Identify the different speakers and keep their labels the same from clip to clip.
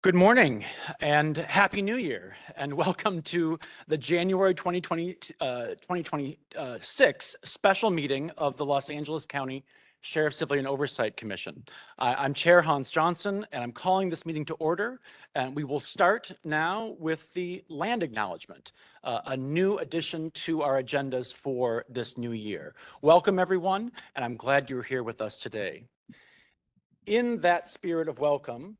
Speaker 1: Good morning and Happy New Year, and welcome to the January 2026 special meeting of the Los Angeles County Sheriff Civilian Oversight Commission. I'm Chair Hans Johnson, and I'm calling this meeting to order. And we will start now with the land acknowledgement, a new addition to our agendas for this new year. Welcome, everyone, and I'm glad you're here with us today. In that spirit of welcome,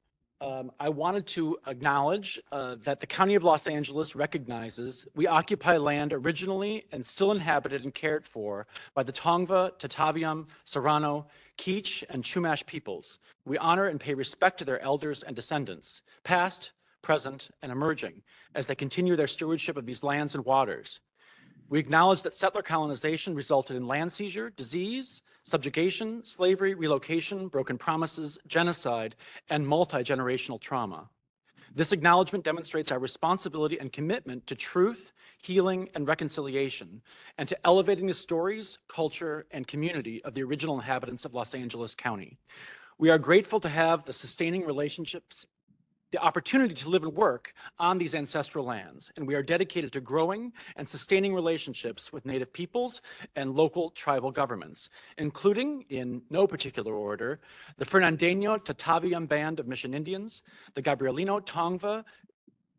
Speaker 1: I wanted to acknowledge that the County of Los Angeles recognizes we occupy land originally and still inhabited and cared for by the Tongva, Tataviam, Serrano, Kizh, and Chumash peoples. We honor and pay respect to their elders and descendants, past, present, and emerging, as they continue their stewardship of these lands and waters. We acknowledge that settler colonization resulted in land seizure, disease, subjugation, slavery, relocation, broken promises, genocide, and multi-generational trauma. This acknowledgement demonstrates our responsibility and commitment to truth, healing, and reconciliation, and to elevating the stories, culture, and community of the original inhabitants of Los Angeles County. We are grateful to have the sustaining relationships, the opportunity to live and work on these ancestral lands, and we are dedicated to growing and sustaining relationships with Native peoples and local tribal governments, including, in no particular order, the Fernandeño Tataviam Band of Mission Indians, the Gabrielino Tongva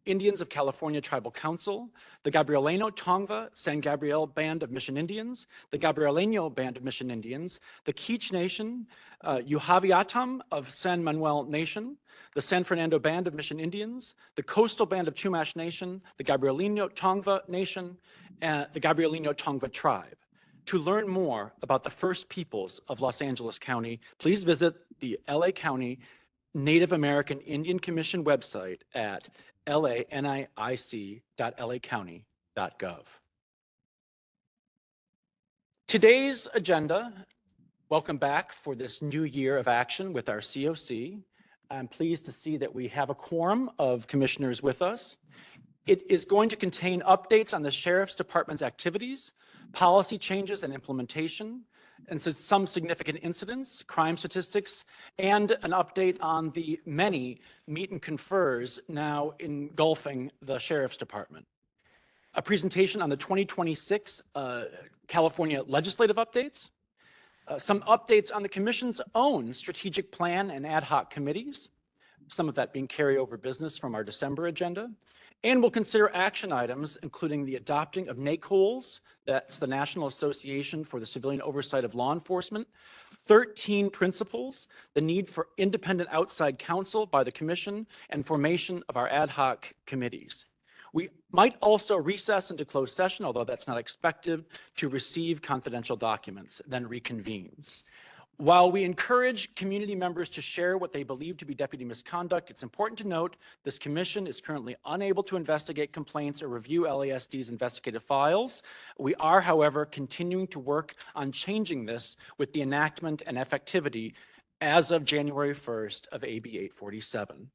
Speaker 1: Indians of California Tribal Council, the Gabrielino Tongva San Gabriel Band of Mission Indians, the Gabrielino Band of Mission Indians, the Kizh Nation, Yuhaviatam of San Manuel Nation, the San Fernando Band of Mission Indians, the Coastal Band of Chumash Nation, the Gabrielino Tongva Nation, and the Gabrielino Tongva Tribe. To learn more about the First Peoples of Los Angeles County, please visit the LA County Native American Indian Commission website at lanic.lacounty.gov. Today's agenda, welcome back for this new year of action with our COC. I'm pleased to see that we have a quorum of commissioners with us. It is going to contain updates on the Sheriff's Department's activities, policy changes and implementation, and so some significant incidents, crime statistics, and an update on the many meet and confers now engulfing the Sheriff's Department. A presentation on the 2026 California legislative updates, some updates on the Commission's own strategic plan and ad hoc committees, some of that being carryover business from our December agenda. And we'll consider action items, including the adopting of NACOLS, that's the National Association for the Civilian Oversight of Law Enforcement, 13 principles, the need for independent outside counsel by the Commission, and formation of our ad hoc committees. We might also recess into closed session, although that's not expected, to receive confidential documents, then reconvene. While we encourage community members to share what they believe to be deputy misconduct, it's important to note this commission is currently unable to investigate complaints or review LASD's investigative files. We are, however, continuing to work on changing this with the enactment and effectivity as of January 1st of AB 847.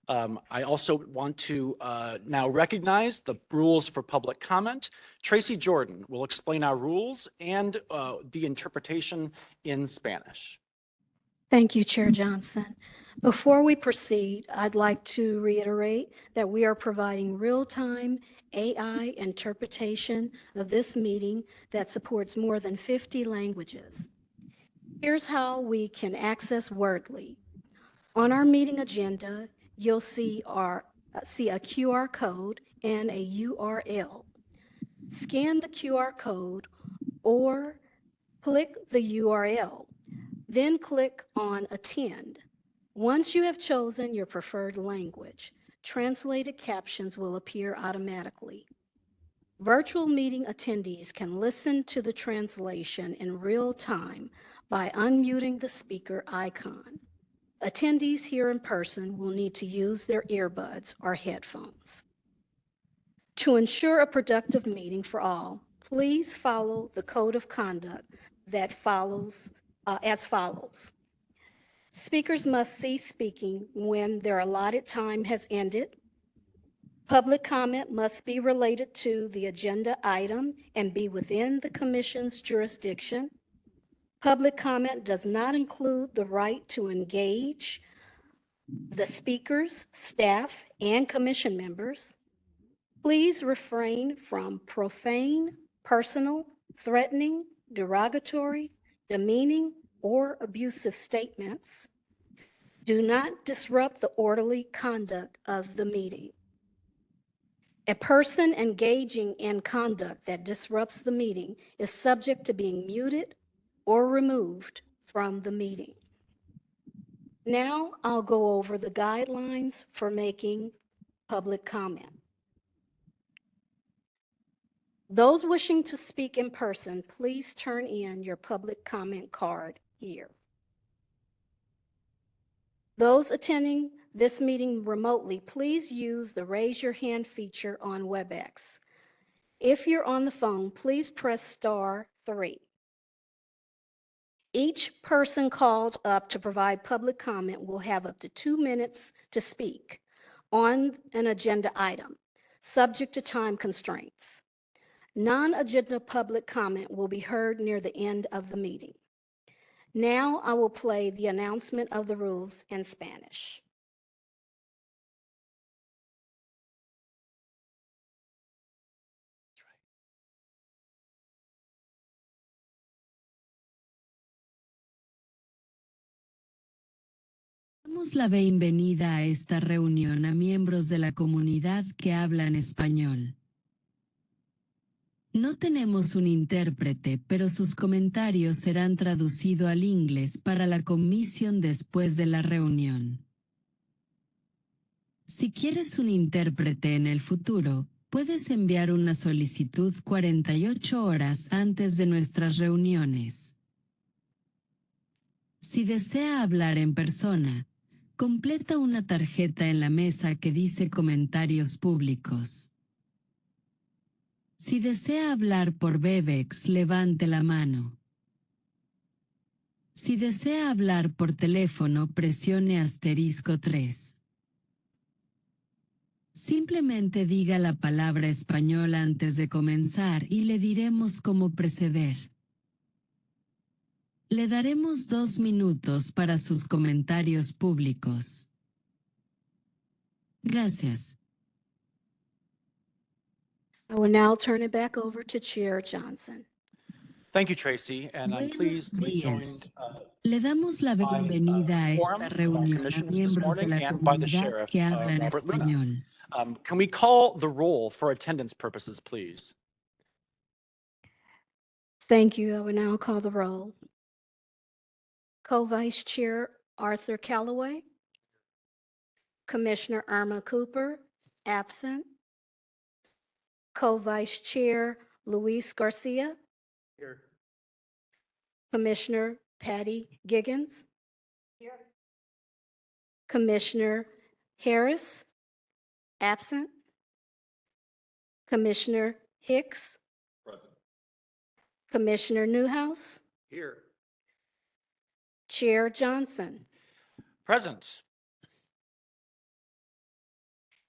Speaker 1: I also want to now recognize the rules for public comment. Tracy Jordan will explain our rules and the interpretation in Spanish.
Speaker 2: Thank you, Chair Johnson. Before we proceed, I'd like to reiterate that we are providing real-time AI interpretation of this meeting that supports more than 50 languages. Here's how we can access Wordly. On our meeting agenda, you'll see a QR code and a URL. Scan the QR code or click the URL, then click on Attend. Once you have chosen your preferred language, translated captions will appear automatically. Virtual meeting attendees can listen to the translation in real time by unmuting the speaker icon. Attendees here in person will need to use their earbuds or headphones. To ensure a productive meeting for all, please follow the code of conduct that follows as follows. Speakers must cease speaking when their allotted time has ended. Public comment must be related to the agenda item and be within the Commission's jurisdiction. Public comment does not include the right to engage The speakers, staff, and commission members, please refrain from profane, personal, threatening, derogatory, demeaning, or abusive statements. Do not disrupt the orderly conduct of the meeting. A person engaging in conduct that disrupts the meeting is subject to being muted or removed from the meeting. Now I'll go over the guidelines for making public comment. Those wishing to speak in person, please turn in your public comment card here. Those attending this meeting remotely, please use the raise your hand feature on WebEx. If you're on the phone, please press *3. Each person called up to provide public comment will have up to 2 minutes to speak on an agenda item, subject to time constraints. Non-agenda public comment will be heard near the end of the meeting. Now I will play the announcement of the rules in Spanish.
Speaker 3: Damos la bienvenida a esta reunión a miembros de la comunidad que hablan español. No tenemos un intérprete, pero sus comentarios serán traducidos al inglés para la comisión después de la reunión. Si quieres un intérprete en el futuro, puedes enviar una solicitud 48 horas antes de nuestras reuniones. Si desea hablar en persona, completa una tarjeta en la mesa que dice comentarios públicos. Si desea hablar por Webex, levante la mano. Si desea hablar por teléfono, presione *3. Simplemente diga la palabra español antes de comenzar y le diremos cómo proceder. Le daremos 2 minutos para sus comentarios públicos. Gracias.
Speaker 2: I will now turn it back over to Chair Johnson.
Speaker 1: Thank you, Tracy, and I'm
Speaker 3: Buenos
Speaker 1: pleased to be joined
Speaker 3: días. Le damos la bienvenida a esta reunión a miembros de la comunidad que hablan español.
Speaker 1: Can we call the roll for attendance purposes, please?
Speaker 2: Thank you. I will now call the roll. Co-Vice Chair Arthur Callaway. Commissioner Irma Cooper, absent. Co-Vice Chair Luis Garcia.
Speaker 1: Here.
Speaker 2: Commissioner Patty Giggins. Here. Commissioner Harris, absent. Commissioner Hicks.
Speaker 1: Present.
Speaker 2: Commissioner Newhouse.
Speaker 1: Here.
Speaker 2: Chair Johnson.
Speaker 1: Present.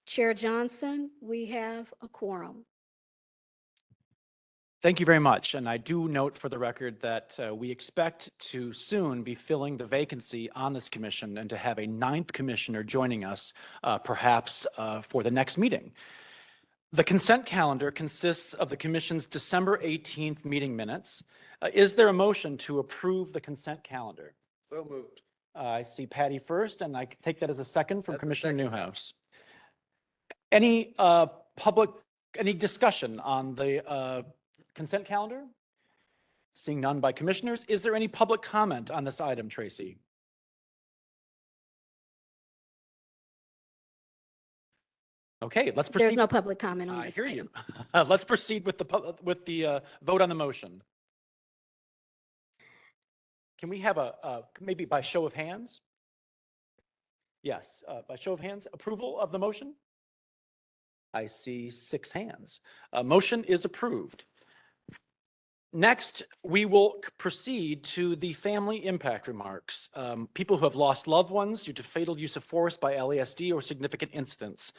Speaker 2: Chair Johnson, we have a quorum.
Speaker 1: Thank you very much. And I do note for the record that we expect to soon be filling the vacancy on this commission and to have a 9th commissioner joining us, perhaps for the next meeting. The consent calendar consists of the commission's December 18th meeting minutes. Is there a motion to approve the consent calendar?
Speaker 4: So moved.
Speaker 1: I see Patty first, and I take that as a second from
Speaker 4: That's a
Speaker 1: Commissioner
Speaker 4: second.
Speaker 1: Newhouse. Any any discussion on the consent calendar? Seeing none by commissioners, is there any public comment on this item, Tracy? Okay, let's proceed.
Speaker 2: There's no public comment on
Speaker 1: I
Speaker 2: this
Speaker 1: hear
Speaker 2: item.
Speaker 1: you. Let's proceed with the vote on the motion. Can we have maybe by show of hands? Yes, by show of hands, approval of the motion? I see 6 hands. Motion is approved. Next, we will proceed to the family impact remarks. People who have lost loved ones due to fatal use of force by LASD or significant incidents.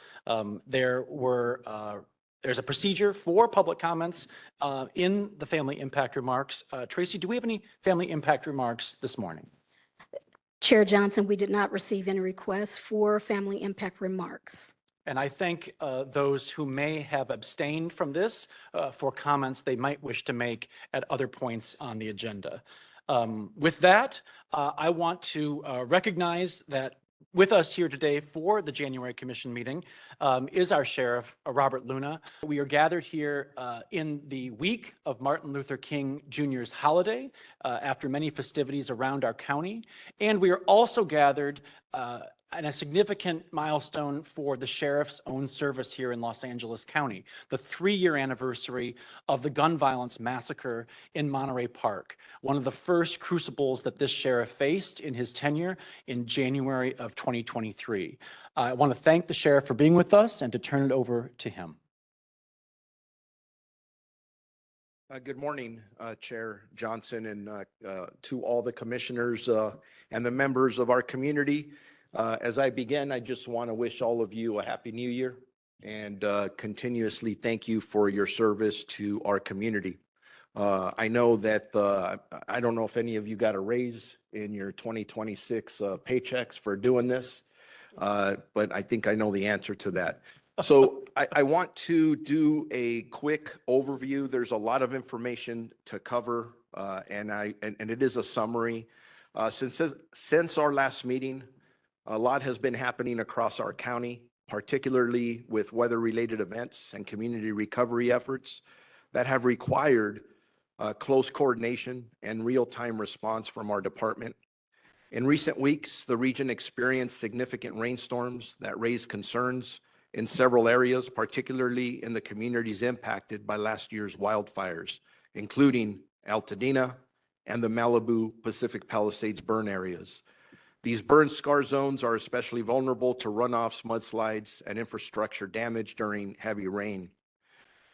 Speaker 1: There's a procedure for public comments in the family impact remarks. Tracy, do we have any family impact remarks this morning?
Speaker 2: Chair Johnson, we did not receive any requests for family impact remarks.
Speaker 1: And I thank those who may have abstained from this for comments they might wish to make at other points on the agenda. With that, I want to recognize that with us here today for the January Commission meeting is our Sheriff, Robert Luna. We are gathered here in the week of Martin Luther King Jr.'s holiday after many festivities around our county. And we are also gathered and a significant milestone for the sheriff's own service here in Los Angeles County, the 3-year anniversary of the gun violence massacre in Monterey Park, one of the first crucibles that this sheriff faced in his tenure in January of 2023. I want to thank the sheriff for being with us and to turn it over to him.
Speaker 4: Good morning, Chair Johnson, and to all the commissioners and the members of our community. As I begin, I just want to wish all of you a happy new year and continuously thank you for your service to our community. I know that I don't know if any of you got a raise in your 2026 paychecks for doing this, but I think I know the answer to that. So I want to do a quick overview. There's a lot of information to cover, and it is a summary. Since our last meeting, a lot has been happening across our county, particularly with weather-related events and community recovery efforts that have required close coordination and real-time response from our department. In recent weeks, the region experienced significant rainstorms that raised concerns in several areas, particularly in the communities impacted by last year's wildfires, including Altadena and the Malibu Pacific Palisades burn areas. These burn scar zones are especially vulnerable to runoffs, mudslides, and infrastructure damage during heavy rain.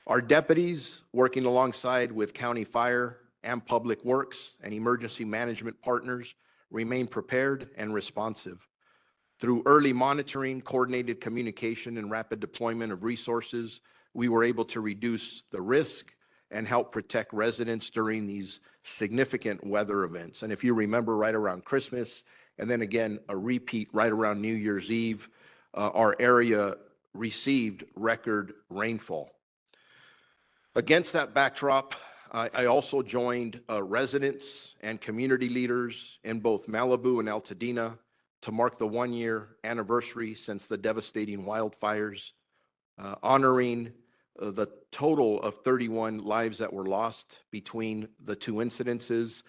Speaker 4: Our deputies, working alongside with County Fire and Public Works and emergency management partners, remain prepared and responsive. Through early monitoring, coordinated communication, and rapid deployment of resources, we were able to reduce the risk and help protect residents during these significant weather events. And if you remember, right around Christmas, and then again, a repeat right around New Year's Eve, our area received record rainfall. Against that backdrop, I also joined residents and community leaders in both Malibu and Altadena to mark the 1-year anniversary since the devastating wildfires, honoring the total of 31 lives that were lost between the two incidences,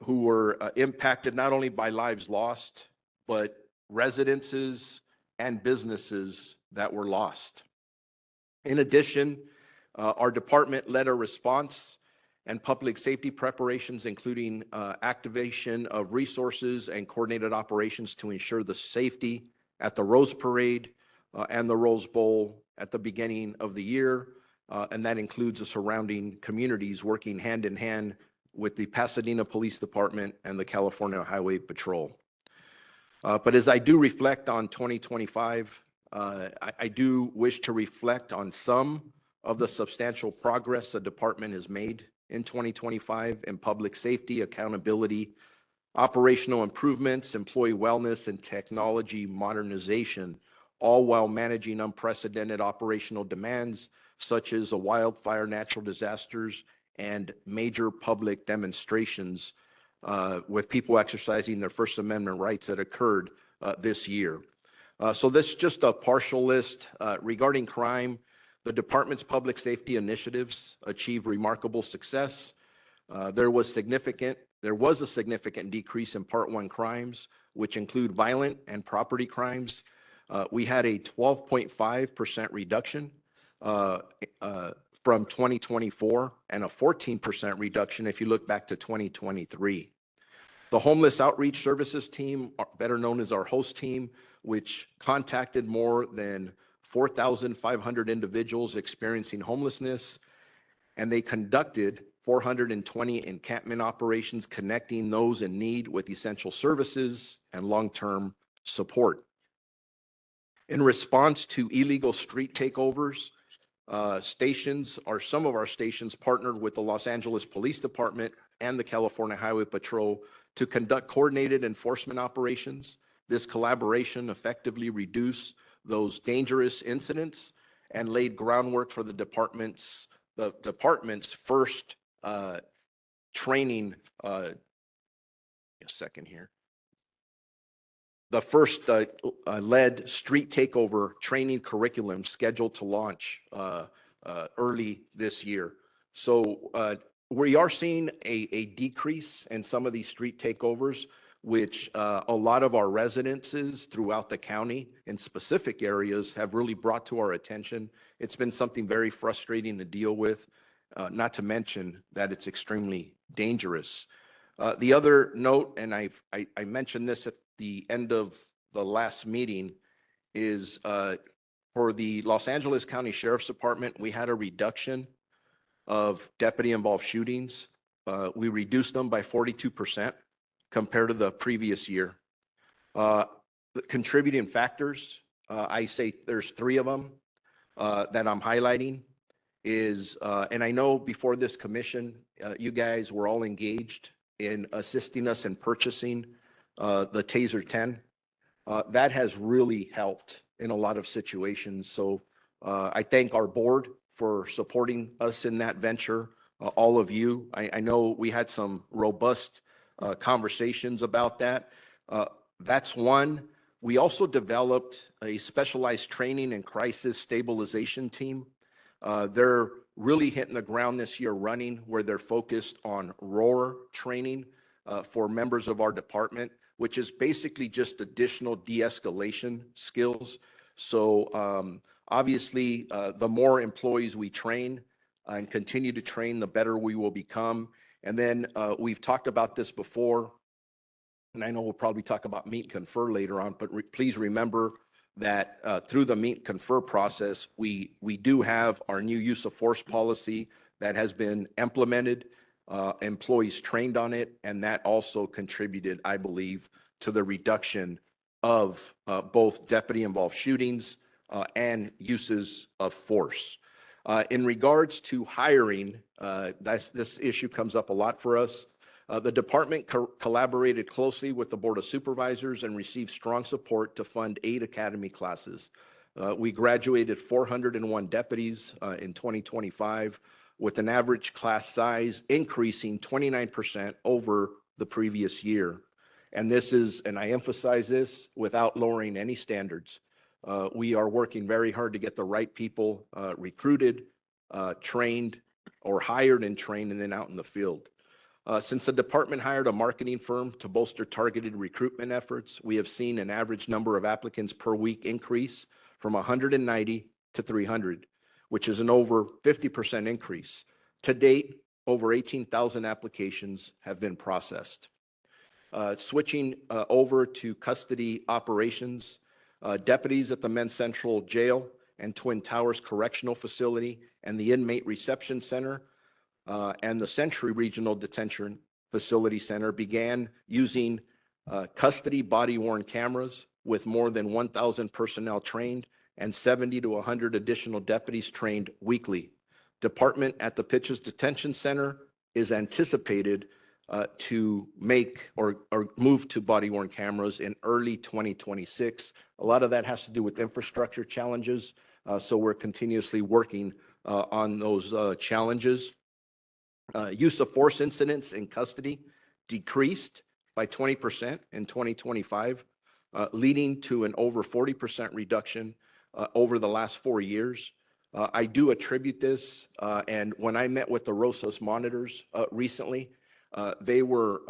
Speaker 4: who were impacted not only by lives lost, but residences and businesses that were lost. In addition, our department led a response and public safety preparations, including activation of resources and coordinated operations to ensure the safety at the Rose Parade and the Rose Bowl at the beginning of the year. And that includes the surrounding communities working hand in hand with the Pasadena Police Department and the California Highway Patrol. But as I do reflect on 2025, I do wish to reflect on some of the substantial progress the department has made in 2025 in public safety, accountability, operational improvements, employee wellness, and technology modernization, all while managing unprecedented operational demands such as a wildfire, natural disasters, and major public demonstrations with people exercising their First Amendment rights that occurred this year. So this is just a partial list. Regarding crime, the department's public safety initiatives achieved remarkable success. There was a significant decrease in Part 1 crimes, which include violent and property crimes. We had a 12.5% reduction from 2024 and a 14% reduction if you look back to 2023. The Homeless Outreach Services team, better known as our host team, which contacted more than 4,500 individuals experiencing homelessness, and they conducted 420 encampment operations connecting those in need with essential services and long-term support. In response to illegal street takeovers, some of our stations partnered with the Los Angeles Police Department and the California Highway Patrol to conduct coordinated enforcement operations. This collaboration effectively reduced those dangerous incidents and laid groundwork for the department's first training. A second here. The first led street takeover training curriculum scheduled to launch early this year. So we are seeing a decrease in some of these street takeovers, which a lot of our residences throughout the county in specific areas have really brought to our attention. It's been something very frustrating to deal with, not to mention that it's extremely dangerous. The other note, and I mentioned this at the end of the last meeting, is for the Los Angeles County Sheriff's Department, we had a reduction of deputy-involved shootings. We reduced them by 42% compared to the previous year. The contributing factors, I say there's 3 of them that I'm highlighting is, and I know before this commission, you guys were all engaged in assisting us in purchasing the Taser 10. That has really helped in a lot of situations. So I thank our board for supporting us in that venture. All of you, I know we had some robust conversations about that. That's one. We also developed a specialized training and crisis stabilization team. They're really hitting the ground this year running, where they're focused on ROAR training for members of our department, which is basically just additional de-escalation skills. So obviously, the more employees we train and continue to train, the better we will become. And then we've talked about this before, and I know we'll probably talk about meet and confer later on, but please remember that through the meet and confer process, we do have our new use of force policy that has been implemented, employees trained on it, and that also contributed, I believe, to the reduction of both deputy-involved shootings and uses of force. In regards to hiring, this issue comes up a lot for us. The department collaborated closely with the Board of Supervisors and received strong support to fund 8 academy classes. We graduated 401 deputies in 2025, with an average class size increasing 29% over the previous year. And this is, and I emphasize this, without lowering any standards. We are working very hard to get the right people recruited, trained, or hired and trained, and then out in the field. Since the department hired a marketing firm to bolster targeted recruitment efforts, we have seen an average number of applicants per week increase from 190 to 300, which is an over 50% increase. To date, over 18,000 applications have been processed. Switching over to custody operations, deputies at the Men's Central Jail and Twin Towers Correctional Facility and the Inmate Reception Center and the Century Regional Detention Facility Center began using custody body-worn cameras, with more than 1,000 personnel trained and 70 to 100 additional deputies trained weekly. Department at the Pitches Detention Center is anticipated to make or move to body-worn cameras in early 2026. A lot of that has to do with infrastructure challenges, so we're continuously working on those challenges. Use of force incidents in custody decreased by 20% in 2025, leading to an over 40% reduction over the last 4 years. I do attribute this, and when I met with the Rosas monitors recently, they were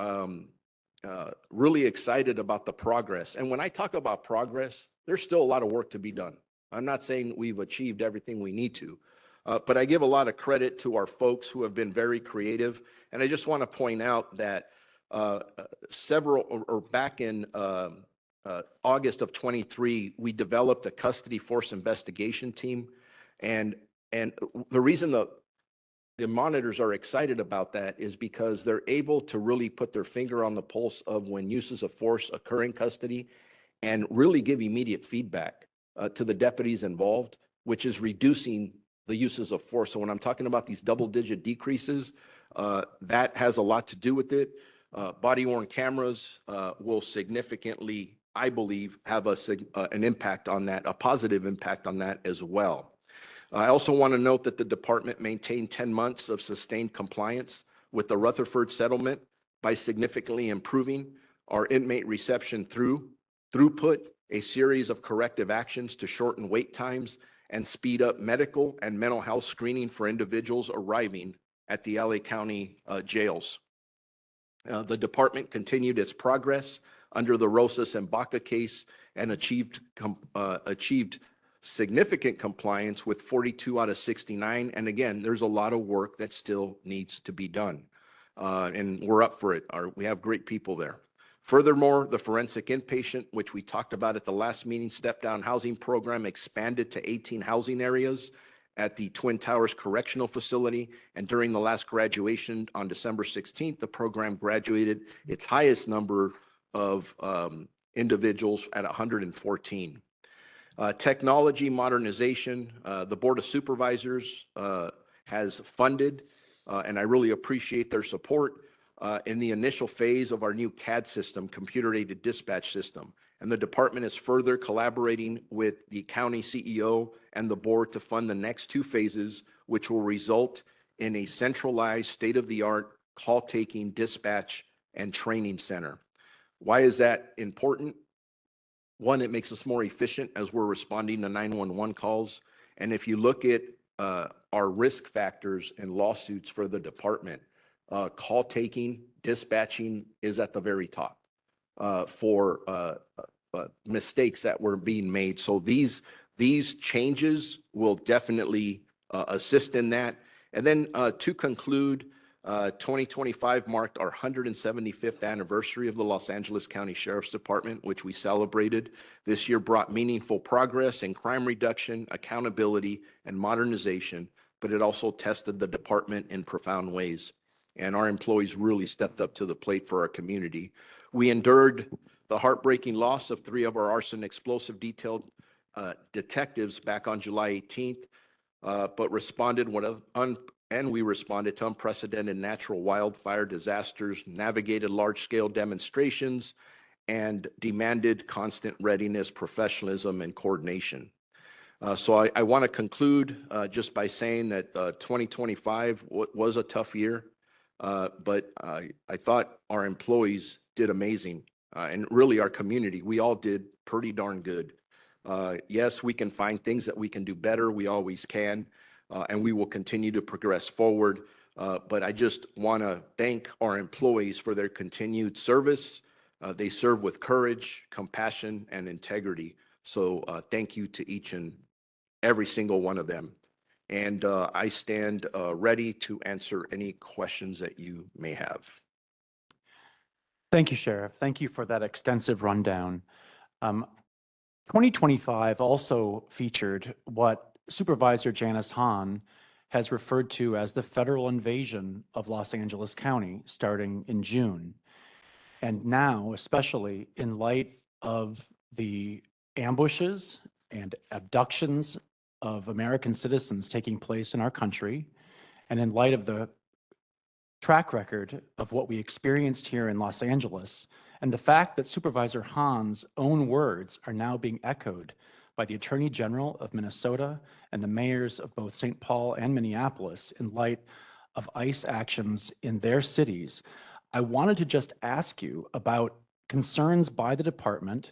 Speaker 4: really excited about the progress. And when I talk about progress, there's still a lot of work to be done. I'm not saying we've achieved everything we need to, but I give a lot of credit to our folks who have been very creative. And I just want to point out that back in August of 23, we developed a custody force investigation team. And the reason the monitors are excited about that is because they're able to really put their finger on the pulse of when uses of force occur in custody and really give immediate feedback to the deputies involved, which is reducing the uses of force. So when I'm talking about these double-digit decreases, that has a lot to do with it. Body-worn cameras will significantly, I believe, have an impact on that, a positive impact on that as well. I also want to note that the department maintained 10 months of sustained compliance with the Rutherford settlement by significantly improving our inmate reception throughput, a series of corrective actions to shorten wait times and speed up medical and mental health screening for individuals arriving at the LA County jails. The department continued its progress under the Rosas and Baca case and achieved significant compliance with 42 out of 69. And again, there's a lot of work that still needs to be done. And we're up for it. We have great people there. Furthermore, the forensic inpatient, which we talked about at the last meeting, step-down housing program expanded to 18 housing areas at the Twin Towers Correctional Facility. And during the last graduation on December 16th, the program graduated its highest number of individuals at 114. Technology modernization, the Board of Supervisors has funded, and I really appreciate their support in the initial phase of our new CAD system, computer-aided dispatch system. And the department is further collaborating with the county CEO and the board to fund the next 2 phases, which will result in a centralized state-of-the-art call-taking, dispatch, and training center. Why is that important? One, it makes us more efficient as we're responding to 911 calls. And if you look at our risk factors and lawsuits for the department, call taking, dispatching is at the very top for mistakes that were being made. So these changes will definitely assist in that. And then to conclude, 2025 marked our 175th anniversary of the Los Angeles County Sheriff's Department, which we celebrated. This year brought meaningful progress in crime reduction, accountability, and modernization, but it also tested the department in profound ways. And our employees really stepped up to the plate for our community. We endured the heartbreaking loss of 3 of our arson explosive detailed detectives back on July 18th, but we responded to unprecedented natural wildfire disasters, navigated large-scale demonstrations, and demanded constant readiness, professionalism, and coordination. So I want to conclude just by saying that 2025 was a tough year, but I thought our employees did amazing, and really our community. We all did pretty darn good. Yes, we can find things that we can do better. We always can. And we will continue to progress forward. But I just want to thank our employees for their continued service. They serve with courage, compassion, and integrity. So thank you to each and every single one of them. And I stand ready to answer any questions that you may have.
Speaker 1: Thank you, Sheriff. Thank you for that extensive rundown. 2025 also featured what Supervisor Janice Hahn has referred to as the federal invasion of Los Angeles County starting in June. And now, especially in light of the ambushes and abductions of American citizens taking place in our country, and in light of the track record of what we experienced here in Los Angeles, and the fact that Supervisor Hahn's own words are now being echoed by the Attorney General of Minnesota and the mayors of both St. Paul and Minneapolis in light of ICE actions in their cities, I wanted to just ask you about concerns by the department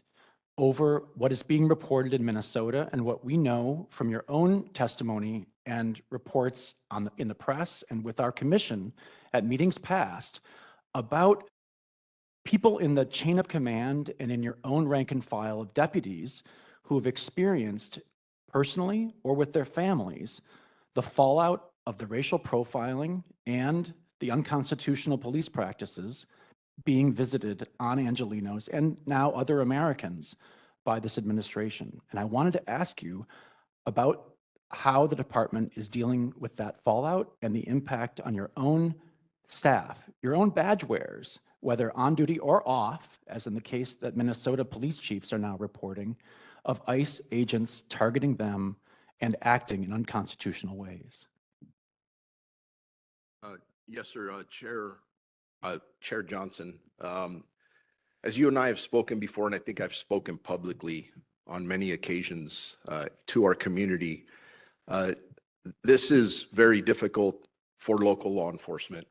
Speaker 1: over what is being reported in Minnesota and what we know from your own testimony and reports in the press and with our commission at meetings past about people in the chain of command and in your own rank and file of deputies who have experienced personally or with their families the fallout of the racial profiling and the unconstitutional police practices being visited on Angelenos and now other Americans by this administration. And I wanted to ask you about how the department is dealing with that fallout and the impact on your own staff, your own badge wearers, whether on duty or off, as in the case that Minnesota police chiefs are now reporting, of ICE agents targeting them and acting in unconstitutional ways.
Speaker 4: Yes, sir. Chair Chair Johnson, as you and I have spoken before, and I think I've spoken publicly on many occasions to our community, this is very difficult for local law enforcement.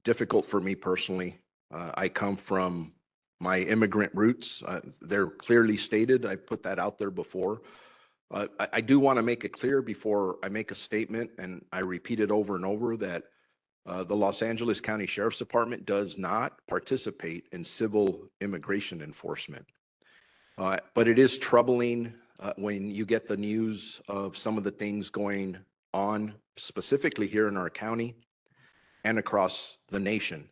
Speaker 4: Difficult for me personally. I come from my immigrant roots. They're clearly stated. I put that out there before. I do want to make it clear before I make a statement, and I repeat it over and over, that the Los Angeles County Sheriff's Department does not participate in civil immigration enforcement. But it is troubling when you get the news of some of the things going on, specifically here in our county and across the nation.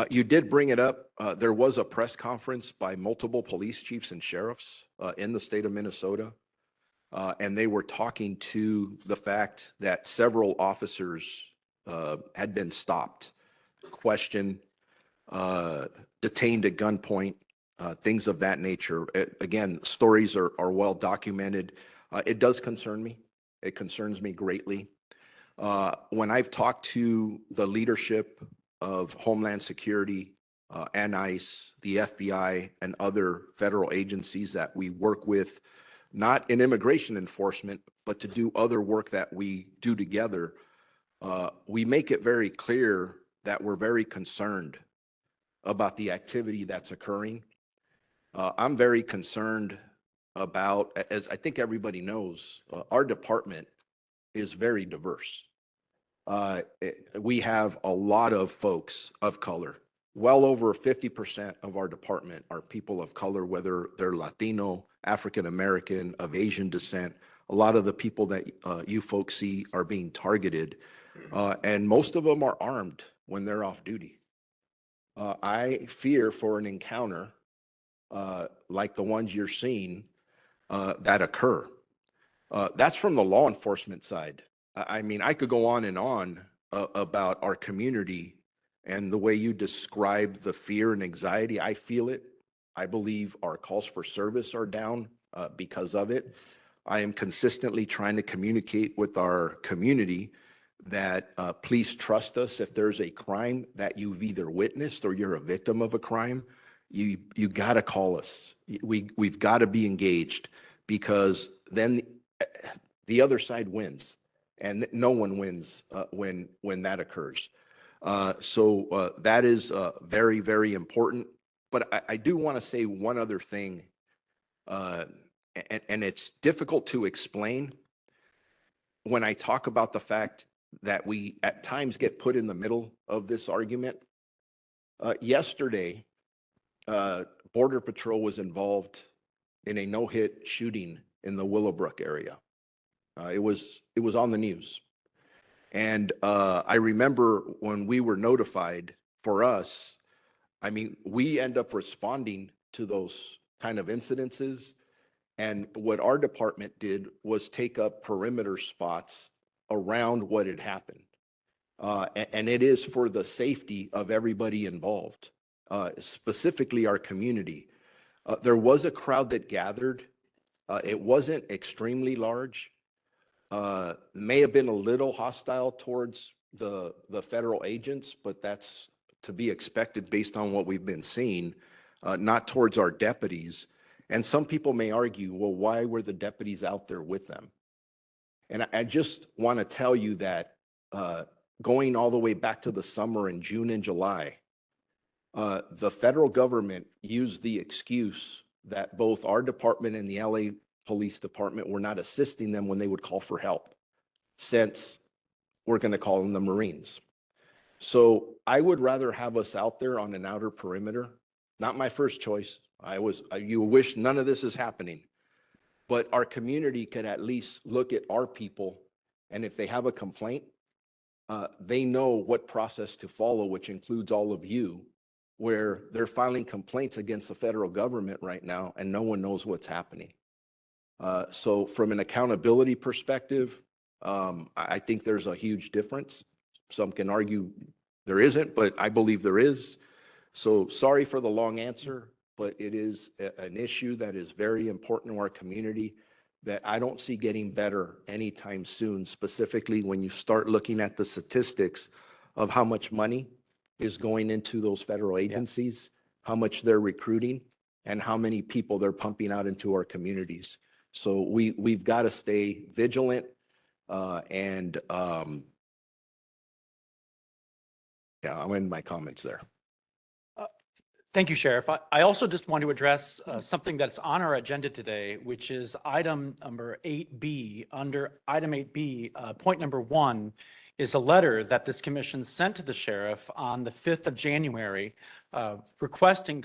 Speaker 4: You did bring it up. There was a press conference by multiple police chiefs and sheriffs in the state of Minnesota, and they were talking to the fact that several officers had been stopped, questioned, detained at gunpoint, things of that nature. Again, stories are well documented. It does concern me. It concerns me greatly. When I've talked to the leadership of Homeland Security and ICE, the FBI, and other federal agencies that we work with, not in immigration enforcement, but to do other work that we do together, we make it very clear that we're very concerned about the activity that's occurring. I'm very concerned about, as I think everybody knows, our department is very diverse. We have a lot of folks of color. Well over 50% of our department are people of color, whether they're Latino, African American, of Asian descent. A lot of the people that you folks see are being targeted, and most of them are armed when they're off duty. I fear for an encounter like the ones you're seeing that occur. That's from the law enforcement side. I mean, I could go on and on about our community and the way you describe the fear and anxiety. I feel it. I believe our calls for service are down because of it. I am consistently trying to communicate with our community that please trust us. If there's a crime that you've either witnessed or you're a victim of a crime, you got to call us. We've got to be engaged, because then the other side wins, and no one wins when that occurs. So that is very, very important. But I do want to say one other thing, and it's difficult to explain when I talk about the fact that we at times get put in the middle of this argument. Yesterday, Border Patrol was involved in a no-hit shooting in the Willowbrook area. It was on the news. And I remember when we were notified, for us, I mean, we end up responding to those kind of incidences. And what our department did was take up perimeter spots around what had happened. And it is for the safety of everybody involved, specifically our community. There was a crowd that gathered. It wasn't extremely large. May have been a little hostile towards the federal agents, but that's to be expected based on what we've been seeing, not towards our deputies. And some people may argue, well, why were the deputies out there with them? And I just want to tell you that going all the way back to the summer in June and July, the federal government used the excuse that both our department and the LA Police Department were not assisting them when they would call for help, since we're going to call them the Marines. So I would rather have us out there on an outer perimeter. Not my first choice. You wish none of this is happening, but our community could at least look at our people, and if they have a complaint, they know what process to follow, which includes all of you, where they're filing complaints against the federal government right now, and no one knows what's happening. So from an accountability perspective, I think there's a huge difference. Some can argue there isn't, but I believe there is. So sorry for the long answer, but it is an issue that is very important to our community that I don't see getting better anytime soon, specifically when you start looking at the statistics of how much money is going into those federal agencies, how much they're recruiting, and how many people they're pumping out into our communities. So we've got to stay vigilant and yeah, I'll end my comments there.
Speaker 1: Thank you, Sheriff. I also just want to address something that's on our agenda today, which is item number 8B. Under item 8B, point number 1 is a letter that this commission sent to the sheriff on the 5th of January attaching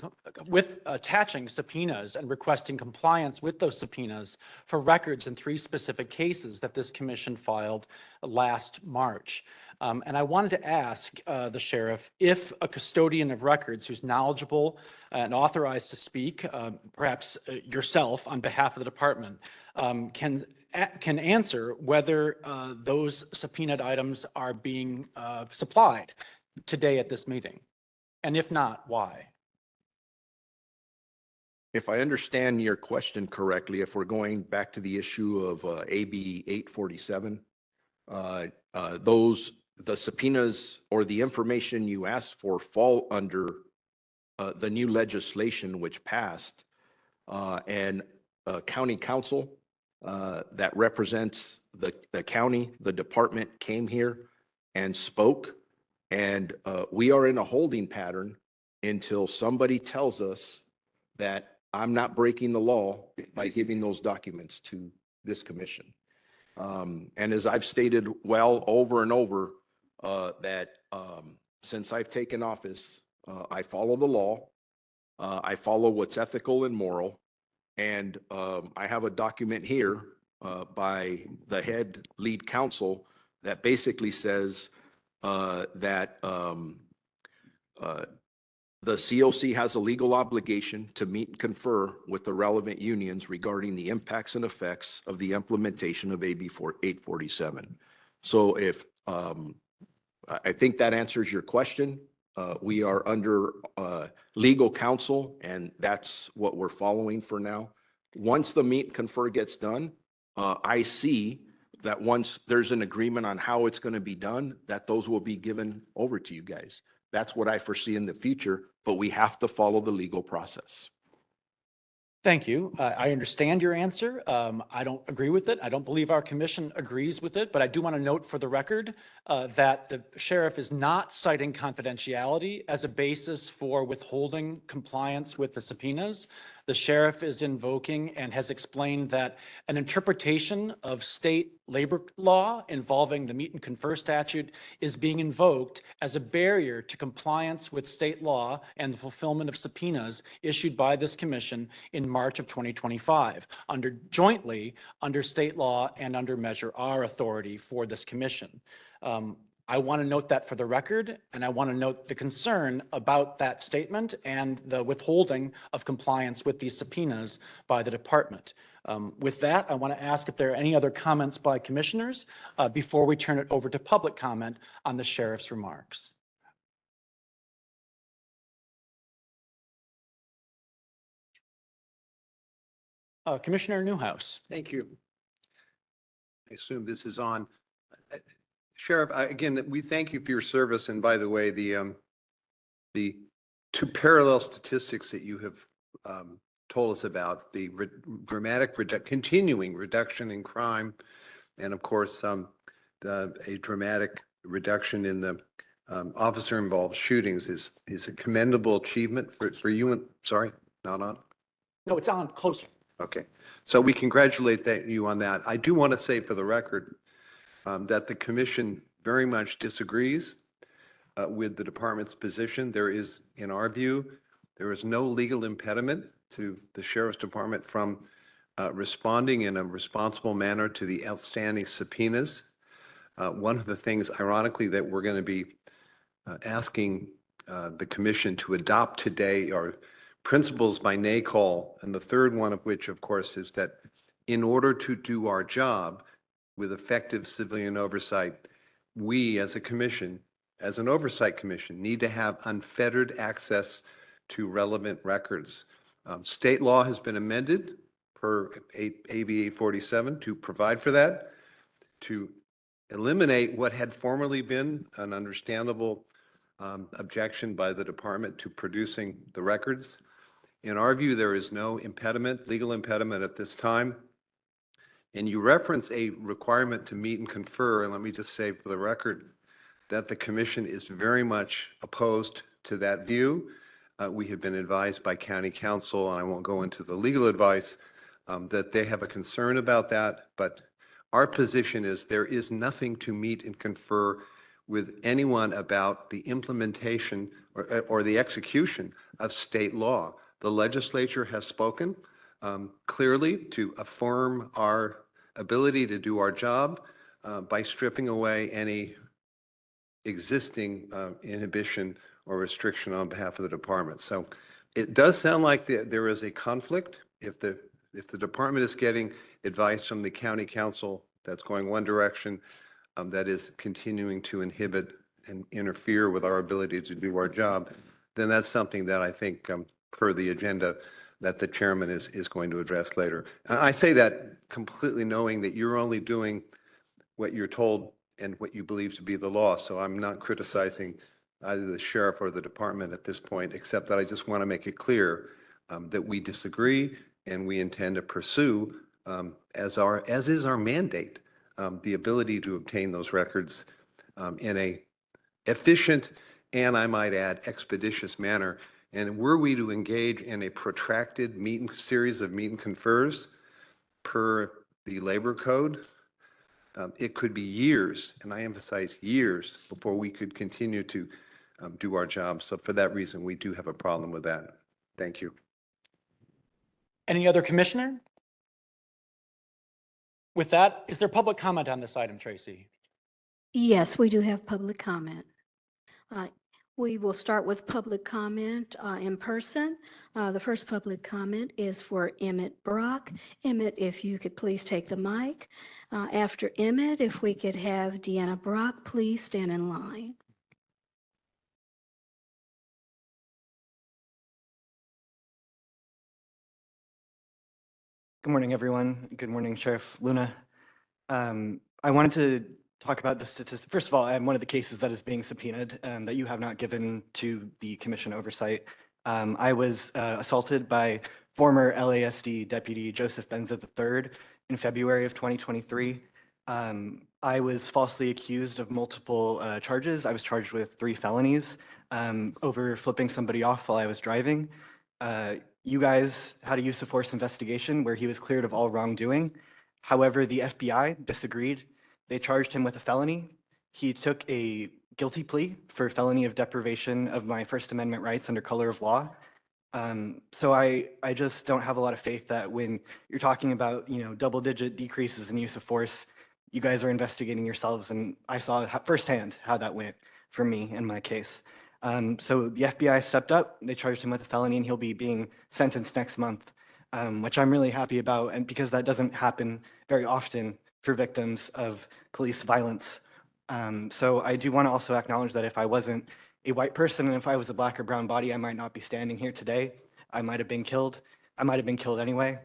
Speaker 1: subpoenas and requesting compliance with those subpoenas for records in 3 specific cases that this commission filed last March. And I wanted to ask the sheriff if a custodian of records who's knowledgeable and authorized to speak, perhaps yourself on behalf of the department, can answer whether those subpoenaed items are being supplied today at this meeting. And if not, why?
Speaker 4: If I understand your question correctly, if we're going back to the issue of AB 847, the subpoenas or the information you asked for fall under the new legislation which passed, and county council that represents the county, the department came here and spoke, and we are in a holding pattern until somebody tells us that I'm not breaking the law by giving those documents to this commission. And as I've stated well over and over, that since I've taken office, I follow the law, I follow what's ethical and moral, and I have a document here by the head lead counsel that basically says that the COC has a legal obligation to meet and confer with the relevant unions regarding the impacts and effects of the implementation of AB 847. So if I think that answers your question. We are under legal counsel, and that's what we're following for now. Once the meet and confer gets done, I see that once there's an agreement on how it's going to be done, that those will be given over to you guys. That's what I foresee in the future, but we have to follow the legal process.
Speaker 1: Thank you. I understand your answer. I don't agree with it. I don't believe our commission agrees with it, but I do want to note for the record that the sheriff is not citing confidentiality as a basis for withholding compliance with the subpoenas. The sheriff is invoking and has explained that an interpretation of state labor law involving the meet and confer statute is being invoked as a barrier to compliance with state law and the fulfillment of subpoenas issued by this commission in March of 2025, jointly under state law and under Measure R authority for this commission. I want to note that for the record, and I want to note the concern about that statement and the withholding of compliance with these subpoenas by the department. With that, I want to ask if there are any other comments by commissioners before we turn it over to public comment on the sheriff's remarks. Commissioner Newhouse.
Speaker 5: Thank you. I assume this is on. Sheriff, again, we thank you for your service. And by the way, the 2 parallel statistics that you have told us about, the continuing reduction in crime, and of course, a dramatic reduction in the officer-involved shootings is a commendable achievement for you. And sorry, not on?
Speaker 1: No, it's on closer.
Speaker 5: Okay, so we congratulate you on that. I do want to say for the record that the commission very much disagrees with the department's position. There is, in our view, there is no legal impediment to the sheriff's department from responding in a responsible manner to the outstanding subpoenas. One of the things, ironically, that we're going to be asking the commission to adopt today are principles by NACOL, and the third one of which, of course, is that in order to do our job with effective civilian oversight, we as a commission, as an oversight commission, need to have unfettered access to relevant records. State law has been amended per AB 847 to provide for that, to eliminate what had formerly been an understandable objection by the department to producing the records. In our view, there is no impediment, legal impediment at this time. And you reference a requirement to meet and confer, and let me just say for the record that the commission is very much opposed to that view. We have been advised by county counsel, and I won't go into the legal advice, that they have a concern about that, but our position is there is nothing to meet and confer with anyone about the implementation or the execution of state law. The legislature has spoken clearly to affirm our ability to do our job by stripping away any existing inhibition or restriction on behalf of the department. So it does sound like there is a conflict. If the department is getting advice from the county council that's going one direction, that is continuing to inhibit and interfere with our ability to do our job, then that's something that I think per the agenda that the chairman is going to address later. And I say that completely knowing that you're only doing what you're told and what you believe to be the law. So I'm not criticizing either the sheriff or the department at this point, except that I just want to make it clear that we disagree and we intend to pursue, as is our mandate, the ability to obtain those records in a efficient and, I might add, expeditious manner. And were we to engage in a protracted series of meet and confers per the labor code, it could be years, and I emphasize years, before we could continue to do our job. So for that reason, we do have a problem with that. Thank you.
Speaker 1: Any other commissioner? With that, is there public comment on this item, Tracy?
Speaker 2: Yes, we do have public comment. We will start with public comment in person. The first public comment is for Emmett Brock. Emmett, if you could please take the mic. After Emmett, if we could have Deanna Brock, please stand in line.
Speaker 6: Good morning, everyone. Good morning, Sheriff Luna. I wanted to talk about the statistics. First of all, I'm one of the cases that is being subpoenaed that you have not given to the Commission Oversight. I was assaulted by former LASD Deputy Joseph Benza III in February of 2023. I was falsely accused of multiple charges. I was charged with 3 felonies over flipping somebody off while I was driving. You guys had a use of force investigation where he was cleared of all wrongdoing. However, the FBI disagreed. They charged him with a felony. He took a guilty plea for felony of deprivation of my First Amendment rights under color of law. So I just don't have a lot of faith that when you're talking about, double-digit decreases in use of force, you guys are investigating yourselves, and I saw firsthand how that went for me in my case. So the FBI stepped up, they charged him with a felony, and he'll be being sentenced next month, which I'm really happy about, and because that doesn't happen very often for victims of police violence. So I do want to also acknowledge that if I wasn't a white person and if I was a black or brown body, I might not be standing here today. I might have been killed. I might have been killed anyway.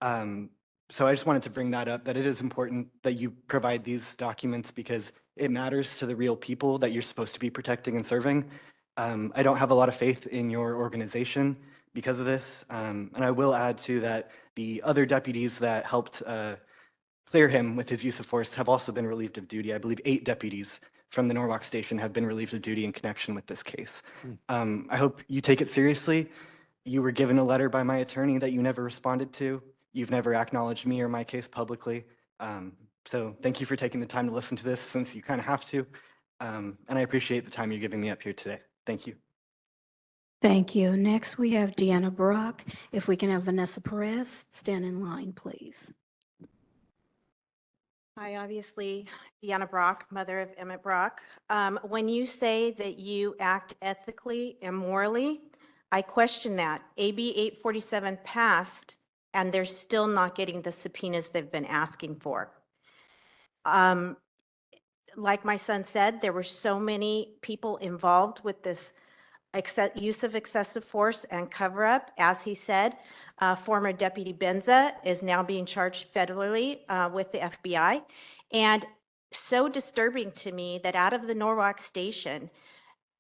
Speaker 6: So I just wanted to bring that up, that it is important that you provide these documents because it matters to the real people that you're supposed to be protecting and serving. I don't have a lot of faith in your organization because of this. And I will add to that the other deputies that helped clear him with his use of force have also been relieved of duty. I believe 8 deputies from the Norwalk station have been relieved of duty in connection with this case. I hope you take it seriously. You were given a letter by my attorney that you never responded to. You've never acknowledged me or my case publicly. So thank you for taking the time to listen to this since you kind of have to. And I appreciate the time you're giving me up here today. Thank you.
Speaker 2: Thank you. Next, we have Deanna Brock. If we can have Vanessa Perez stand in line, please.
Speaker 7: Hi, obviously, Deanna Brock, mother of Emmett Brock. When you say that you act ethically and morally, I question that. AB 847 passed, and they're still not getting the subpoenas they've been asking for. Like my son said, there were so many people involved with this use of excessive force and cover-up. As he said, former Deputy Benza is now being charged federally with the FBI. And so disturbing to me that out of the Norwalk station,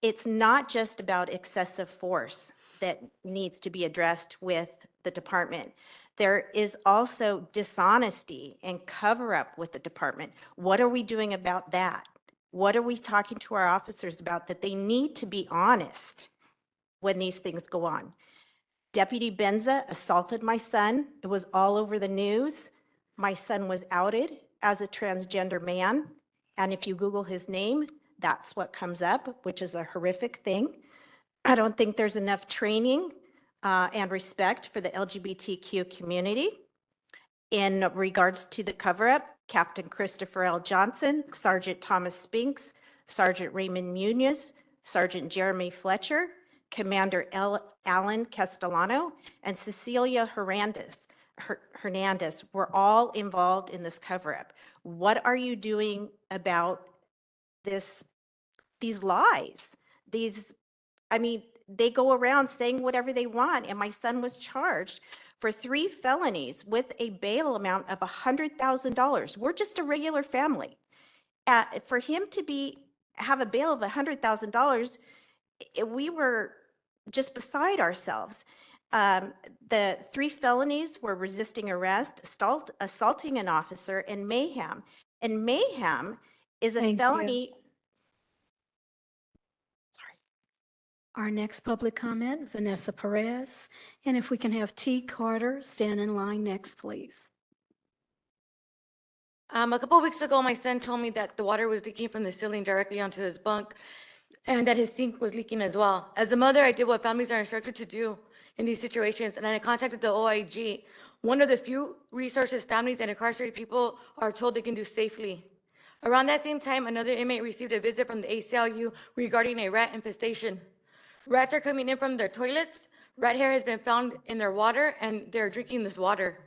Speaker 7: it's not just about excessive force that needs to be addressed with the department. There is also dishonesty and cover up with the department. What are we doing about that? What are we talking to our officers about that they need to be honest when these things go on? Deputy Benza assaulted my son. It was all over the news. My son was outed as a transgender man. And if you Google his name, that's what comes up, which is a horrific thing. I don't think there's enough training and respect for the LGBTQ community. In regards to the cover-up, Captain Christopher L. Johnson, Sergeant Thomas Spinks, Sergeant Raymond Munoz, Sergeant Jeremy Fletcher, Commander Alan Castellano, and Cecilia Hernandez were all involved in this cover-up. What are you doing about these lies? They go around saying whatever they want, and my son was charged for 3 felonies with a bail amount of $100,000. We're just a regular family. For him to have a bail of $100,000, we were just beside ourselves. The 3 felonies were resisting arrest, assaulting an officer, and mayhem. And mayhem is a
Speaker 2: Thank you.
Speaker 7: felony.
Speaker 2: Our next public comment, Vanessa Perez. And if we can have T. Carter stand in line next, please.
Speaker 8: A couple of weeks ago, my son told me that the water was leaking from the ceiling directly onto his bunk and that his sink was leaking as well. As a mother, I did what families are instructed to do in these situations, and I contacted the OIG, one of the few resources families and incarcerated people are told they can do safely. Around that same time, another inmate received a visit from the ACLU regarding a rat infestation. Rats are coming in from their toilets. Rat hair has been found in their water, and they're drinking this water.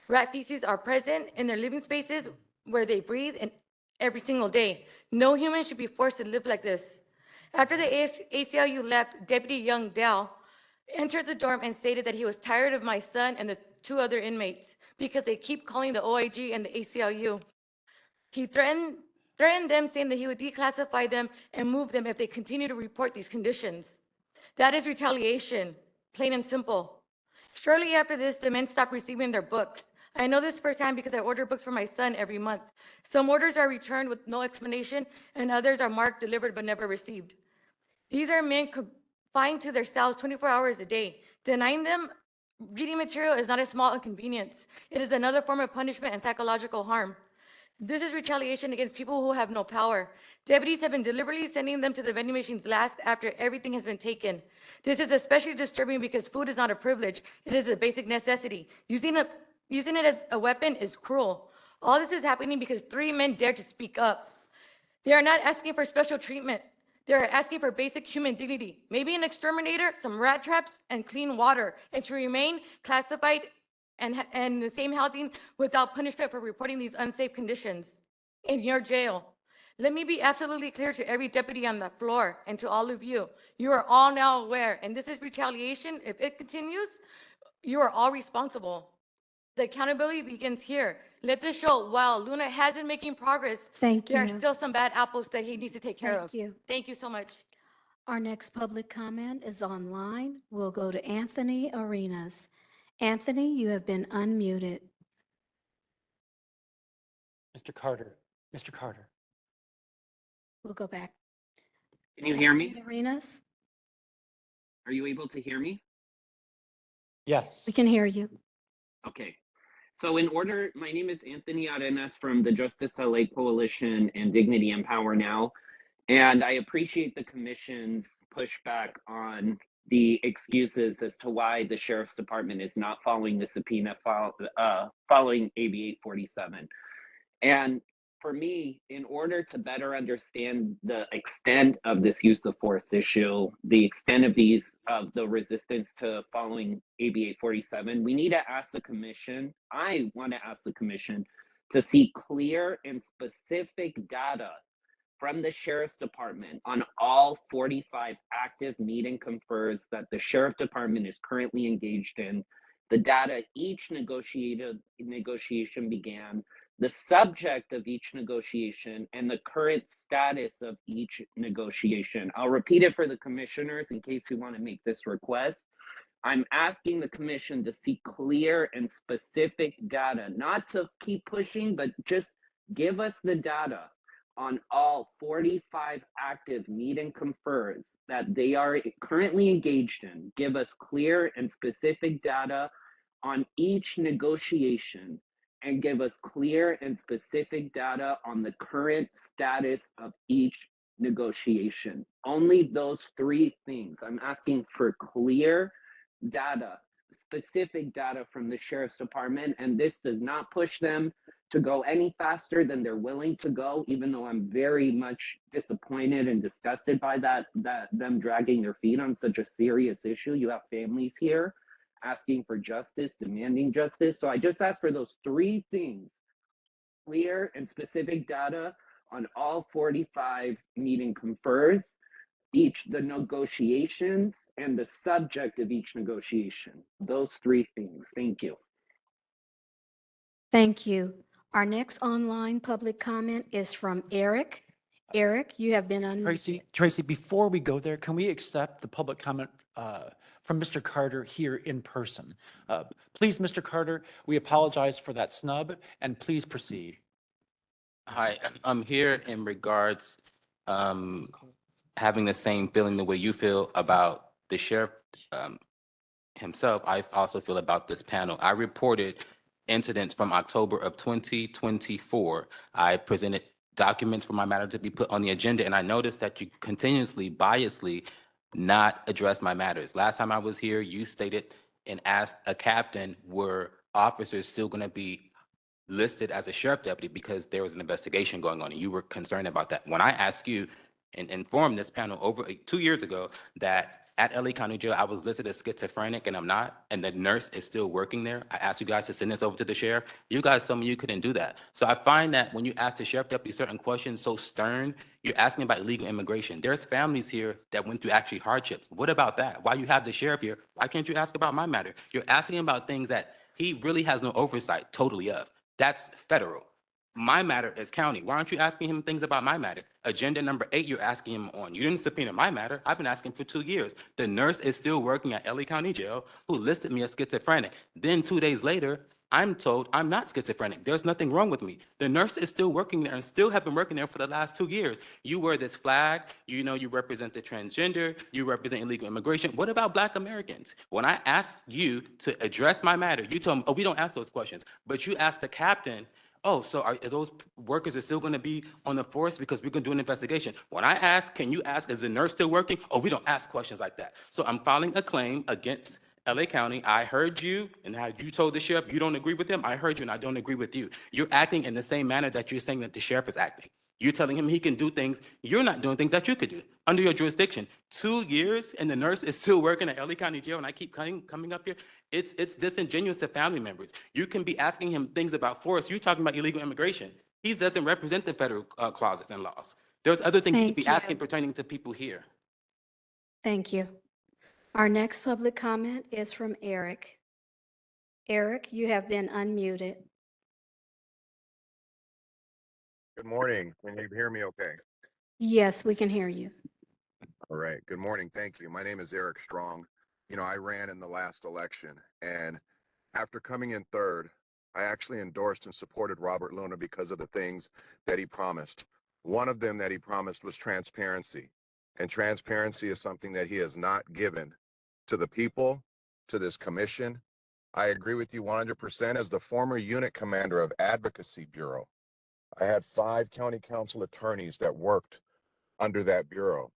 Speaker 8: Rat feces are present in their living spaces where they breathe and every single day. No human should be forced to live like this. After the ACLU left, Deputy Young Dow entered the dorm and stated that he was tired of my son and the 2 other inmates because they keep calling the OIG and the ACLU. He threatened them, saying that he would declassify them and move them if they continue to report these conditions. That is retaliation, plain and simple. Shortly after this, the men stopped receiving their books. I know this firsthand because I order books for my son every month. Some orders are returned with no explanation, and others are marked delivered but never received. These are men confined to their cells 24 hours a day. Denying them reading material is not a small inconvenience. It is another form of punishment and psychological harm. This is retaliation against people who have no power. Deputies have been deliberately sending them to the vending machines last after everything has been taken. This is especially disturbing because food is not a privilege. It is a basic necessity. Using it as a weapon is cruel. All this is happening because 3 men dared to speak up. They are not asking for special treatment. They are asking for basic human dignity, maybe an exterminator, some rat traps, and clean water, and to remain classified and in the same housing without punishment for reporting these unsafe conditions in your jail. Let me be absolutely clear to every deputy on the floor and to all of you. You are all now aware, and this is retaliation. If it continues, you are all responsible. The accountability begins here. Let this show, while Luna has been making progress,
Speaker 2: Thank
Speaker 8: there are
Speaker 2: you.
Speaker 8: still some bad apples that he needs to take care of.
Speaker 2: Thank you.
Speaker 8: Thank you so much.
Speaker 2: Our next public comment is online. We'll go to Anthony Arenas. Anthony, you have been unmuted.
Speaker 1: Mr. Carter, Mr. Carter.
Speaker 2: We'll go back.
Speaker 9: Can you hear me?
Speaker 2: Anthony Arenas,
Speaker 9: Are you able to hear me?
Speaker 1: Yes.
Speaker 2: we can hear you.
Speaker 9: Okay. So my name is Anthony Arenas from the Justice LA Coalition and Dignity Empower Now. And I appreciate the commission's pushback on the excuses as to why the sheriff's department is not following the subpoena following AB 847. And for me, in order to better understand the extent of this use of force issue, the extent of the resistance to following AB 847, we need to ask the commission, I want to ask the commission to see clear and specific data from the sheriff's department on all 45 active meet and confers that the sheriff department is currently engaged in, the data each negotiation began, the subject of each negotiation, and the current status of each negotiation. I'll repeat it for the commissioners in case you want to make this request. I'm asking the commission to see clear and specific data, not to keep pushing, but just give us the data on all 45 active meet and confers that they are currently engaged in. Give us clear and specific data on each negotiation, and give us clear and specific data on the current status of each negotiation. Only those three things. I'm asking for clear data, specific data from the sheriff's department, and this does not push them to go any faster than they're willing to go, even though I'm very much disappointed and disgusted by that them dragging their feet on such a serious issue. You have families here asking for justice, demanding justice. So I just ask for those three things: clear and specific data on all 45 meeting confers, the negotiations, and the subject of each negotiation. Those three things. Thank you.
Speaker 2: Thank you. Our next online public comment is from Eric. Eric, you have been unmuted.
Speaker 1: Tracy, before we go there, can we accept the public comment from Mr. Carter here in person? Please, Mr. Carter, we apologize for that snub, and please proceed.
Speaker 10: Hi, I'm here in regards having the same feeling the way you feel about the sheriff himself. I also feel about this panel. I reported incidents from October of 2024. I presented documents for my matter to be put on the agenda, and I noticed that you continuously, biasly, not address my matters. Last time I was here, you stated and asked a captain, were officers still going to be listed as a sheriff deputy because there was an investigation going on, and you were concerned about that. When I asked you and informed this panel over 2 years ago that at LA County Jail, I was listed as schizophrenic and I'm not, and the nurse is still working there. I asked you guys to send this over to the sheriff. You guys told me you couldn't do that. So I find that when you ask the sheriff deputy certain questions so stern, you're asking about illegal immigration. There's families here that went through actually hardships. What about that? Why you have the sheriff here? Why can't you ask about my matter? You're asking about things that he really has no oversight totally of. That's federal. My matter is county. Why aren't you asking him things about my matter? Agenda number 8, you're asking him on. You didn't subpoena my matter. I've been asking for 2 years. The nurse is still working at LA County Jail who listed me as schizophrenic. Then 2 days later, I'm told I'm not schizophrenic. There's nothing wrong with me. The nurse is still working there and still have been working there for the last 2 years. You wear this flag. You know you represent the transgender. You represent illegal immigration. What about Black Americans? When I asked you to address my matter, you told me, oh, we don't ask those questions. But you asked the captain, oh, so are those workers are still going to be on the force because we're going to do an investigation? When I ask, can you ask, is the nurse still working? Oh, we don't ask questions like that. So I'm filing a claim against LA County. I heard you and how you told the sheriff you don't agree with him. I heard you and I don't agree with you. You're acting in the same manner that you're saying that the sheriff is acting. You're telling him he can do things. You're not doing things that you could do under your jurisdiction. 2 years and the nurse is still working at LA County Jail and I keep coming up here. It's disingenuous to family members. You can be asking him things about force. You're talking about illegal immigration. He doesn't represent the federal clauses and laws. There's other things you could be asking pertaining to people here.
Speaker 2: Thank you. Our next public comment is from Eric. Eric, you have been unmuted.
Speaker 11: Good morning. Can you hear me okay?
Speaker 2: Yes, we can hear you.
Speaker 11: All right. Good morning. Thank you. My name is Eric Strong. You know, I ran in the last election, and after coming in third, I actually endorsed and supported Robert Luna because of the things that he promised. One of them that he promised was transparency, and transparency is something that he has not given to the people, to this commission. I agree with you 100% as the former unit commander of Advocacy Bureau. I had 5 county council attorneys that worked under that bureau.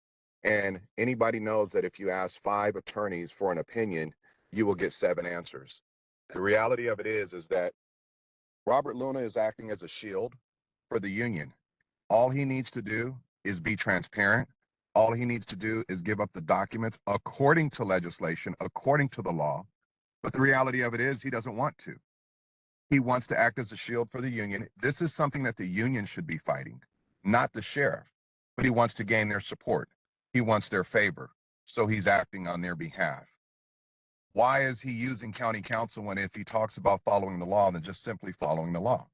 Speaker 11: And anybody knows that if you ask 5 attorneys for an opinion, you will get 7 answers. The reality of it is that Robert Luna is acting as a shield for the union. All he needs to do is be transparent. All he needs to do is give up the documents according to legislation, according to the law. But the reality of it is he doesn't want to. He wants to act as a shield for the union. This is something that the union should be fighting, not the sheriff. But he wants to gain their support. He wants their favor. So he's acting on their behalf. Why is he using county council when if he talks about following the law, then just simply following the law?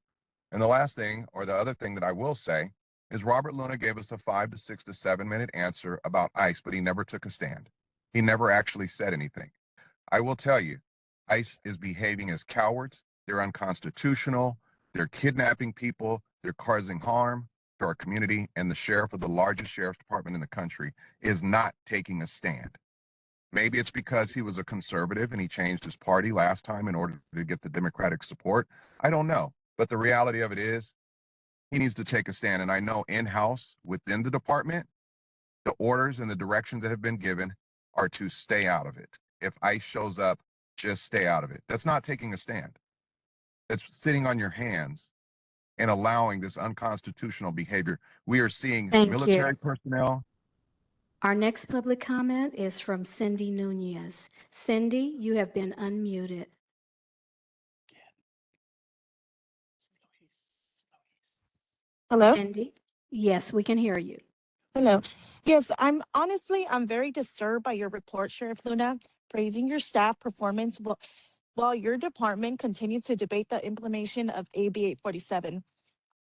Speaker 11: And the last thing, or the other thing that I will say, is Robert Luna gave us a 5 to 6 to 7 minute answer about ICE, but he never took a stand. He never actually said anything. I will tell you, ICE is behaving as cowards. They're unconstitutional. They're kidnapping people. They're causing harm to our community. And the sheriff of the largest sheriff's department in the country is not taking a stand. Maybe it's because he was a conservative and he changed his party last time in order to get the Democratic support. I don't know. But the reality of it is, he needs to take a stand. And I know in-house within the department, the orders and the directions that have been given are to stay out of it. If ICE shows up, just stay out of it. That's not taking a stand. That's sitting on your hands and allowing this unconstitutional behavior. We are seeing
Speaker 2: Thank
Speaker 11: military
Speaker 2: you.
Speaker 11: personnel.
Speaker 2: Our next public comment is from Cindy Nunez. Cindy, you have been unmuted.
Speaker 12: Hello?
Speaker 2: Cindy? Yes, we can hear you.
Speaker 12: Hello. Yes, I'm very disturbed by your report, Sheriff Luna, praising your staff performance while your department continues to debate the implementation of AB 847.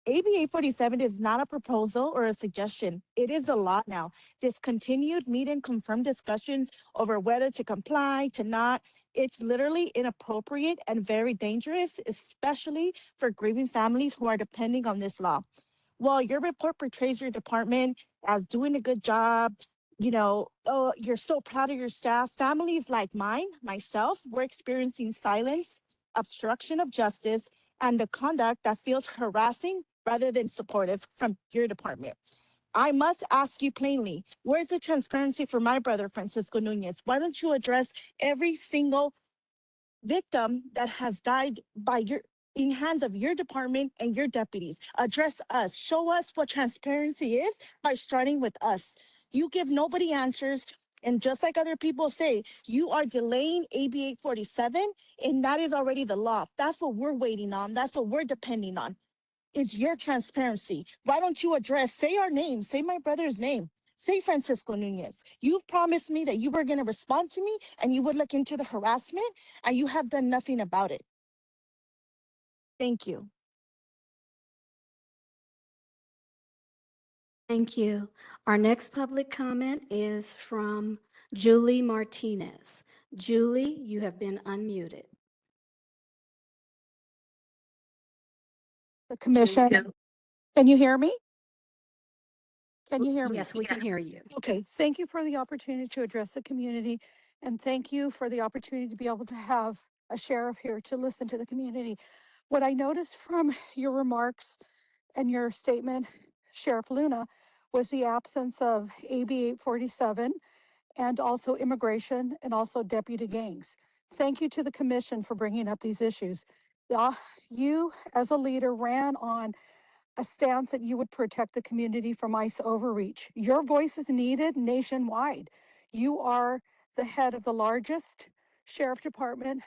Speaker 12: AB 847 is not a proposal or a suggestion. It is a law now. Discontinued meet and confirm discussions over whether to comply, to not. It's literally inappropriate and very dangerous, especially for grieving families who are depending on this law. While your report portrays your department as doing a good job, oh, you're so proud of your staff. Families like mine, myself, we're experiencing silence, obstruction of justice, and the conduct that feels harassing rather than supportive from your department. I must ask you plainly, where's the transparency for my brother, Francisco Nunez? Why don't you address every single victim that has died in hands of your department and your deputies? Address us. Show us what transparency is by starting with us. You give nobody answers. And just like other people say, you are delaying AB 847, and that is already the law. That's what we're waiting on. That's what we're depending on. It's your transparency. Why don't you say our name, say my brother's name, say Francisco Nunez. You've promised me that you were going to respond to me and you would look into the harassment, and you have done nothing about it. Thank you.
Speaker 2: Thank you. Our next public comment is from Julie Martinez. Julie, you have been unmuted.
Speaker 13: The commission.
Speaker 2: Julie?
Speaker 13: Can you hear me? Can you hear me?
Speaker 2: Yes, we can hear you.
Speaker 13: Okay, thank you for the opportunity to address the community, and thank you for the opportunity to be able to have a sheriff here to listen to the community. What I noticed from your remarks and your statement, Sheriff Luna, was the absence of AB 847 and also immigration and also deputy gangs. Thank you to the commission for bringing up these issues. You, as a leader, ran on a stance that you would protect the community from ICE overreach. Your voice is needed nationwide. You are the head of the largest sheriff department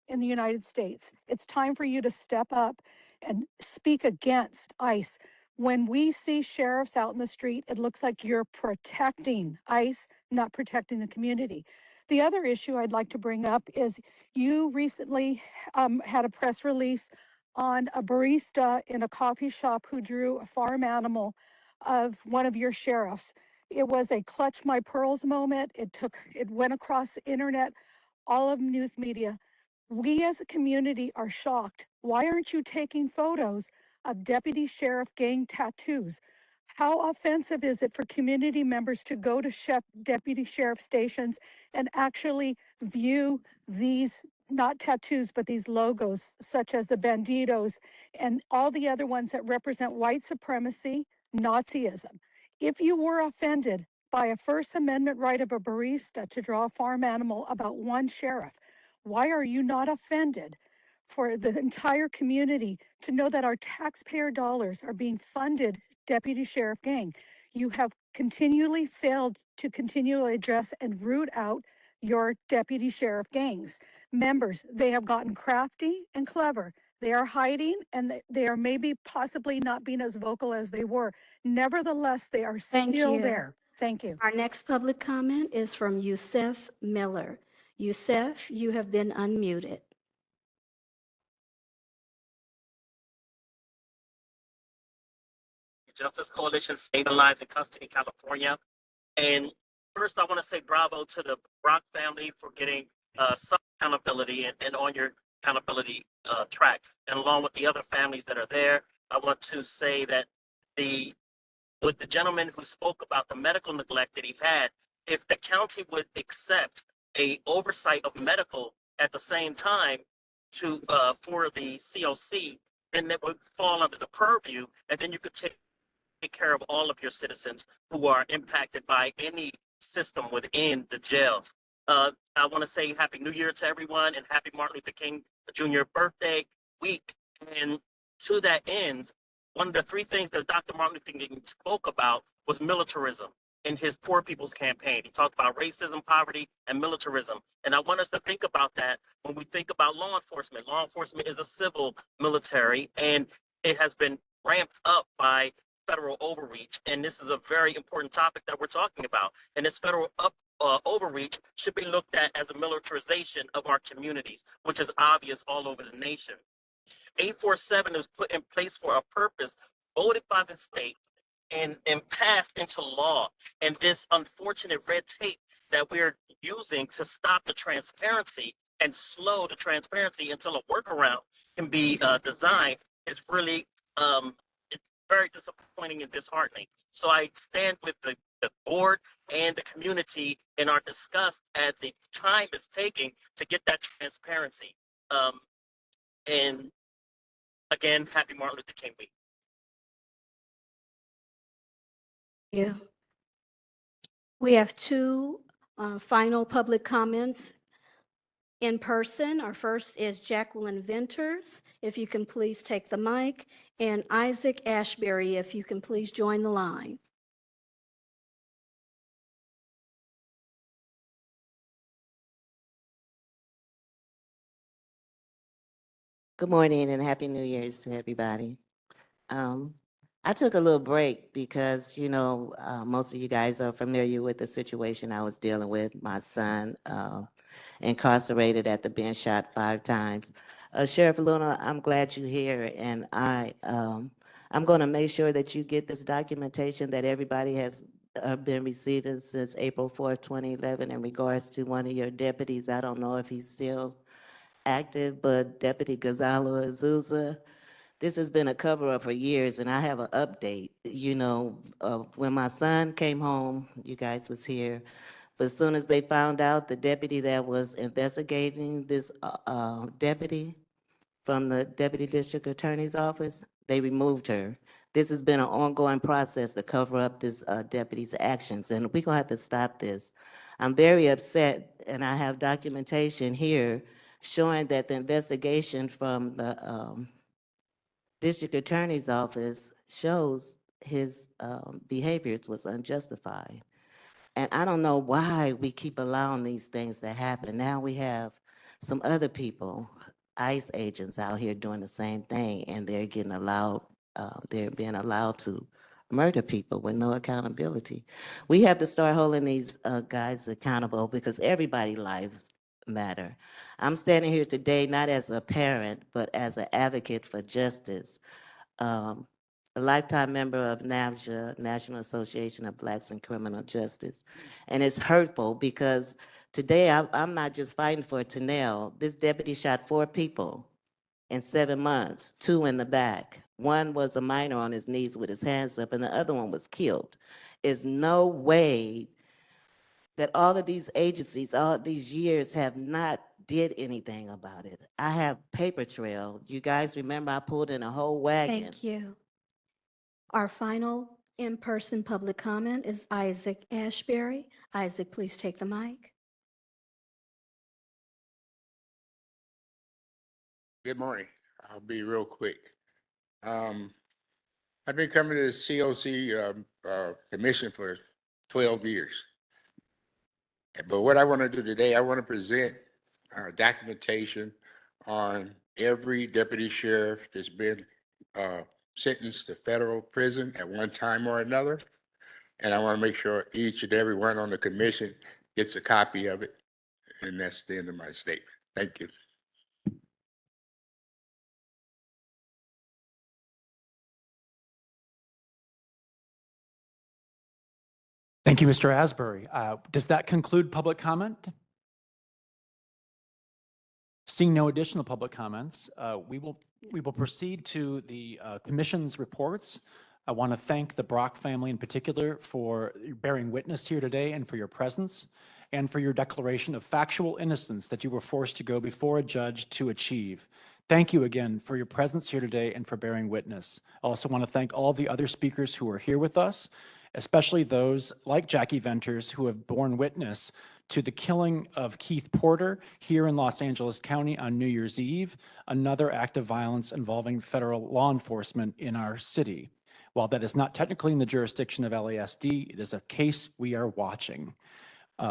Speaker 13: in the United States. It's time for you to step up and speak against ICE. When we see sheriffs out in the street, it looks like you're protecting ICE, not protecting the community. The other issue I'd like to bring up is you recently had a press release on a barista in a coffee shop who drew a farm animal of one of your sheriffs. It was a clutch my pearls moment. It went across the internet, all of news media. We as a community are shocked. Why aren't you taking photos of deputy sheriff gang tattoos? How offensive is it for community members to go to deputy sheriff stations and actually view these, not tattoos, but these logos, such as the Banditos and all the other ones that represent white supremacy, Nazism? If you were offended by a First Amendment right of a barista to draw a farm animal about one sheriff, why are you not offended for the entire community to know that our taxpayer dollars are being funded deputy sheriff gang? You have continually failed to continually address and root out your deputy sheriff gangs. Members, they have gotten crafty and clever. They are hiding, and they are maybe possibly not being as vocal as they were. Nevertheless, they are
Speaker 2: Thank
Speaker 13: still
Speaker 2: you.
Speaker 13: there. Thank you.
Speaker 2: Our next public comment is from Yusef Miller. Yusef, you have been unmuted.
Speaker 14: Justice Coalition Saving Lives in Custody, California. And first, I want to say bravo to the Brock family for getting some accountability and on your accountability track. And along with the other families that are there, I want to say that with the gentleman who spoke about the medical neglect that he had, if the county would accept a oversight of medical at the same time for the COC, then it would fall under the purview, and then you could take care of all of your citizens who are impacted by any system within the jails. I want to say Happy New Year to everyone and Happy Martin Luther King Jr. birthday week. And to that end, one of the three things that Dr. Martin Luther King spoke about was militarism in his Poor People's Campaign. He talked about racism, poverty, and militarism. And I want us to think about that when we think about law enforcement. Law enforcement is a civil military, and it has been ramped up by federal overreach. And this is a very important topic that we're talking about. And this federal overreach should be looked at as a militarization of our communities, which is obvious all over the nation. 847 was put in place for a purpose, voted by the state, and passed into law. And this unfortunate red tape that we're using to stop the transparency and slow the transparency until a workaround can be designed is really it's very disappointing and disheartening. So I stand with the board and the community in our disgust at the time it's taking to get that transparency. And again, happy Martin Luther King week.
Speaker 2: Yeah. We have two final public comments in person. Our first is Jacqueline Venters. If you can please take the mic, and Isaac Ashbury, if you can please join the line.
Speaker 15: Good morning and Happy New Year's to everybody. I took a little break because, most of you guys are familiar with the situation I was dealing with. My son incarcerated at the bench, shot 5 times. Sheriff Luna, I'm glad you're here, and I'm going to make sure that you get this documentation that everybody has been receiving since April 4th, 2011 in regards to one of your deputies. I don't know if he's still active, but Deputy Gonzalo Azusa, this has been a cover-up for years, and I have an update. When my son came home, you guys was here, but as soon as they found out the deputy that was investigating this deputy from the Deputy District Attorney's Office, they removed her. This has been an ongoing process to cover up this deputy's actions, and we're gonna have to stop this. I'm very upset, and I have documentation here showing that the investigation from the District Attorney's Office shows his behaviors was unjustified. And I don't know why we keep allowing these things to happen. Now we have some other people, ICE agents out here doing the same thing, and they're being allowed to murder people with no accountability. We have to start holding these guys accountable because everybody's lives matter. I'm standing here today not as a parent, but as an advocate for justice. A lifetime member of NAVJA, National Association of Blacks in Criminal Justice. And it's hurtful because today I'm not just fighting for Tanel. This deputy shot 4 people in 7 months, 2 in the back. One was a minor on his knees with his hands up, and the other one was killed. There's no way that all of these agencies, all of these years have not did anything about it. I have paper trail. You guys remember I pulled in a whole wagon.
Speaker 2: Thank you. Our final in-person public comment is Isaac Ashbury. Isaac, please take the mic.
Speaker 16: Good morning. I'll be real quick. I've been coming to the COC commission for 12 years. But what I want to do today, I want to present documentation on every deputy sheriff that's been sentenced to federal prison at one time or another. And I want to make sure each and every one on the commission gets a copy of it. And that's the end of my statement. Thank you.
Speaker 1: Thank you, Mr. Asbury. Does that conclude public comment? Seeing no additional public comments, we will proceed to the commission's reports. I want to thank the Brock family in particular for bearing witness here today and for your presence and for your declaration of factual innocence that you were forced to go before a judge to achieve. Thank you again for your presence here today and for bearing witness. I also want to thank all the other speakers who are here with us, especially those like Jackie Venters who have borne witness to the killing of Keith Porter here in Los Angeles County on New Year's Eve, another act of violence involving federal law enforcement in our city. While that is not technically in the jurisdiction of LASD, it is a case we are watching.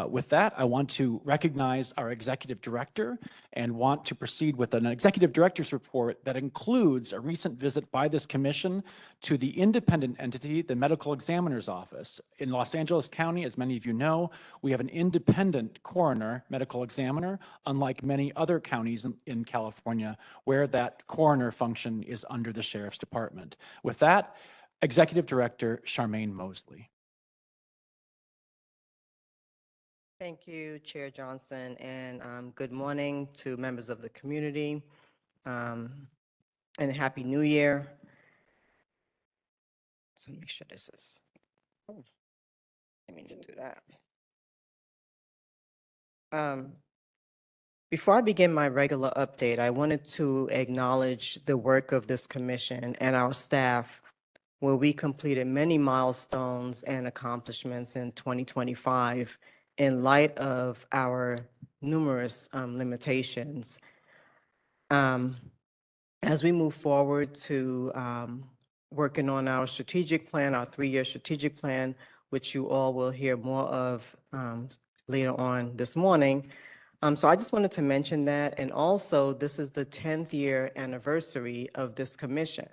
Speaker 1: With that, I want to recognize our executive director and want to proceed with an executive director's report that includes a recent visit by this commission to the independent entity, the medical examiner's office. In Los Angeles County, as many of you know, we have an independent coroner medical examiner, unlike many other counties in California, where that coroner function is under the sheriff's department. With that, Executive Director Charmaine Mosley.
Speaker 17: Thank you, Chair Johnson, and good morning to members of the community, and Happy New Year. So make sure this is, oh, I mean to do that. Before I begin my regular update, I wanted to acknowledge the work of this commission and our staff, where we completed many milestones and accomplishments in 2025 in light of our numerous limitations. As we move forward to working on our strategic plan, our 3-year strategic plan, which you all will hear more of later on this morning. So I just wanted to mention that. And also, this is the 10th year anniversary of this commission.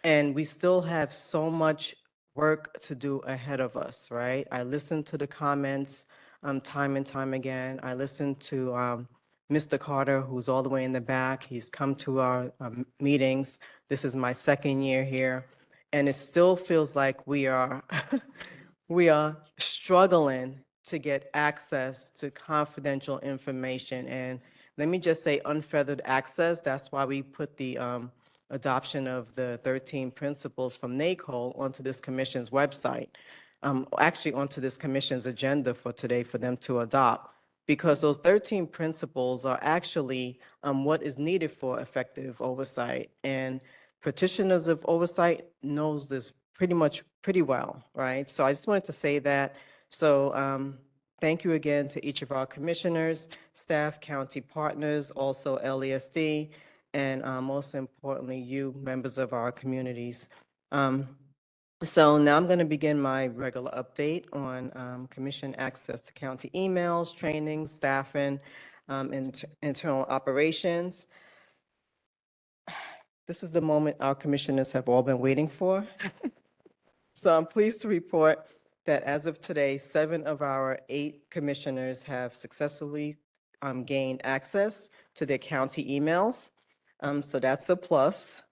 Speaker 17: And we still have so much work to do ahead of us, right? I listened to the comments time and time again. I listened to Mr. Carter, who's all the way in the back. He's come to our meetings. This is my 2nd year here. And it still feels like we are, we are struggling to get access to confidential information. And let me just say unfeathered access. That's why we put the adoption of the 13 principles from NACOL onto this commission's website, actually onto this commission's agenda for today for them to adopt, because those 13 principles are actually what is needed for effective oversight. And practitioners of oversight knows this pretty well, right? So I just wanted to say that. So thank you again to each of our commissioners, staff, county partners, also LASD, and most importantly, you, members of our communities. So now I'm going to begin my regular update on commission access to county emails, training, staffing, and internal operations. This is the moment our commissioners have all been waiting for. So I'm pleased to report that as of today, 7 of our 8 commissioners have successfully gained access to their county emails. So that's a plus.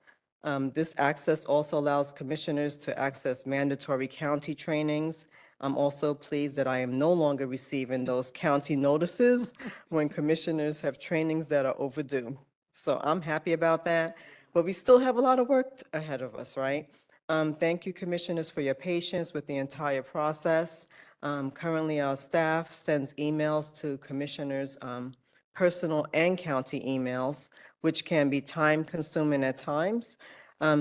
Speaker 17: This access also allows commissioners to access mandatory county trainings. I'm also pleased that I am no longer receiving those county notices when commissioners have trainings that are overdue. So I'm happy about that, but we still have a lot of work ahead of us, right? Thank you, commissioners, for your patience with the entire process. Currently, our staff sends emails to commissioners, personal and county emails, which can be time-consuming at times.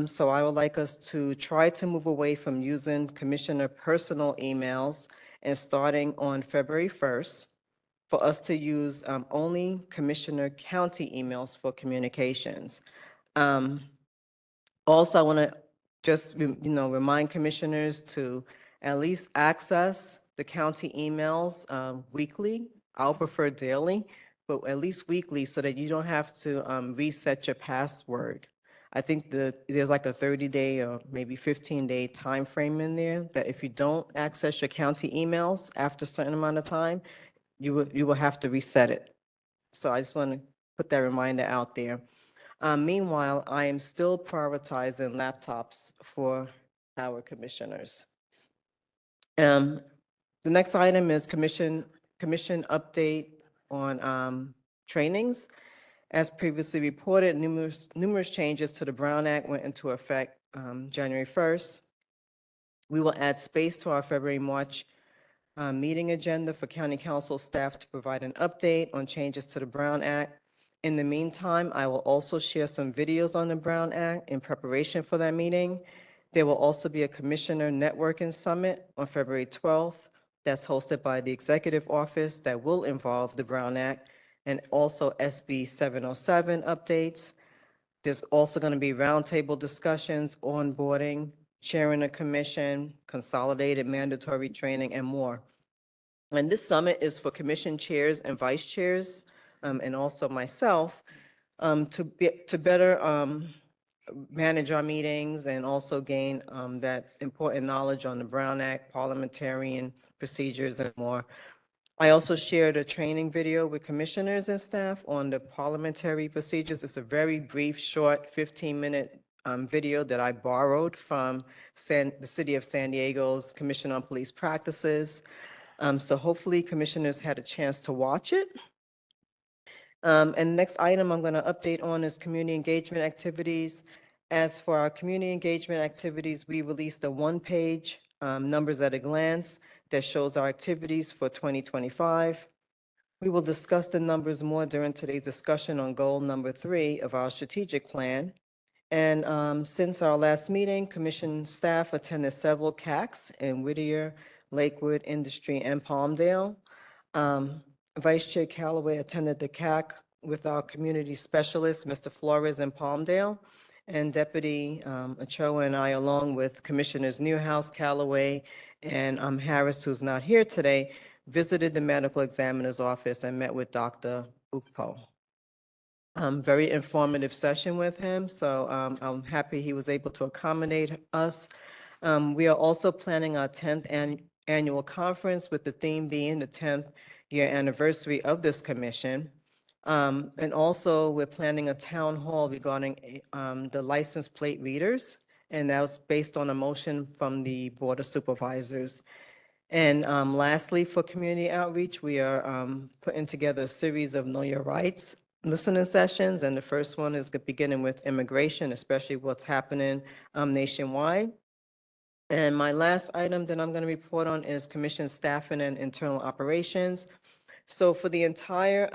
Speaker 17: So I would like us to try to move away from using commissioner personal emails and starting on February 1st, for us to use only commissioner county emails for communications. Also, I want to just remind commissioners to at least access the county emails weekly. I'll prefer daily, but at least weekly, so that you don't have to reset your password. I think there's like a 30-day or maybe 15-day time frame in there that if you don't access your county emails after a certain amount of time, you will have to reset it. So I just want to put that reminder out there. Meanwhile, I am still prioritizing laptops for our commissioners. The next item is commission update on trainings. As previously reported, numerous changes to the Brown Act went into effect January 1st. We will add space to our February-March meeting agenda for County Council staff to provide an update on changes to the Brown Act. In the meantime, I will also share some videos on the Brown Act in preparation for that meeting. There will also be a Commissioner Networking Summit on February 12th that's hosted by the Executive Office that will involve the Brown Act and also SB 707 updates. There's also going to be roundtable discussions, onboarding, chairing a commission, consolidated mandatory training, and more. And this summit is for commission chairs and vice chairs, and also myself, to better manage our meetings and also gain that important knowledge on the Brown Act, parliamentarian procedures, and more. I also shared a training video with commissioners and staff on the parliamentary procedures. It's a very brief, short 15-minute video that I borrowed from the City of San Diego's Commission on Police Practices. So hopefully commissioners had a chance to watch it. And next item I'm going to update on is community engagement activities. As for our community engagement activities, we released a one-page numbers at a glance that shows our activities for 2025. We will discuss the numbers more during today's discussion on goal number 3 of our strategic plan. And since our last meeting, commission staff attended several CACs in Whittier, Lakewood, Industry, and Palmdale. Vice Chair Callaway attended the CAC with our community specialist, Mr. Flores, in Palmdale. And Deputy Ochoa and I, along with Commissioners Newhouse, Callaway, and Harris, who's not here today, visited the medical examiner's office and met with Dr. Ukpo. Very informative session with him, so I'm happy he was able to accommodate us. We are also planning our 10th annual conference with the theme being the 10th year anniversary of this commission. And also we're planning a town hall regarding the license plate readers, and that was based on a motion from the Board of Supervisors. And lastly, for community outreach, we are putting together a series of Know Your Rights listening sessions, and the first one is beginning with immigration, especially what's happening nationwide. And my last item that I'm going to report on is commission staffing and internal operations. So for the entire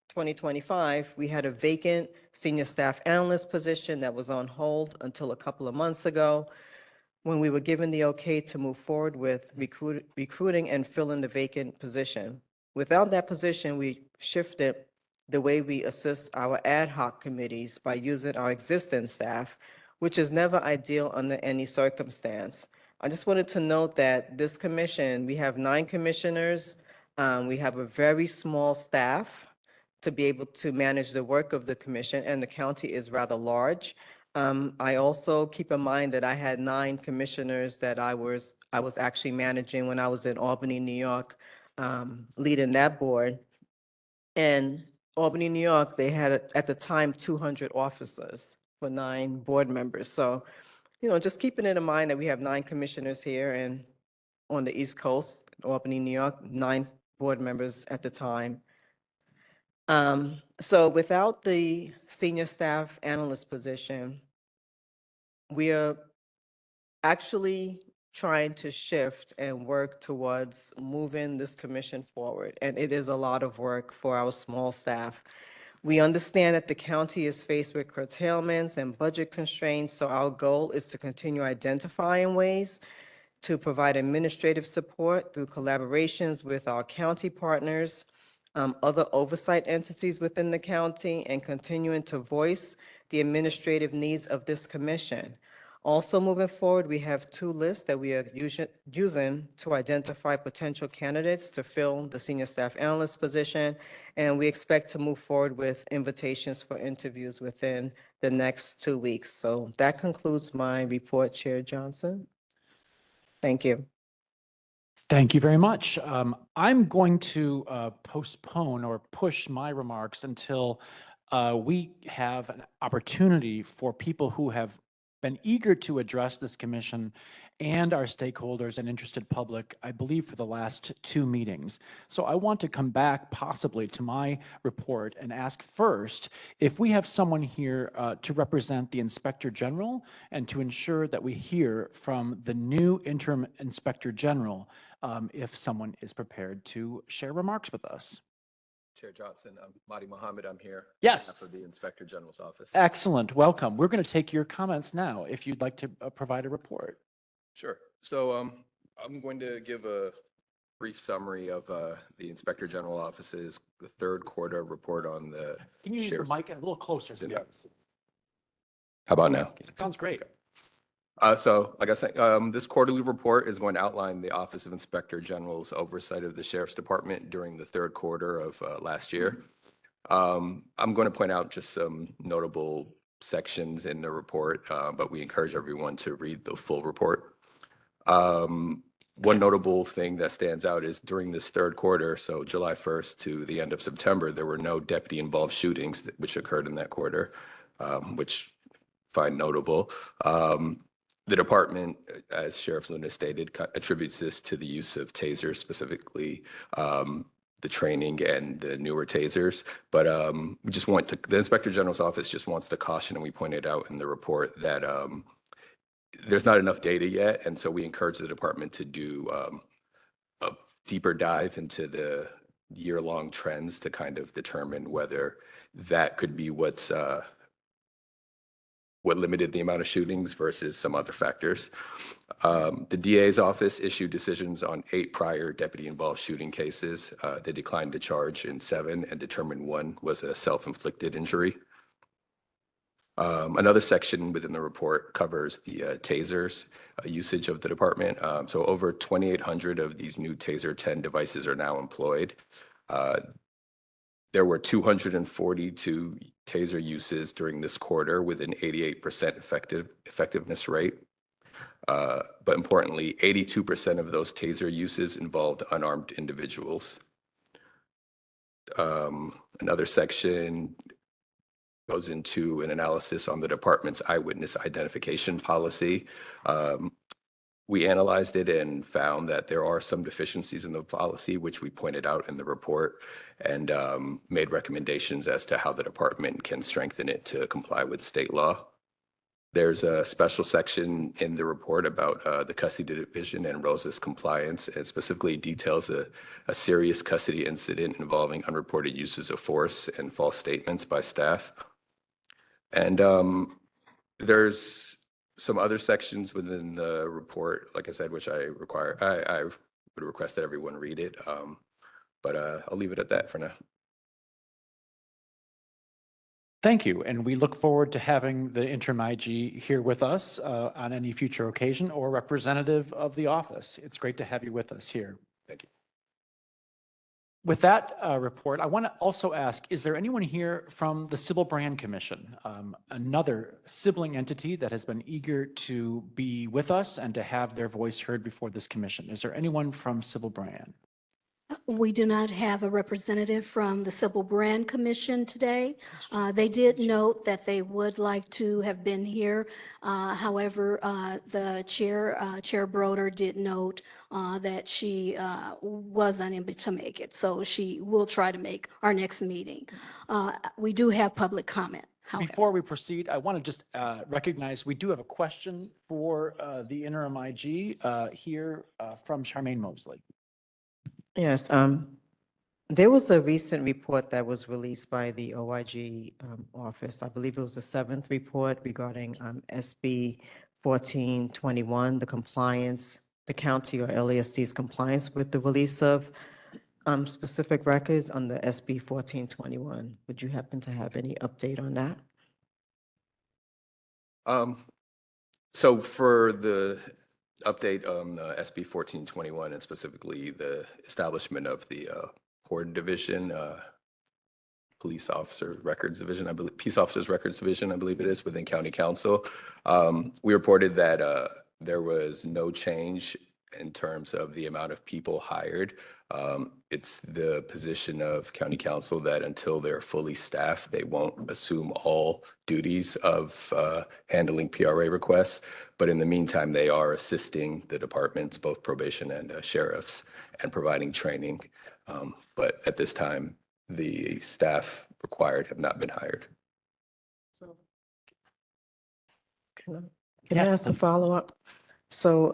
Speaker 17: 2025, we had a vacant senior staff analyst position that was on hold until a couple of months ago, when we were given the okay to move forward with recruiting and filling the vacant position. Without that position, we shifted the way we assist our ad hoc committees by using our existing staff, which is never ideal under any circumstance. I just wanted to note that this commission, we have 9 commissioners. We have a very small staff to be able to manage the work of the commission, and the county is rather large. I also keep in mind that I had 9 commissioners that I was actually managing when I was in Albany, New York, leading that board. And Albany, New York, they had at the time 200 officers for 9 board members. So, just keeping it in mind that we have 9 commissioners here and on the East Coast, Albany, New York, 9 board members at the time. So without the senior staff analyst position, we are actually trying to shift and work towards moving this commission forward. And it is a lot of work for our small staff. We understand that the county is faced with curtailments and budget constraints, so our goal is to continue identifying ways to provide administrative support through collaborations with our county partners, other oversight entities within the county, and continuing to voice the administrative needs of this commission. Also moving forward, we have 2 lists that we are using to identify potential candidates to fill the senior staff analyst position, and we expect to move forward with invitations for interviews within the next 2 weeks. So that concludes my report, Chair Johnson. Thank you.
Speaker 1: Thank you very much. I'm going to postpone or push my remarks until we have an opportunity for people who have been eager to address this commission and our stakeholders and interested public, I believe, for the last 2 meetings. So I want to come back possibly to my report and ask first if we have someone here to represent the Inspector General and to ensure that we hear from the new interim Inspector General if someone is prepared to share remarks with us.
Speaker 18: Chair Johnson, I'm Mahdi Mohammed. I'm here.
Speaker 1: Yes.
Speaker 18: For the Inspector General's office.
Speaker 1: Excellent. Welcome. We're going to take your comments now if you'd like to provide a report.
Speaker 18: Sure. So I'm going to give a brief summary of the Inspector General office's the third quarter report on the.
Speaker 1: Can you use the mic a little closer to us?
Speaker 18: How about now?
Speaker 1: It sounds great.
Speaker 18: So, like I said, this quarterly report is going to outline the Office of Inspector General's oversight of the Sheriff's Department during the third quarter of last year. I'm going to point out just some notable sections in the report, but we encourage everyone to read the full report. One notable thing that stands out is during this third quarter, so July 1st to the end of September, there were no deputy-involved shootings which occurred in that quarter, which I find notable. The department, as Sheriff Luna stated, attributes this to the use of tasers, specifically the training and the newer tasers. But we just want to, the Inspector General's office just wants to caution, and we pointed out in the report that there's not enough data yet. And so we encourage the department to do a deeper dive into the year-long trends to kind of determine whether that could be what limited the amount of shootings versus some other factors. The DA's office issued decisions on 8 prior deputy-involved shooting cases. They declined to charge in 7 and determined 1 was a self-inflicted injury. Another section within the report covers the tasers usage of the department. So over 2,800 of these new Taser 10 devices are now employed. There were 242 taser uses during this quarter with an 88% effectiveness rate. But importantly, 82% of those taser uses involved unarmed individuals. Another section goes into an analysis on the department's eyewitness identification policy. We analyzed it and found that there are some deficiencies in the policy, which we pointed out in the report, and made recommendations as to how the department can strengthen it to comply with state law. There's a special section in the report about the custody division and Rosa's compliance. It specifically details a serious custody incident involving unreported uses of force and false statements by staff. And there's some other sections within the report, like I said, which I would request that everyone read it. But I'll leave it at that for now.
Speaker 1: Thank you. And we look forward to having the interim IG here with us on any future occasion or representative of the office. It's great to have you with us here.
Speaker 18: Thank you.
Speaker 1: With that report, I want to also ask, is there anyone here from the Civil Brand Commission, another sibling entity that has been eager to be with us and to have their voice heard before this commission? Is there anyone from Civil Brand?
Speaker 2: We do not have a representative from the Civil Brand Commission today. They did note that they would like to have been here. However, the Chair Broder did note that she was unable to make it. So she will try to make our next meeting. We do have public comment. However.
Speaker 1: Before we proceed, I want to just recognize we do have a question for the interim IG here from Charmaine Mosley.
Speaker 17: Yes, there was a recent report that was released by the OIG office. I believe it was the 7th report regarding SB 1421, the compliance, the county or LASD's compliance with the release of specific records on the SB 1421. Would you happen to have any update on that?
Speaker 18: So for the update on SB 1421 and specifically the establishment of the PORD division, Police Officer Records Division, I believe, Peace Officers Records Division, I believe it is, within County Council. We reported that there was no change in terms of the amount of people hired. It's the position of county council that until they're fully staffed, they won't assume all duties of handling PRA requests. But in the meantime, they are assisting the departments, both probation and sheriffs, and providing training. But at this time, the staff required have not been hired.
Speaker 17: So can I ask a follow-up? So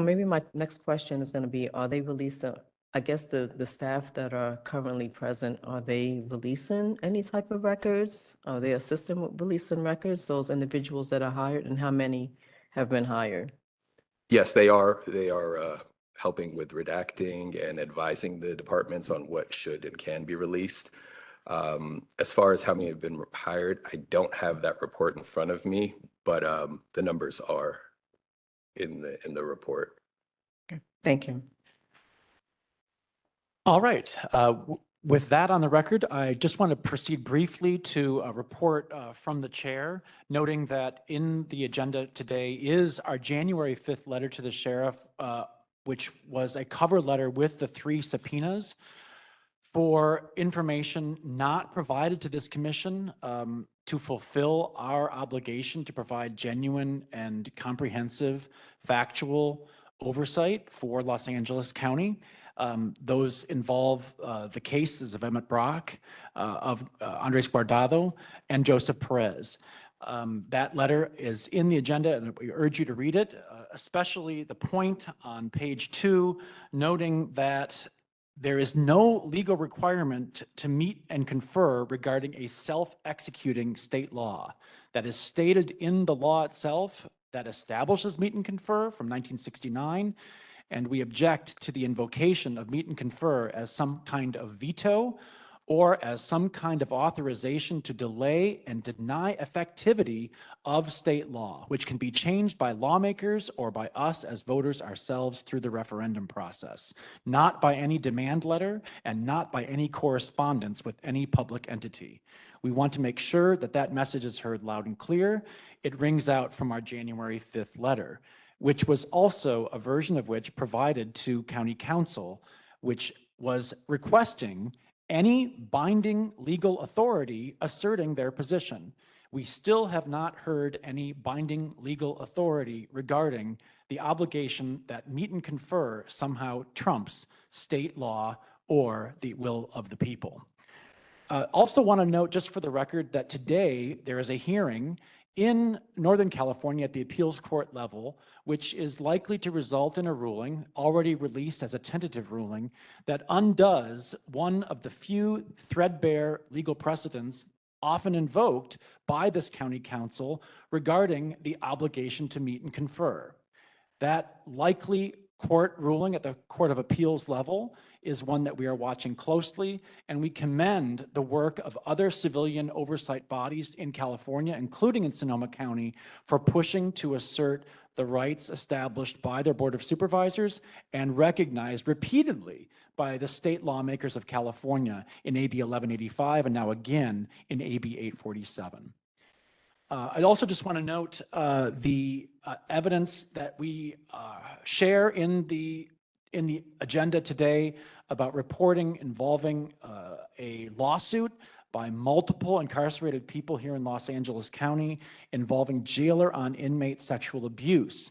Speaker 17: maybe my next question is going to be, are they releasing, I guess the staff that are currently present, are they releasing any type of records? Are they assisting with releasing records, those individuals that are hired, and how many have been hired?
Speaker 18: Yes, they are. They are helping with redacting and advising the departments on what should and can be released. As far as how many have been hired, I don't have that report in front of me, but the numbers are in the report.
Speaker 17: Okay. Thank you.
Speaker 1: All right. With that on the record, I just want to proceed briefly to a report from the chair, noting that in the agenda today is our January 5th letter to the sheriff, which was a cover letter with the 3 subpoenas for information not provided to this commission to fulfill our obligation to provide genuine and comprehensive factual oversight for Los Angeles County. Those involve the cases of Emmett Brock, of Andres Guardado, and Joseph Perez. That letter is in the agenda, and we urge you to read it, especially the point on page 2, noting that there is no legal requirement to meet and confer regarding a self-executing state law that is stated in the law itself that establishes meet and confer from 1969. And we object to the invocation of meet and confer as some kind of veto or as some kind of authorization to delay and deny effectivity of state law, which can be changed by lawmakers or by us as voters ourselves through the referendum process, not by any demand letter and not by any correspondence with any public entity. We want to make sure that that message is heard loud and clear. It rings out from our January 5th letter, which was also a version of which provided to County Council, which was requesting any binding legal authority asserting their position. We still have not heard any binding legal authority regarding the obligation that meet and confer somehow trumps state law or the will of the people. Also want to note, just for the record, that today there is a hearing in Northern California at the appeals court level, which is likely to result in a ruling already released as a tentative ruling that undoes one of the few threadbare legal precedents often invoked by this county council regarding the obligation to meet and confer. That likely court ruling at the Court of Appeals level is one that we are watching closely, and we commend the work of other civilian oversight bodies in California, including in Sonoma County, for pushing to assert the rights established by their Board of Supervisors and recognized repeatedly by the state lawmakers of California in AB 1185 and now again in AB 847. I'd also just want to note the evidence that we share in the agenda today about reporting involving a lawsuit by multiple incarcerated people here in Los Angeles County involving jailer on inmate sexual abuse.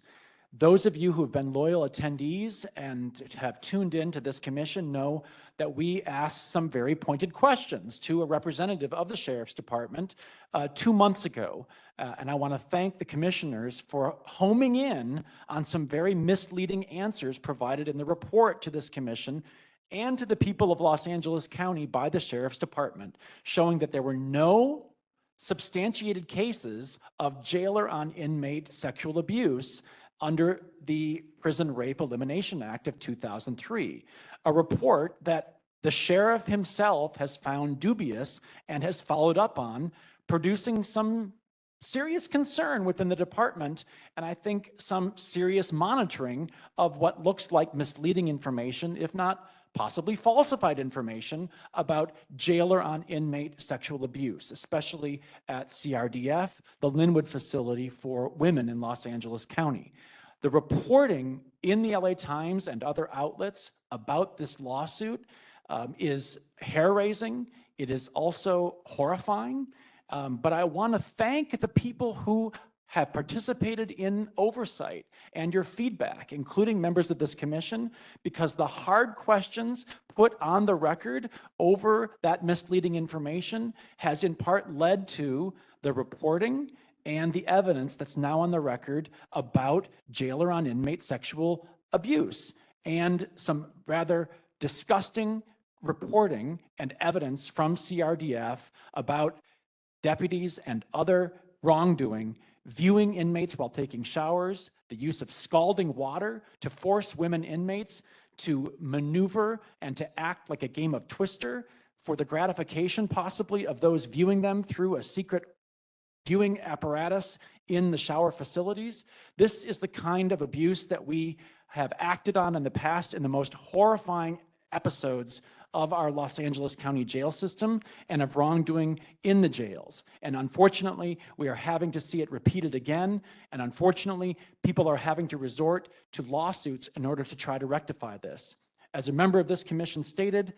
Speaker 1: Those of you who have been loyal attendees and have tuned in to this commission know that we asked some very pointed questions to a representative of the Sheriff's Department 2 months ago. And I want to thank the commissioners for homing in on some very misleading answers provided in the report to this commission and to the people of Los Angeles County by the Sheriff's Department, showing that there were no substantiated cases of jailer on inmate sexual abuse under the Prison Rape Elimination Act of 2003, a report that the sheriff himself has found dubious and has followed up on, producing some serious concern within the department, and I think some serious monitoring of what looks like misleading information, if not possibly falsified information, about jailer on inmate sexual abuse, especially at CRDF, the Linwood facility for women in Los Angeles County. The reporting in the LA Times and other outlets about this lawsuit is hair-raising. It is also horrifying. But I want to thank the people who have participated in oversight and your feedback, including members of this commission, because the hard questions put on the record over that misleading information has in part led to the reporting and the evidence that's now on the record about jailer on inmate sexual abuse and some rather disgusting reporting and evidence from CRDF about deputies and other wrongdoing, viewing inmates while taking showers, the use of scalding water to force women inmates to maneuver and to act like a game of Twister for the gratification possibly of those viewing them through a secret viewing apparatus in the shower facilities. This is the kind of abuse that we have acted on in the past in the most horrifying episodes of our Los Angeles County jail system and of wrongdoing in the jails. And unfortunately, we are having to see it repeated again. And unfortunately, people are having to resort to lawsuits in order to try to rectify this. As a member of this commission stated,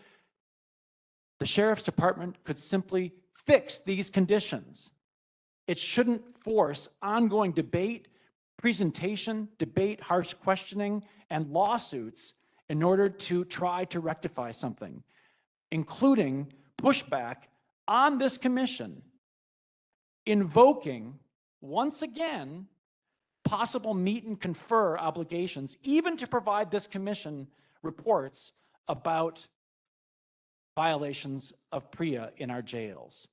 Speaker 1: the sheriff's department could simply fix these conditions. It shouldn't force ongoing debate, presentation, debate, harsh questioning, and lawsuits in order to try to rectify something, including pushback on this commission, invoking, once again, possible meet and confer obligations, even to provide this commission reports about violations of PREA in our jails.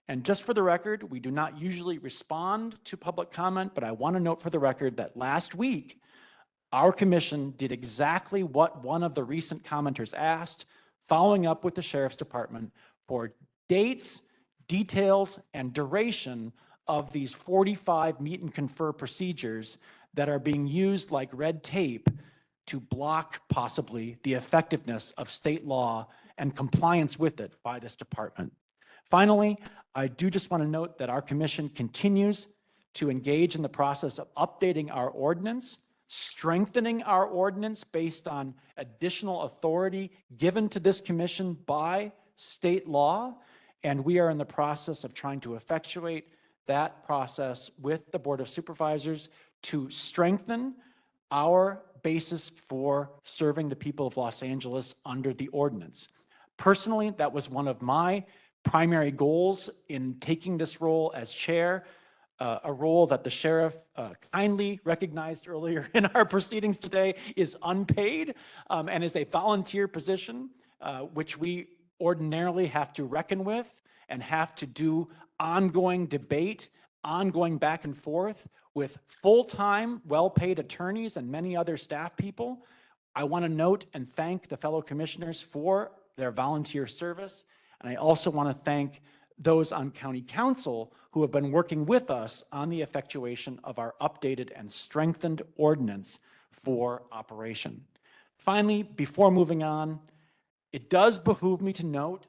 Speaker 1: And just for the record, we do not usually respond to public comment, but I want to note for the record that last week, our commission did exactly what one of the recent commenters asked, following up with the Sheriff's Department for dates, details, and duration of these 45 meet and confer procedures that are being used like red tape to block possibly the effectiveness of state law and compliance with it by this department. Finally, I do just want to note that our commission continues to engage in the process of updating our ordinance, strengthening our ordinance based on additional authority given to this commission by state law. And we are in the process of trying to effectuate that process with the Board of Supervisors to strengthen our basis for serving the people of Los Angeles under the ordinance. Personally, that was one of my primary goals in taking this role as chair, a role that the sheriff kindly recognized earlier in our proceedings today is unpaid and is a volunteer position, which we ordinarily have to reckon with and have to do ongoing debate, ongoing back and forth with full-time, well-paid attorneys and many other staff people. I want to note and thank the fellow commissioners for their volunteer service. And I also want to thank those on county council who have been working with us on the effectuation of our updated and strengthened ordinance for operation. Finally, before moving on, it does behoove me to note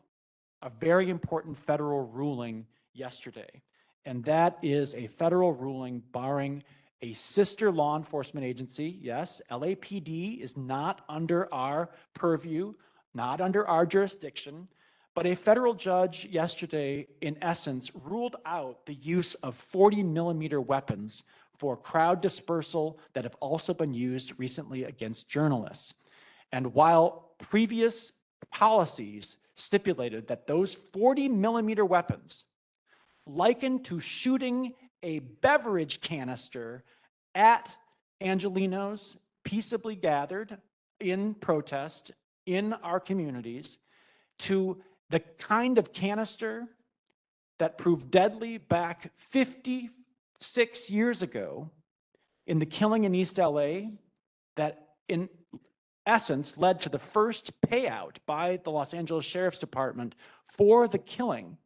Speaker 1: a very important federal ruling yesterday, and that is a federal ruling barring a sister law enforcement agency. Yes, LAPD is not under our purview, not under our jurisdiction, but a federal judge yesterday, in essence, ruled out the use of 40mm weapons for crowd dispersal that have also been used recently against journalists. And while previous policies stipulated that those 40mm weapons, likened to shooting a beverage canister at Angelenos peaceably gathered in protest in our communities, to the kind of canister that proved deadly back 56 years ago in the killing in East LA, that in essence led to the first payout by the Los Angeles Sheriff's Department for the killing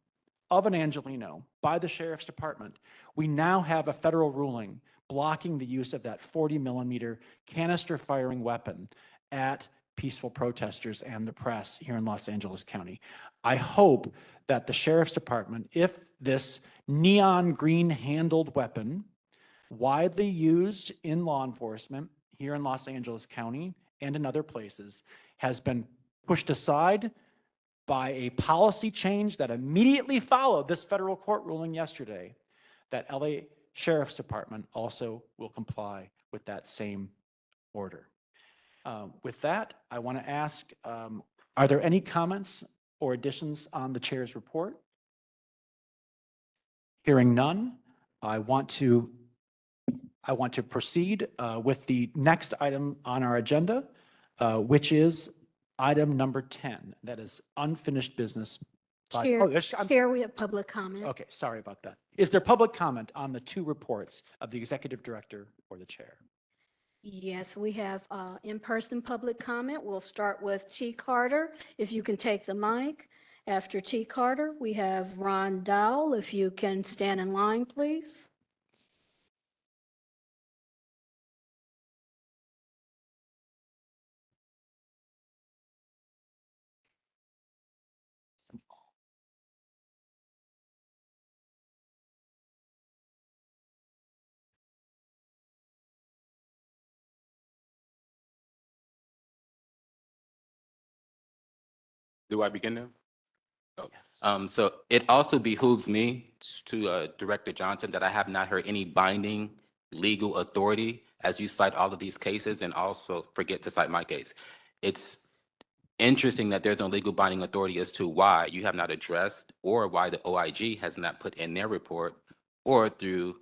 Speaker 1: of an Angeleno by the Sheriff's Department. We now have a federal ruling blocking the use of that 40mm canister firing weapon at peaceful protesters and the press here in Los Angeles County. I hope that the Sheriff's Department, if this neon green handled weapon widely used in law enforcement here in Los Angeles County and in other places, has been pushed aside by a policy change that immediately followed this federal court ruling yesterday, that LA Sheriff's Department also will comply with that same order. With that, I want to ask, are there any comments or additions on the chair's report? Hearing none, I want to proceed with the next item on our agenda, which is item number 10. That is unfinished business.
Speaker 2: Chair, we have public comment.
Speaker 1: Okay, sorry about that. Is there public comment on the two reports of the executive director or the chair?
Speaker 2: Yes, we have in-person public comment. We'll start with T. Carter, if you can take the mic. After T. Carter, we have Ron Dowell, if you can stand in line, please.
Speaker 10: Do I begin now? Oh. So it also behooves me to Director Johnson that I have not heard any binding legal authority as you cite all of these cases, and also forget to cite my case. It's interesting that there's no legal binding authority as to why you have not addressed, or why the OIG has not put in their report, or through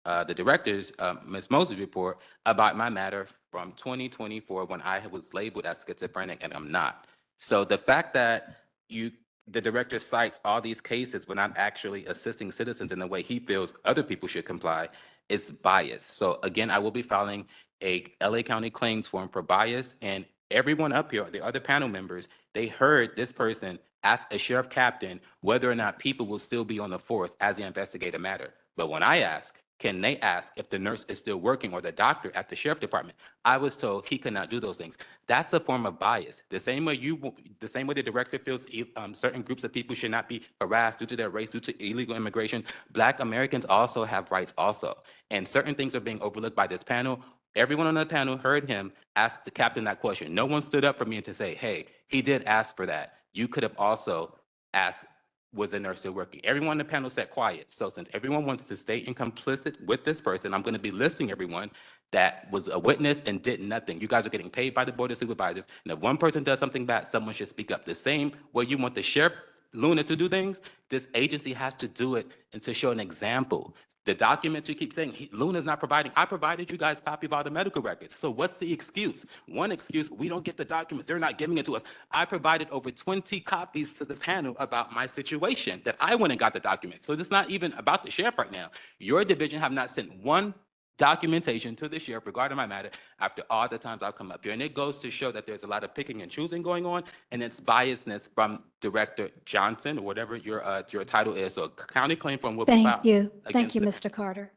Speaker 10: the director's, Ms. Moses' report about my matter from 2024 when I was labeled as schizophrenic and I'm not. So the fact that the director cites all these cases when I'm actually assisting citizens in the way he feels other people should comply is bias. So again, I will be filing a LA County claims form for bias, and everyone up here, the other panel members, they heard this person ask a sheriff captain whether or not people will still be on the force as they investigate a matter. But when I ask, can they ask if the nurse is still working or the doctor at the sheriff department, I was told he could not do those things. That's a form of bias. The same way the director feels certain groups of people should not be harassed due to their race, due to illegal immigration, Black Americans also have rights also. And certain things are being overlooked by this panel. Everyone on the panel heard him ask the captain that question. No one stood up for me to say, hey, he did ask for that. You could have also asked, was the nurse still working? Everyone on the panel sat quiet. So since everyone wants to stay in complicit with this person, I'm going to be listing everyone that was a witness and did nothing. You guys are getting paid by the board of supervisors. And if one person does something bad, someone should speak up. The same way you want the sheriff, Luna, to do things, this agency has to do it and to show an example. The documents you keep saying, Luna's not providing. I provided you guys a copy of all the medical records. So what's the excuse? One excuse, we don't get the documents. They're not giving it to us. I provided over 20 copies to the panel about my situation that I went and got the documents. So it's not even about the sheriff right now. Your division have not sent one documentation to the sheriff regarding my matter after all the times I've come up here. And it goes to show that there's a lot of picking and choosing going on, and it's biasness from Director Johnson, or whatever your title is. So a county claim form will be filed.
Speaker 2: Thank you, Mr. Carter.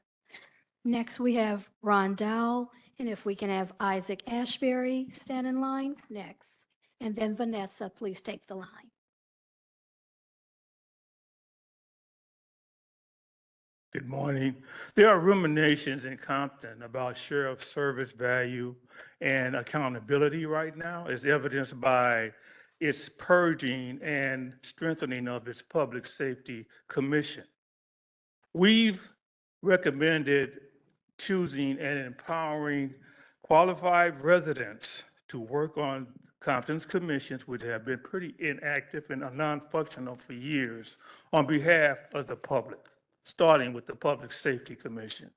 Speaker 2: Next, we have Ron Dowell, and if we can have Isaac Ashbury stand in line next. And then Vanessa, please take the line.
Speaker 19: Good morning. There are ruminations in Compton about sheriff service value and accountability right now, as evidenced by its purging and strengthening of its public safety commission. We've recommended choosing and empowering qualified residents to work on Compton's commissions, which have been pretty inactive and non-functional for years, on behalf of the public, starting with the Public Safety Commission.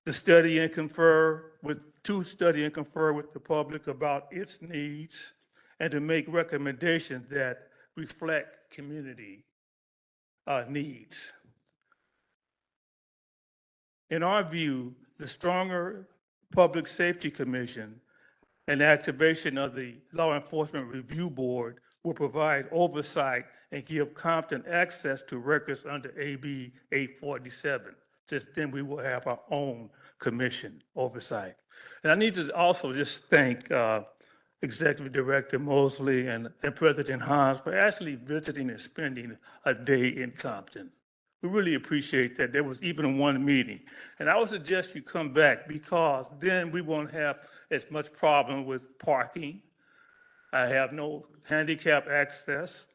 Speaker 19: To study and confer with the public about its needs and to make recommendations that reflect community needs. In our view, the stronger Public Safety Commission and activation of the Law Enforcement Review Board will provide oversight and give Compton access to records under AB 847. Since then, we will have our own commission oversight. And I need to also just thank Executive Director Mosley and President Hans for actually visiting and spending a day in Compton. We really appreciate that there was even one meeting. And I would suggest you come back because then we won't have as much problem with parking. I have no handicap access.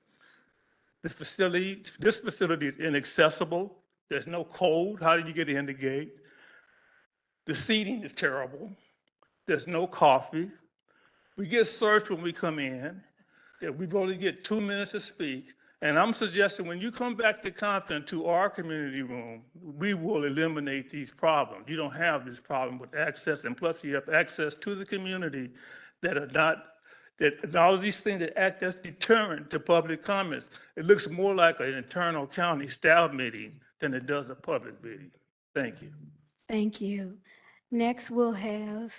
Speaker 19: This facility is inaccessible. There's no code. How did you get in the gate? The seating is terrible. There's no coffee. We get searched when we come in. That we only get 2 minutes to speak. And I'm suggesting when you come back to Compton to our community room, we will eliminate these problems. You don't have this problem with access, and plus you have access to the community that are not, that all of these things that act as deterrent to public comments. It looks more like an internal county staff meeting than it does a public meeting. Thank you.
Speaker 2: Thank you. Next, we'll have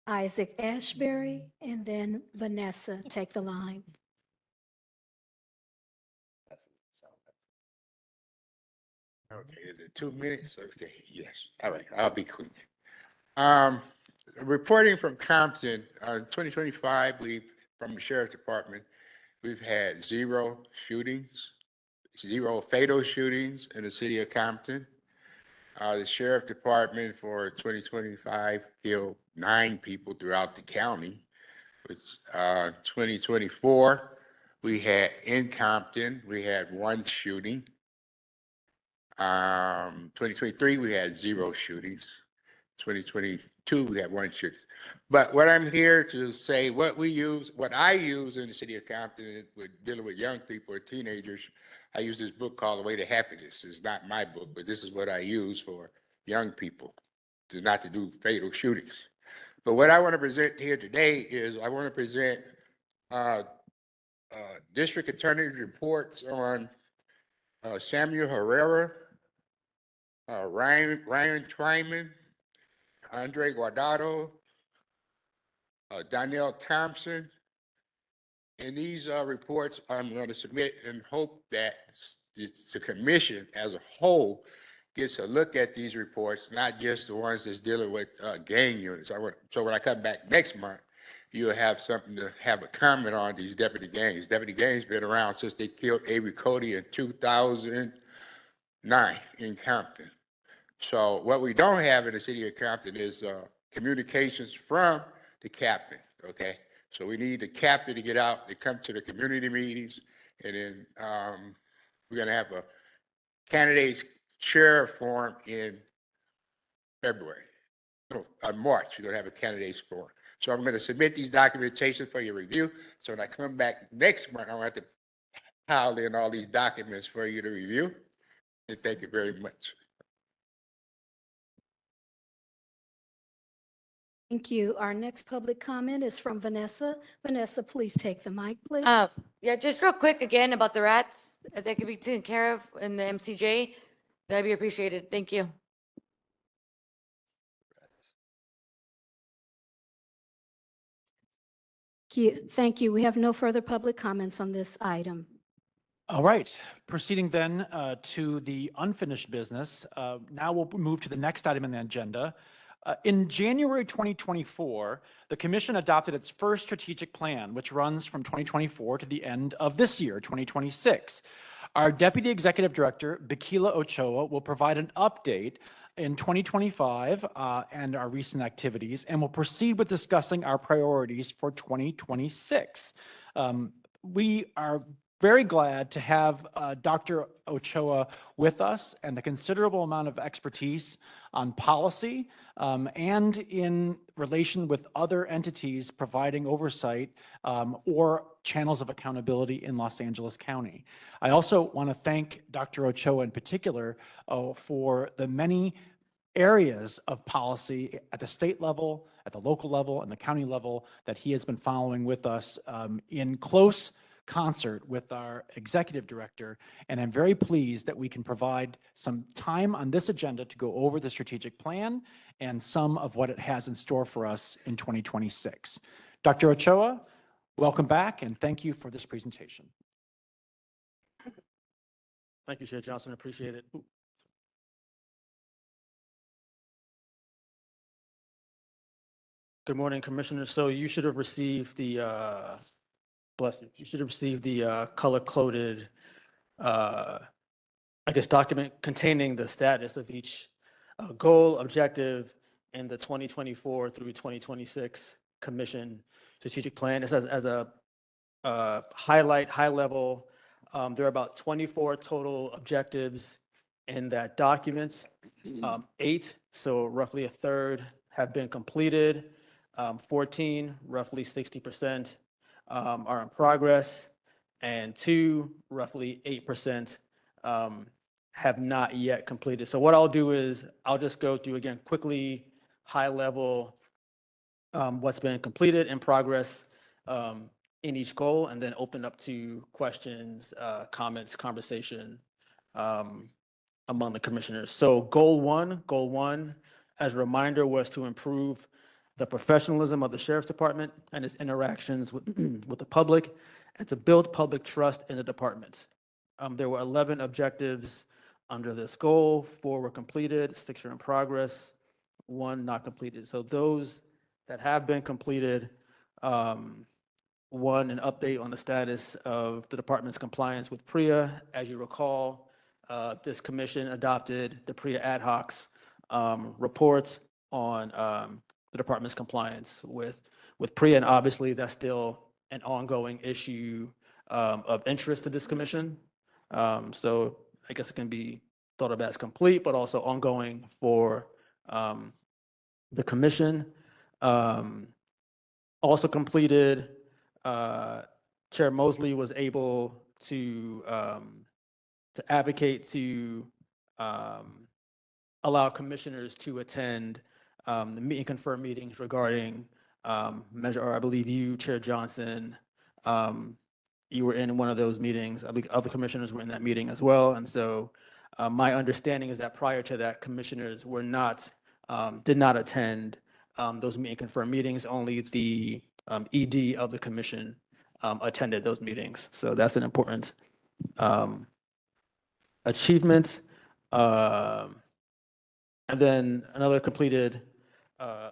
Speaker 2: Isaac Ashbury and then Vanessa take the line.
Speaker 16: Okay, is it 2 minutes? Okay, yes. All right, I'll be quick. Reporting from Compton, 2025, from the Sheriff's Department, we've had 0 shootings, 0 fatal shootings in the city of Compton. The Sheriff Department for 2025 killed 9 people throughout the county. Which 2024, we had in Compton, we had 1 shooting. 2023, we had 0 shootings. 2022, we had 1 shooting. But what I'm here to say, what I use in the city of Compton with dealing with young people or teenagers, I use this book called The Way to Happiness. It's not my book, but this is what I use for young people not to do fatal shootings. But what I want to present here today is I want to present District Attorney's reports on Samuel Herrera, Ryan Twyman, Andre Guardado, Danielle Thompson. And these reports I'm going to submit and hope that the commission as a whole gets a look at these reports, not just the ones that's dealing with gang units. So when I come back next month, you'll have something to have a comment on these deputy gangs. Deputy gangs been around since they killed Avery Cody in 2009 in Compton. So what we don't have in the city of Compton is communications from the captain, okay? So we need the captain to get out, to come to the community meetings, and then we're gonna have a candidates sheriff forum in February. No, March, we're gonna have a candidates forum. So I'm gonna submit these documentations for your review. So when I come back next month, I don't have to pile in all these documents for you to review. And thank you very much.
Speaker 2: Thank you. Our next public comment is from Vanessa. Vanessa, please take the mic, please.
Speaker 8: Yeah, just real quick again about the rats, if they could be taken care of in the MCJ, that'd be appreciated. Thank you.
Speaker 2: Thank you. We have no further public comments on this item.
Speaker 1: All right, proceeding then to the unfinished business. Now we'll move to the next item on the agenda. In January 2024, the commission adopted its first strategic plan, which runs from 2024 to the end of this year, 2026. Our Deputy Executive Director, Bakila Ochoa, will provide an update in 2025 and our recent activities, and will proceed with discussing our priorities for 2026. We are very glad to have Dr. Ochoa with us and the considerable amount of expertise on policy and in relation with other entities providing oversight or channels of accountability in Los Angeles County. I also want to thank Dr. Ochoa in particular for the many areas of policy at the state level, at the local level, and the county level that he has been following with us in close concert with our executive director, and I'm very pleased that we can provide some time on this agenda to go over the strategic plan and some of what it has in store for us in 2026. Dr. Ochoa, welcome back, and thank you for this presentation.
Speaker 20: Thank you, Chair Johnson. I appreciate it. Good morning, Commissioners. So you should have received the bless you. You should have received the color-coded I guess, document containing the status of each goal, objective, in the 2024 through 2026 Commission strategic plan. It says as a highlight, high level, there are about 24 total objectives in that document. 8, so roughly a third, have been completed. 14, roughly 60%, are in progress, and 2, roughly 8%, have not yet completed. So what I'll do is I'll just go through again quickly, high level, what's been completed, in progress, in each goal, and then open up to questions, comments, conversation among the commissioners. So goal one, as a reminder, was to improve the professionalism of the Sheriff's Department and its interactions with, with the public, and to build public trust in the department. There were 11 objectives under this goal. 4 were completed, 6 are in progress, 1 not completed. So those that have been completed, 1, an update on the status of the department's compliance with PREA. As you recall, this commission adopted the PREA ad hocs reports on the department's compliance with PREA, and obviously that's still an ongoing issue of interest to this commission. So I guess it can be thought of as complete, but also ongoing for the commission. Also completed, Chair Mosley was able to advocate to allow commissioners to attend the meet and confirm meetings regarding Measure R. I believe you, Chair Johnson, you were in one of those meetings. I believe other commissioners were in that meeting as well. And so my understanding is that prior to that, commissioners were not, did not attend those meet and confirm meetings. Only the ED of the commission attended those meetings. So that's an important achievement. And then another completed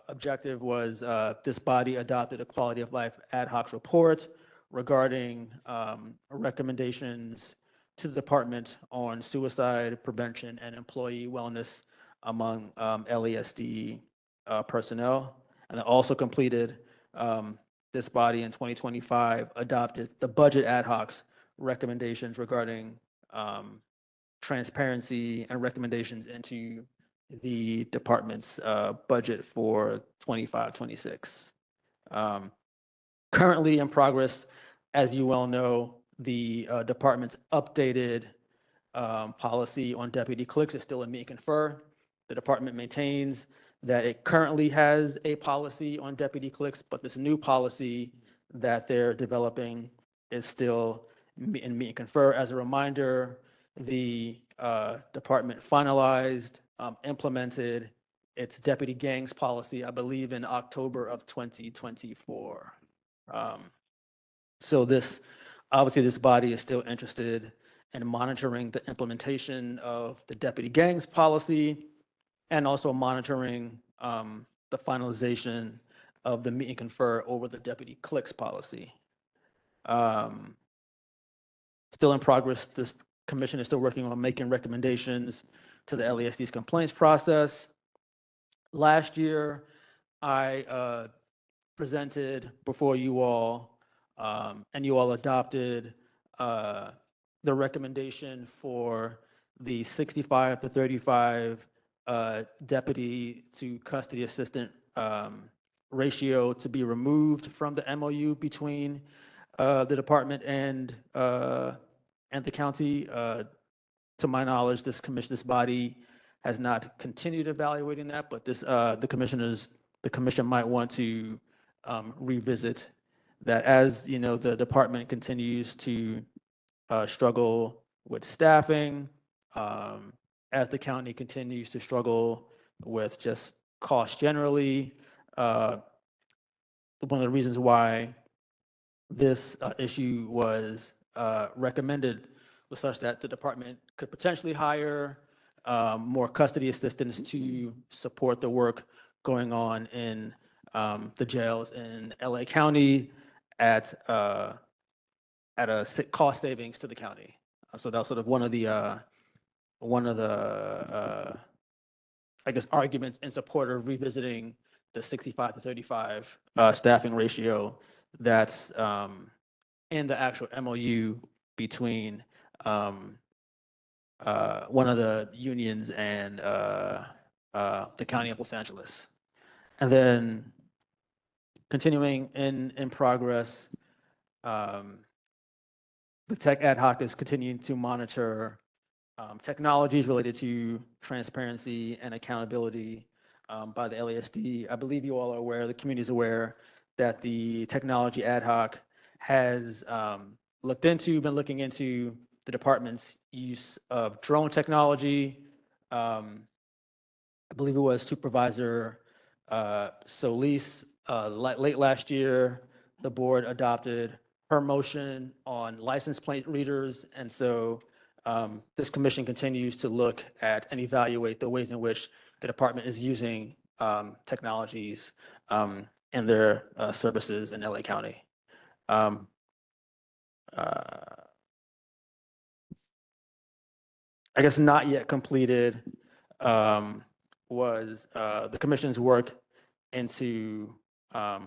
Speaker 20: objective was this body adopted a quality of life ad hoc report regarding recommendations to the department on suicide prevention and employee wellness among LASD personnel. And then also completed, this body in 2025 adopted the budget ad hocs recommendations regarding transparency and recommendations into the department's budget for 25-26. Currently in progress, as you well know, the department's updated policy on deputy clerks is still in meet and confer. The department maintains that it currently has a policy on deputy clerks, but this new policy that they're developing is still in meet and confer. As a reminder, the department finalized, implemented its deputy gangs policy, I believe in October of 2024. So this, obviously this body is still interested in monitoring the implementation of the deputy gangs policy and also monitoring the finalization of the meet and confer over the deputy clerks policy. Still in progress, this commission is still working on making recommendations to the LASD's complaints process. Last year, I presented before you all, and you all adopted the recommendation for the 65 to 35 deputy to custody assistant ratio to be removed from the MOU between the department and the county. To my knowledge, this body has not continued evaluating that, but this the commission might want to revisit that. As you know, the department continues to struggle with staffing, as the county continues to struggle with just cost generally. One of the reasons why this issue was recommended was such that the department could potentially hire more custody assistants to support the work going on in the jails in LA County at a cost savings to the county. So that was sort of one of the one of the, I guess, arguments in support of revisiting the 65 to 35 staffing ratio that's in the actual MOU between one of the unions and the County of Los Angeles. And then continuing in progress, the Tech Ad Hoc is continuing to monitor technologies related to transparency and accountability by the LASD. I believe you all are aware, the community is aware, that the Technology Ad Hoc has been looking into the department's use of drone technology. I believe it was Supervisor Solis late last year. The board adopted her motion on license plate readers, and so this commission continues to look at and evaluate the ways in which the department is using technologies in their services in LA County. I guess not yet completed was the commission's work into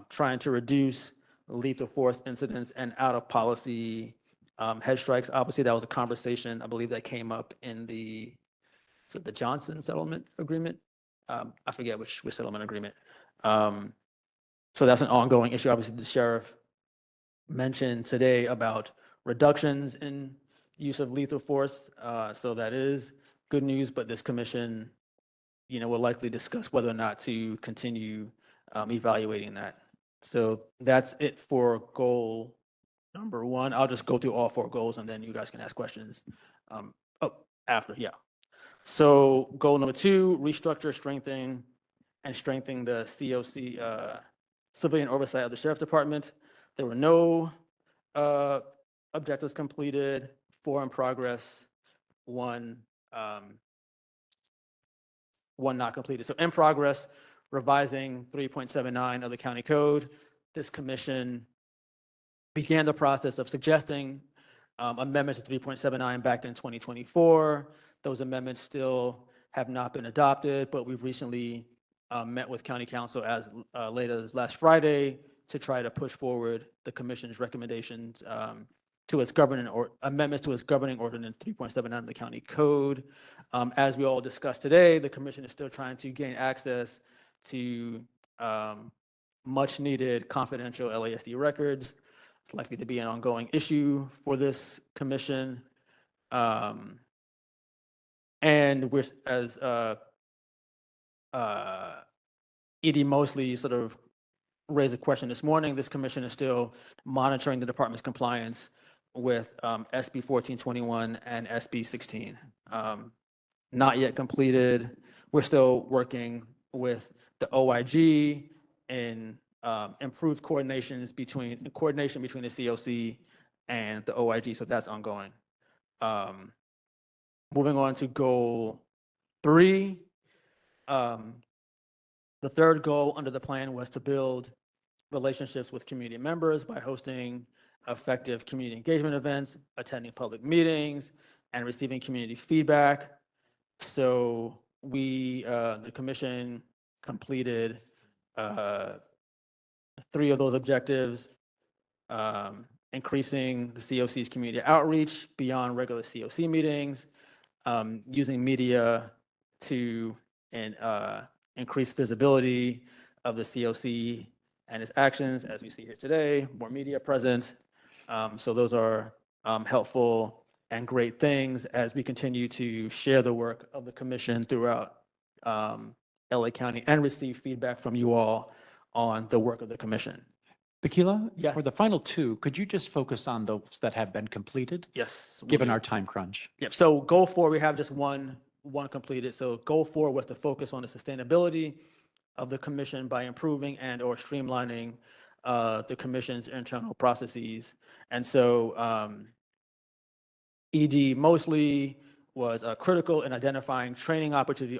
Speaker 20: trying to reduce lethal force incidents and out of policy head strikes. Obviously, that was a conversation, I believe, that came up in the Johnson settlement agreement. I forget which settlement agreement. So that's an ongoing issue. Obviously, the sheriff mentioned today about reductions in use of lethal force. So that is good news, but this commission, will likely discuss whether or not to continue evaluating that. So that's it for goal number 1. I'll just go through all 4 goals and then you guys can ask questions after, yeah. So goal number 2, restructure, strengthen the COC, civilian oversight of the Sheriff's Department. There were no objectives completed, 4 in progress, 1 not completed. So in progress, revising 3.79 of the county code. This commission began the process of suggesting amendments to 3.79 back in 2024. Those amendments still have not been adopted, but we've recently met with county council as late as last Friday to try to push forward the commission's recommendations to its governing or amendments to its governing ordinance 3.79 of the county code. As we all discussed today, the commission is still trying to gain access to much needed confidential LASD records. It's likely to be an ongoing issue for this commission. And we're, as E.D. Mosley sort of raised a question this morning, this commission is still monitoring the department's compliance with SB 1421 and SB 16. Not yet completed. We're still working with the OIG in improved coordination between the COC and the OIG, so that's ongoing. Moving on to goal 3. The third goal under the plan was to build relationships with community members by hosting effective community engagement events, attending public meetings, and receiving community feedback. So we, the commission, completed 3 of those objectives, increasing the COC's community outreach beyond regular COC meetings, using media to increase visibility of the COC and its actions, as we see here today, more media present. So those are helpful and great things as we continue to share the work of the commission throughout LA County and receive feedback from you all on the work of the commission.
Speaker 1: Bakila,
Speaker 20: Yeah.
Speaker 1: for the final 2, could you just focus on those that have been completed?
Speaker 20: Yes.
Speaker 1: Given our time crunch.
Speaker 20: Yep. So goal 4, we have just one completed. So goal 4 was to focus on the sustainability of the commission by improving and or streamlining the commission's internal processes. And so ED Mosley was critical in identifying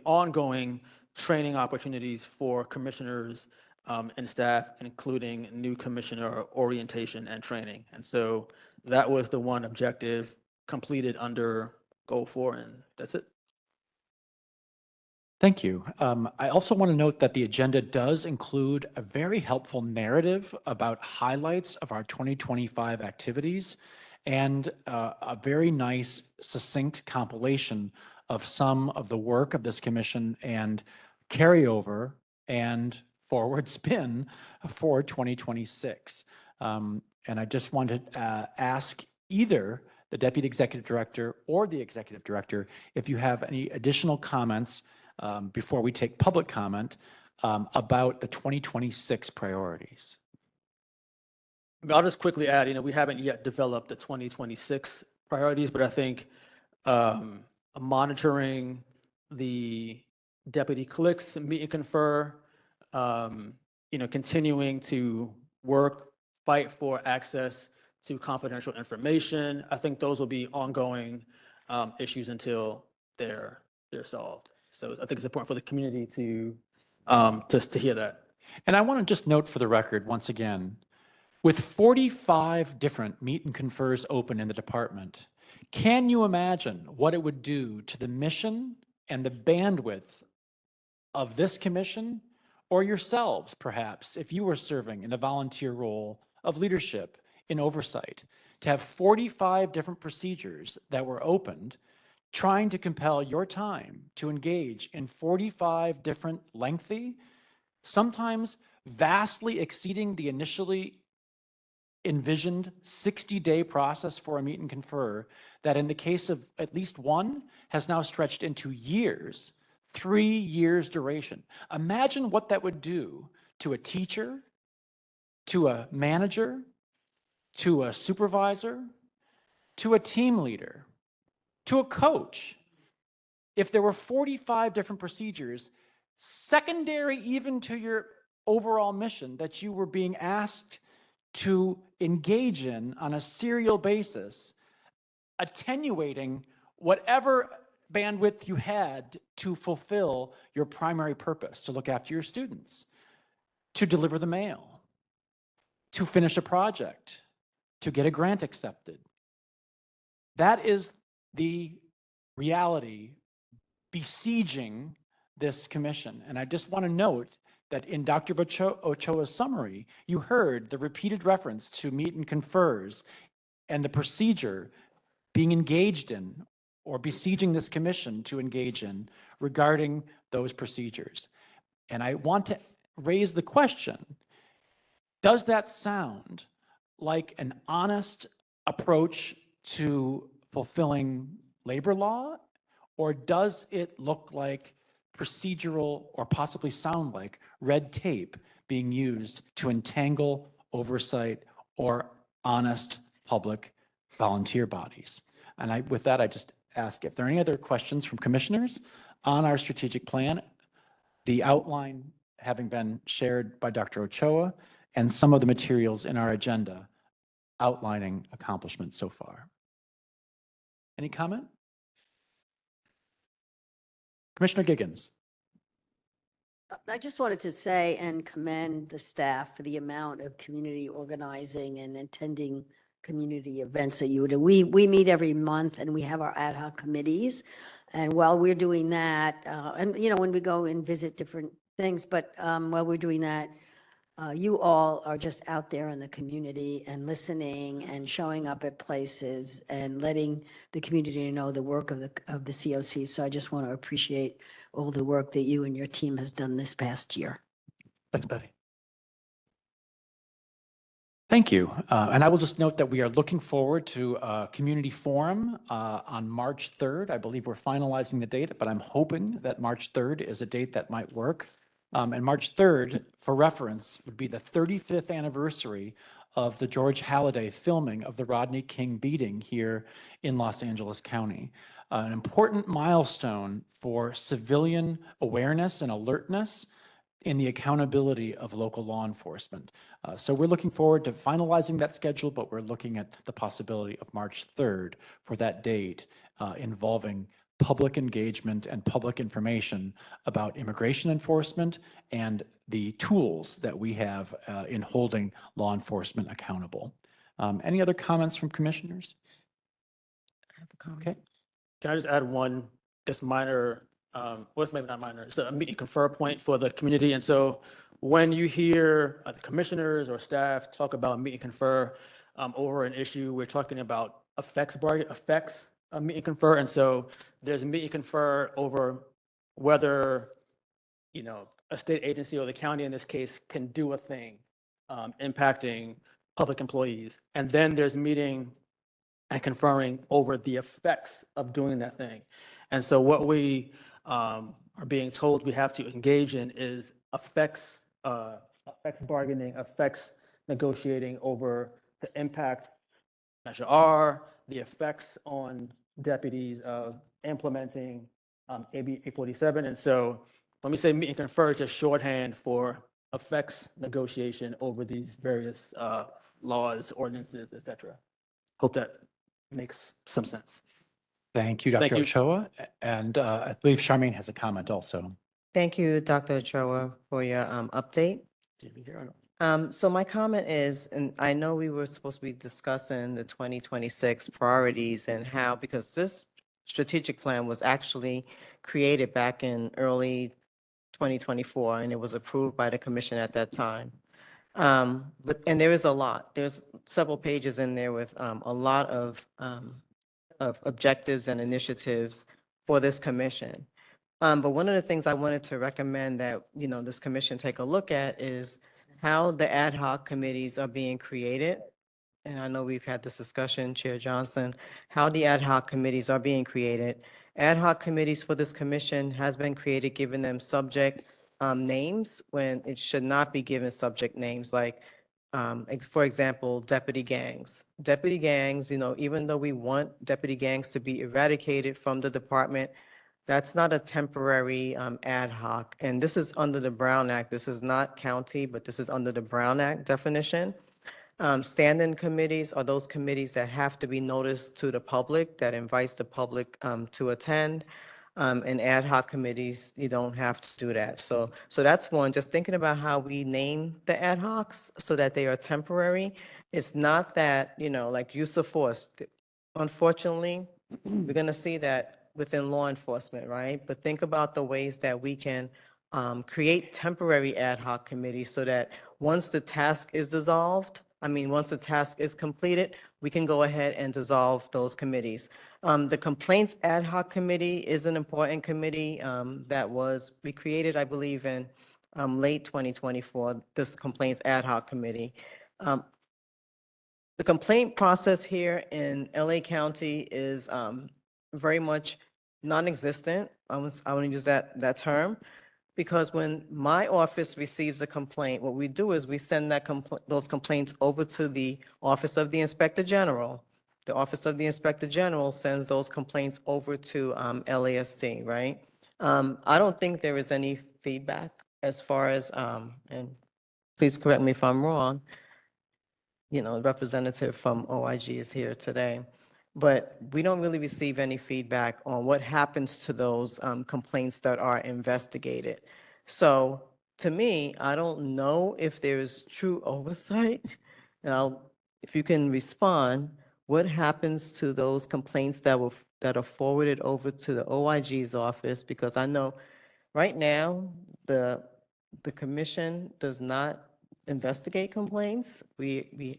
Speaker 20: ongoing training opportunities for commissioners and staff, including new commissioner orientation and training. And so that was the one objective completed under goal 4, and that's it.
Speaker 1: Thank you. I also want to note that the agenda does include a very helpful narrative about highlights of our 2025 activities and a very nice, succinct compilation of some of the work of this commission and carryover and forward spin for 2026. And I just want to ask either the Deputy Executive Director or the Executive Director if you have any additional comments before we take public comment about the 2026 priorities.
Speaker 20: I'll just quickly add, we haven't yet developed the 2026 priorities, but I think monitoring the deputy clicks, meet and confer, continuing to work, fight for access to confidential information. I think those will be ongoing issues until they're solved. So I think it's important for the community to hear that.
Speaker 1: And I want to just note for the record, once again, with 45 different meet and confers open in the department, can you imagine what it would do to the mission and the bandwidth of this commission or yourselves, perhaps, if you were serving in a volunteer role of leadership in oversight, to have 45 different procedures that were opened, trying to compel your time to engage in 45 different lengthy, sometimes vastly exceeding the initially envisioned 60-day process for a meet and confer, that in the case of at least one has now stretched into years, 3 years duration. Imagine what that would do to a teacher, to a manager, to a supervisor, to a team leader, to a coach. If there were 45 different procedures, secondary even to your overall mission that you were being asked to engage in on a serial basis, attenuating whatever bandwidth you had to fulfill your primary purpose, to look after your students, to deliver the mail, to finish a project, to get a grant accepted. That is the reality besieging this commission. And I just want to note that in Dr. Ochoa's summary, you heard the repeated reference to meet and confers and the procedure being engaged in or besieging this commission to engage in regarding those procedures. And I want to raise the question, does that sound like an honest approach to fulfilling labor law, or does it look like procedural or possibly sound like red tape being used to entangle oversight or honest public volunteer bodies? And with that, I just ask if there are any other questions from commissioners on our strategic plan, the outline having been shared by Dr. Ochoa, and some of the materials in our agenda outlining accomplishments so far. Any comment? Commissioner Giggins.
Speaker 21: I just wanted to say and commend the staff for the amount of community organizing and attending community events that you do. We meet every month and we have our ad hoc committees. And while we're doing that, and when we go and visit different things, but while we're doing that, you all are just out there in the community and listening and showing up at places and letting the community know the work of the COC. So I just want to appreciate all the work that you and your team has done this past year.
Speaker 1: Thanks, Betty. Thank you. And I will just note that we are looking forward to a community forum on March 3rd. I believe we're finalizing the date, but I'm hoping that March 3rd is a date that might work. And March 3rd, for reference, would be the 35th anniversary of the George Halliday filming of the Rodney King beating here in Los Angeles County. An important milestone for civilian awareness and alertness in the accountability of local law enforcement. So we're looking forward to finalizing that schedule, but we're looking at the possibility of March 3rd for that date involving public engagement and public information about immigration enforcement and the tools that we have in holding law enforcement accountable. Any other comments from commissioners?
Speaker 20: Okay. Can I just add one, minor well, maybe not minor, it's a meet and confer point for the community. And so when you hear the commissioners or staff talk about meet and confer over an issue, we're talking about effects meet and confer. And so there's a meet and confer over whether, a state agency or the county in this case can do a thing impacting public employees. And then there's meeting and conferring over the effects of doing that thing. And so what we are being told we have to engage in is effects bargaining, effects negotiating over the impact Measure R, the effects on deputies of implementing AB 847. And so let me say meet and confer, just shorthand for effects negotiation over these various laws, ordinances, et cetera. Hope that makes some sense.
Speaker 1: Thank you,
Speaker 20: Thank
Speaker 1: Dr.
Speaker 20: you.
Speaker 1: Ochoa. And I believe Charmaine has a comment also.
Speaker 17: Thank you, Dr. Ochoa, for your update. So my comment is, and I know we were supposed to be discussing the 2026 priorities and how, because this strategic plan was actually created back in early 2024, and it was approved by the commission at that time. And there is a lot. There's several pages in there with a lot of objectives and initiatives for this commission. But one of the things I wanted to recommend that, this commission take a look at is how the ad hoc committees are being created. And I know we've had this discussion, Chair Johnson, how the ad hoc committees are being created. Ad hoc committees for this commission has been created, giving them subject names when it should not be given subject names, like, for example, deputy gangs. Deputy gangs, even though we want deputy gangs to be eradicated from the department, that's not a temporary ad hoc. And this is under the Brown Act. This is not county, but this is under the Brown Act definition. Standing committees are those committees that have to be noticed to the public, that invites the public to attend. And ad hoc committees, you don't have to do that. So that's one, just thinking about how we name the ad hocs so that they are temporary. It's not that, like use of force. Unfortunately, we're going to see that within law enforcement, right? But think about the ways that we can create temporary ad hoc committees so that once the task is once the task is completed, we can go ahead and dissolve those committees. The Complaints Ad Hoc Committee is an important committee that we created, I believe, in late 2024, this Complaints Ad Hoc Committee. The complaint process here in LA County is very much non-existent. I want to use that term, because when my office receives a complaint, what we do is we send those complaints over to the Office of the Inspector General. The Office of the Inspector General sends those complaints over to LASD, right? I don't think there is any feedback as far as, and please correct me if I'm wrong, representative from OIG is here today, but we don't really receive any feedback on what happens to those complaints that are investigated. So to me, I don't know if there's true oversight. Now, if you can respond, what happens to those complaints that are forwarded over to the OIG's office? Because I know right now, the commission does not investigate complaints. We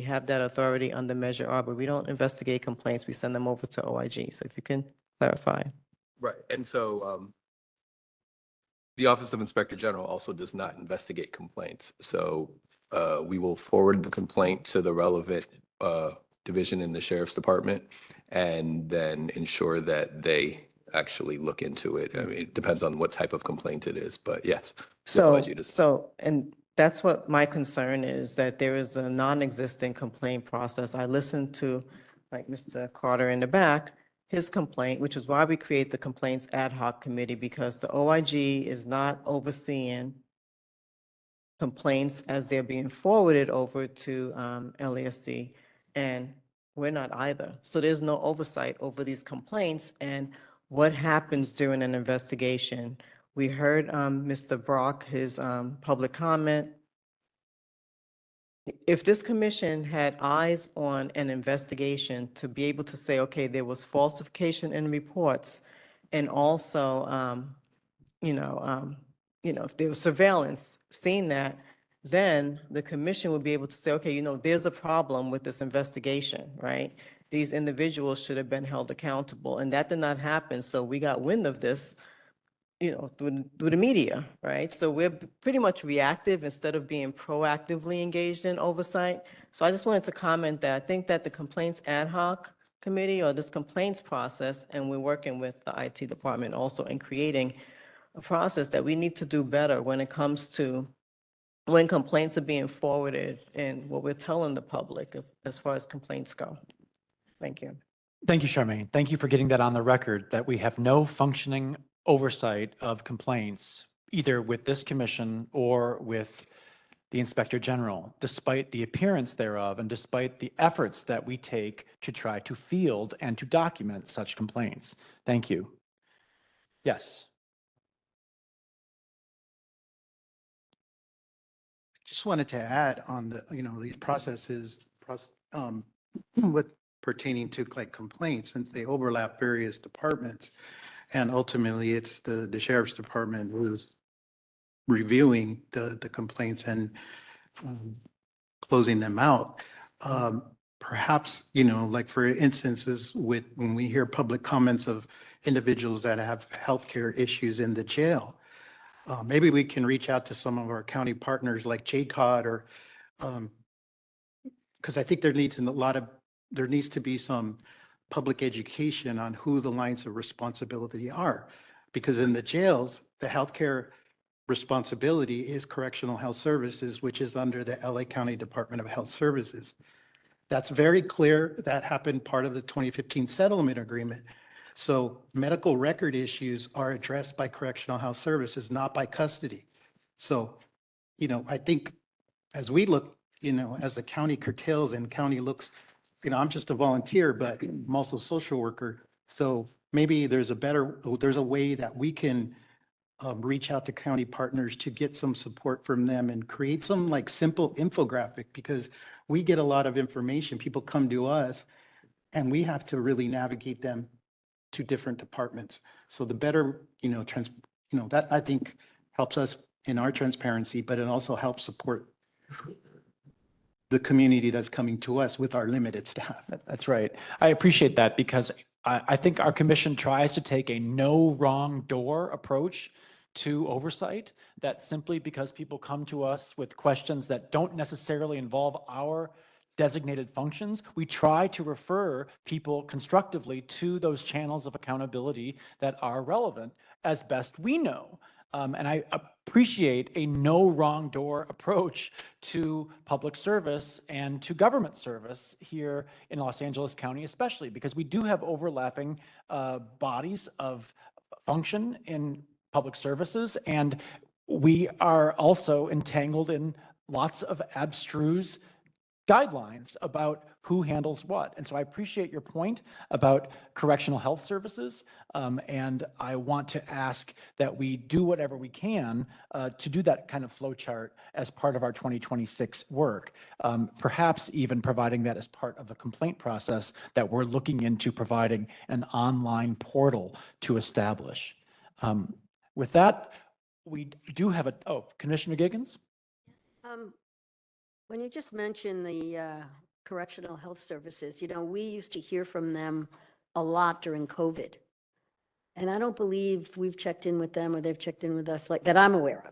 Speaker 17: have that authority under Measure R, but we don't investigate complaints. We send them over to OIG. So if you can clarify.
Speaker 18: Right. And so the Office of Inspector General also does not investigate complaints. So we will forward the complaint to the relevant division in the Sheriff's Department and then ensure that they actually look into it. I mean, it depends on what type of complaint it is, but yes.
Speaker 17: And that's what my concern is, that there is a non-existent complaint process. I listened to, like Mr. Carter in the back, his complaint, which is why we create the Complaints Ad Hoc Committee, because the OIG is not overseeing complaints as they're being forwarded over to LASD, and we're not either. So there's no oversight over these complaints and what happens during an investigation. We heard Mr. Brock, his public comment. If this commission had eyes on an investigation to be able to say, okay, there was falsification in reports and also, if there was surveillance, seeing that, then the commission would be able to say, okay, there's a problem with this investigation, right? These individuals should have been held accountable, and that did not happen. So we got wind of this, through the media, right? So we're pretty much reactive instead of being proactively engaged in oversight. So I just wanted to comment that I think that the complaints ad hoc committee or this complaints process, and we're working with the IT department also in creating a process that we need to do better when it comes to when complaints are being forwarded and what we're telling the public as far as complaints go. Thank you.
Speaker 1: Thank you, Charmaine. Thank you for getting that on the record, that we have no functioning oversight of complaints, either with this commission or with the Inspector General, despite the appearance thereof and despite the efforts that we take to try to field and to document such complaints. Thank you. Yes.
Speaker 3: Just wanted to add on the, these processes, with pertaining to like complaints, since they overlap various departments. And ultimately, it's the sheriff's department who's reviewing the complaints and closing them out. Perhaps, like for instances when we hear public comments of individuals that have healthcare issues in the jail, maybe we can reach out to some of our county partners like JCOD or, because I think there needs to be some public education on who the lines of responsibility are. Because in the jails, the healthcare responsibility is Correctional Health Services, which is under the LA County Department of Health Services. That's very clear. That happened part of the 2015 settlement agreement. So medical record issues are addressed by Correctional Health Services, not by custody. So, I think as we look, as the county curtails and county looks, I'm just a volunteer, but I'm also a social worker. So maybe there's a way that we can reach out to county partners to get some support from them and create some like simple infographic, because we get a lot of information. People come to us and we have to really navigate them to different departments. So the better, that I think helps us in our transparency, but it also helps support the community that's coming to us with our limited staff.
Speaker 1: That's right. I appreciate that, because I think our commission tries to take a no wrong door approach to oversight, that simply because people come to us with questions that don't necessarily involve our designated functions, we try to refer people constructively to those channels of accountability that are relevant as best we know. And I appreciate a no wrong door approach to public service and to government service here in Los Angeles County, especially because we do have overlapping bodies of function in public services, and we are also entangled in lots of abstruse guidelines about who handles what. And so I appreciate your point about correctional health services. And I want to ask that we do whatever we can to do that kind of flow chart as part of our 2026 work. Perhaps even providing that as part of the complaint process that we're looking into providing an online portal to establish. With that, we do have Commissioner Giggins?
Speaker 21: When you just mentioned the correctional health services, we used to hear from them a lot during COVID. And I don't believe we've checked in with them or they've checked in with us like that I'm aware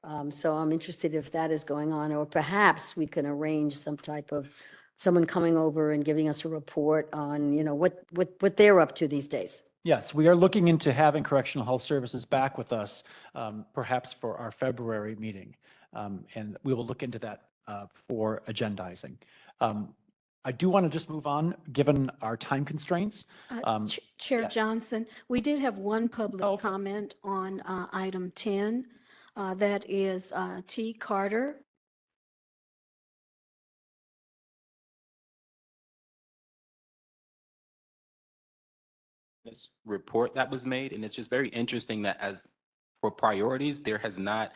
Speaker 21: of. So I'm interested if that is going on, or perhaps we can arrange some type of someone coming over and giving us a report on, what they're up to these days.
Speaker 1: Yes, we are looking into having correctional health services back with us, perhaps for our February meeting. And we will look into that for agendizing. I do want to just move on, given our time constraints.
Speaker 2: Chair
Speaker 1: yes.
Speaker 2: Johnson, we did have one public comment on item 10. That is T. Carter.
Speaker 10: This report that was made, and it's just very interesting that as for priorities, there has not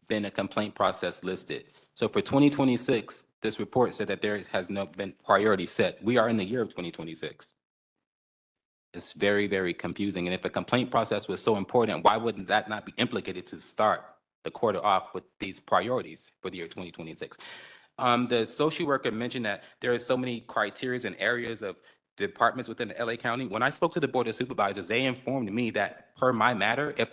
Speaker 10: been a complaint process listed. So for 2026, this report said that there has not been priority set. We are in the year of 2026. It's very, very confusing. And if a complaint process was so important, why wouldn't that not be implicated to start the quarter off with these priorities for the year 2026? The social worker mentioned that there are so many criteria and areas of departments within the LA County. When I spoke to the Board of Supervisors, they informed me that per my matter, if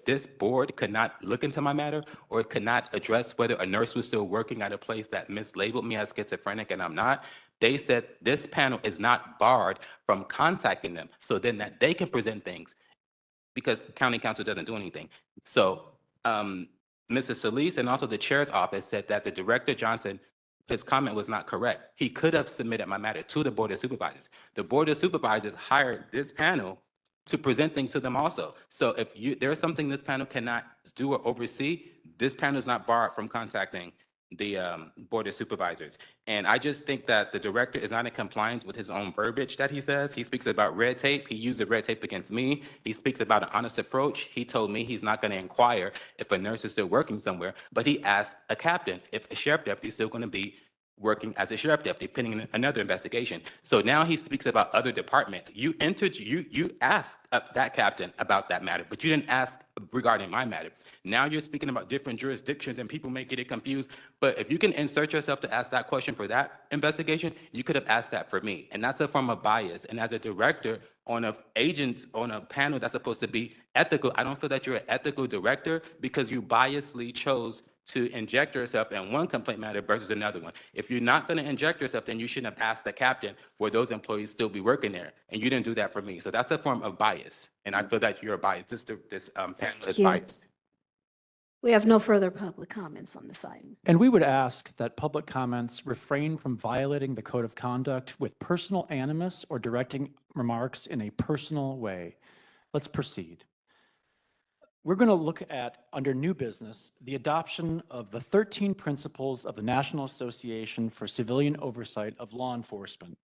Speaker 10: this board could not look into my matter or could not address whether a nurse was still working at a place that mislabeled me as schizophrenic and I'm not, they said this panel is not barred from contacting them so then that they can present things because county council doesn't do anything. So Mrs. Solis and also the chair's office said that the director Johnson, his comment was not correct. He could have submitted my matter to the Board of Supervisors. The Board of Supervisors hired this panel to present things to them also. So if there's something this panel cannot do or oversee, this panel is not barred from contacting the Board of Supervisors. And I just think that the director is not in compliance with his own verbiage that he says. He speaks about red tape. He used the red tape against me. He speaks about an honest approach. He told me he's not going to inquire if a nurse is still working somewhere, but he asked a captain if a sheriff deputy is still going to be working as a sheriff deputy, pending another investigation. So now he speaks about other departments. You asked that captain about that matter, but you didn't ask regarding my matter. Now you're speaking about different jurisdictions and people may get it confused. But if you can insert yourself to ask that question for that investigation, you could have asked that for me. And that's a form of bias. And as a director on a panel that's supposed to be ethical, I don't feel that you're an ethical director because you biasly chose to inject yourself in one complaint matter versus another one. If you're not going to inject yourself, then you shouldn't have asked the captain will those employees still be working there. And you didn't do that for me. So that's a form of bias. And I feel that you're biased. This panel is biased.
Speaker 2: We have no further public comments on this item.
Speaker 1: And we would ask that public comments refrain from violating the code of conduct with personal animus or directing remarks in a personal way. Let's proceed. We're going to look at, under new business, the adoption of the 13 principles of the National Association for Civilian Oversight of Law Enforcement.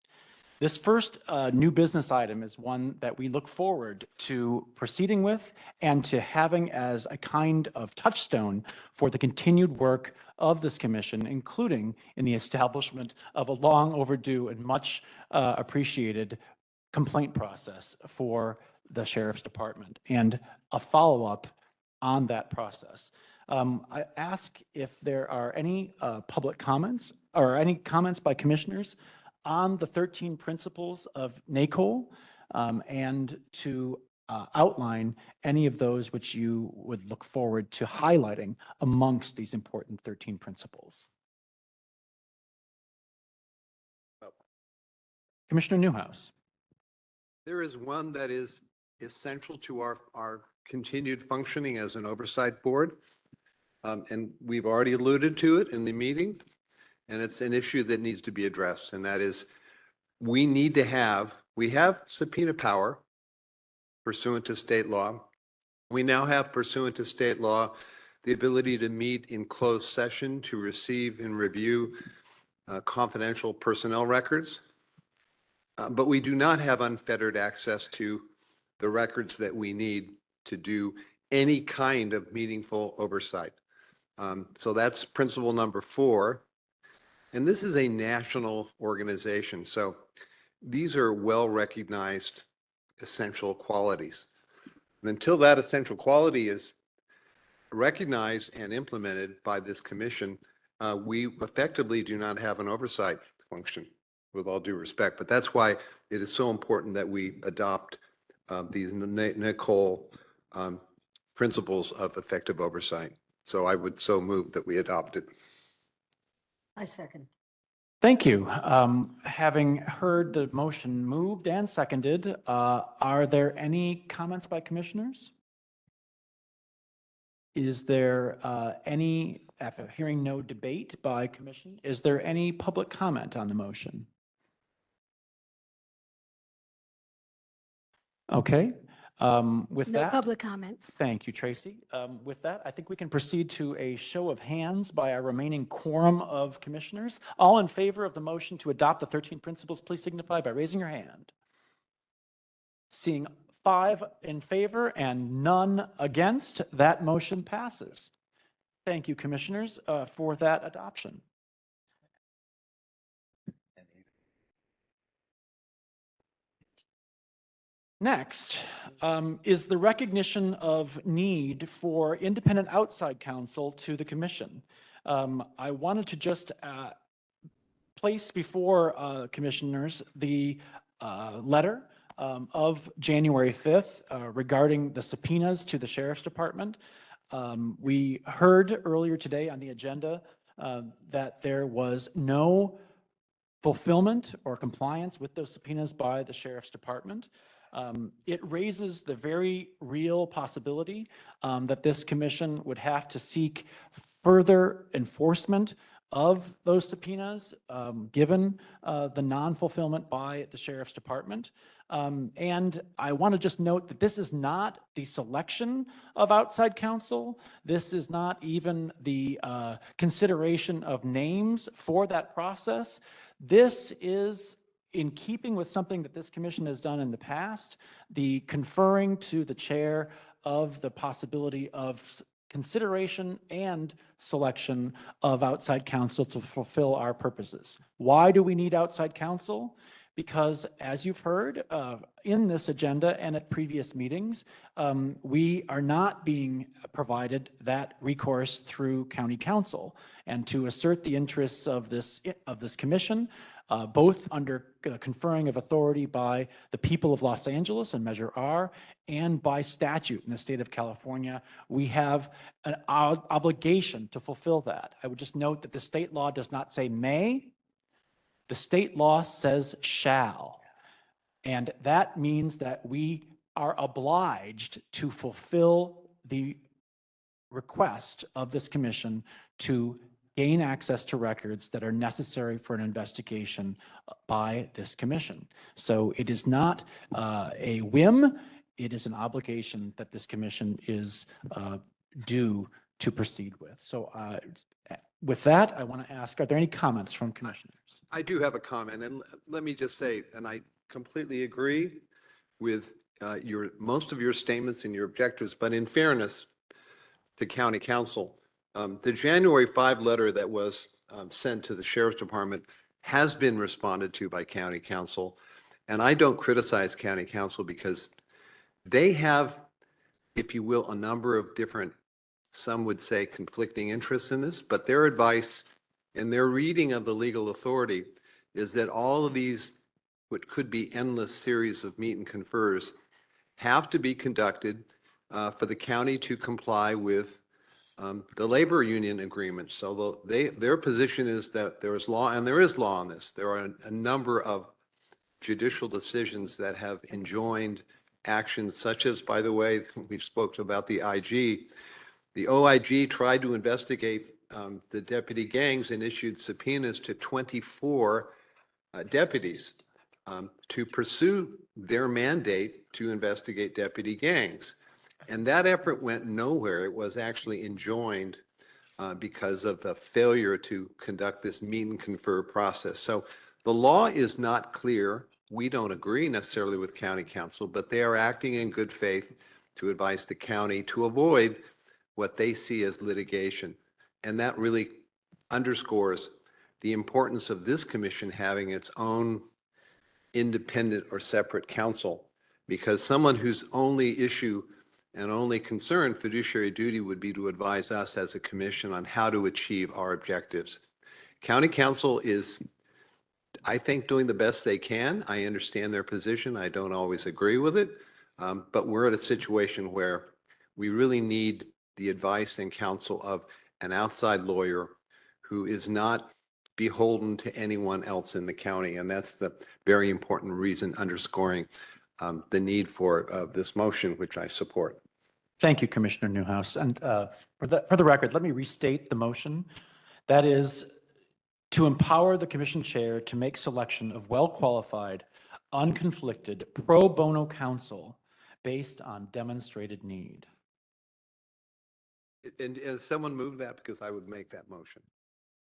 Speaker 1: This first new business item is one that we look forward to proceeding with and to having as a kind of touchstone for the continued work of this commission, including in the establishment of a long overdue and much appreciated complaint process for the Sheriff's Department and a follow-up on that process. I ask if there are any public comments or any comments by commissioners on the 13 principles of NACOL and to outline any of those which you would look forward to highlighting amongst these important 13 principles. Commissioner Newhouse.
Speaker 5: There is one that is essential to our continued functioning as an oversight board. And we've already alluded to it in the meeting, and it's an issue that needs to be addressed. And that is, we have subpoena power pursuant to state law. We now have pursuant to state law, the ability to meet in closed session to receive and review confidential personnel records. But we do not have unfettered access to the records that we need to do any kind of meaningful oversight. So that's principle number 4. And this is a national organization. So these are well-recognized essential qualities. And until that essential quality is recognized and implemented by this commission, we effectively do not have an oversight function, with all due respect. But that's why it is so important that we adopt these NACOL principles of effective oversight. So I would so move that we adopt it.
Speaker 21: I second.
Speaker 1: Thank you. Having heard the motion moved and seconded, are there any comments by commissioners? Is there after hearing no debate by commission, is there any public comment on the motion? Okay. With
Speaker 2: No
Speaker 1: that,
Speaker 2: public comments.
Speaker 1: thank you, Tracy. With that, I think we can proceed to a show of hands by our remaining quorum of commissioners. All in favor of the motion to adopt the 13 principles, please signify by raising your hand. Seeing 5 in favor and none against, that motion passes. Thank you, commissioners, for that adoption. Next is the recognition of need for independent outside counsel to the commission. I wanted to just place before commissioners the letter of January 5th regarding the subpoenas to the Sheriff's Department. We heard earlier today on the agenda that there was no fulfillment or compliance with those subpoenas by the Sheriff's Department. It raises the very real possibility that this commission would have to seek further enforcement of those subpoenas, given the non-fulfillment by the Sheriff's Department. And I want to just note that this is not the selection of outside counsel. This is not even the consideration of names for that process. This is in keeping with something that this commission has done in the past, the conferring to the chair of the possibility of consideration and selection of outside counsel to fulfill our purposes. Why do we need outside counsel? Because as you've heard in this agenda and at previous meetings, we are not being provided that recourse through county council. And to assert the interests of this commission, both under conferring of authority by the people of Los Angeles and Measure R, and by statute in the state of California, we have an obligation to fulfill that. I would just note that the state law does not say may, the state law says shall. And that means that we are obliged to fulfill the request of this commission to gain access to records that are necessary for an investigation by this commission. So it is not a whim, it is an obligation that this commission is due to proceed with. So with that, I want to ask, are there any comments from commissioners?
Speaker 5: I do have a comment, and let me just say, and I completely agree with most of your statements and your objectives, but in fairness to county council, the January 5 letter that was sent to the Sheriff's Department has been responded to by county council, and I don't criticize county council because they have, if you will, a number of different, some would say conflicting interests in this, but their advice and their reading of the legal authority is that all of these, what could be endless series of meet and confers, have to be conducted for the county to comply with the labor union agreement. So their position is that there is law, and there is law on this. There are a number of judicial decisions that have enjoined actions such as, by the way, we've spoken about the IG. The OIG tried to investigate the deputy gangs and issued subpoenas to 24 deputies to pursue their mandate to investigate deputy gangs. And that effort went nowhere. It was actually enjoined because of the failure to conduct this meet and confer process. So the law is not clear. We don't agree necessarily with county council, but they are acting in good faith to advise the county to avoid what they see as litigation. And that really underscores the importance of this commission having its own independent or separate counsel, because someone whose only issue and only concern, fiduciary duty, would be to advise us as a commission on how to achieve our objectives. County council is, I think, doing the best they can. I understand their position. I don't always agree with it, but we're at a situation where we really need the advice and counsel of an outside lawyer who is not beholden to anyone else in the county. And that's the very important reason underscoring the need for this motion, which I support.
Speaker 1: Thank you, Commissioner Newhouse. And for the record, let me restate the motion. That is to empower the commission chair to make selection of well-qualified, unconflicted, pro bono counsel based on demonstrated need.
Speaker 5: And someone move that, because I would make that motion.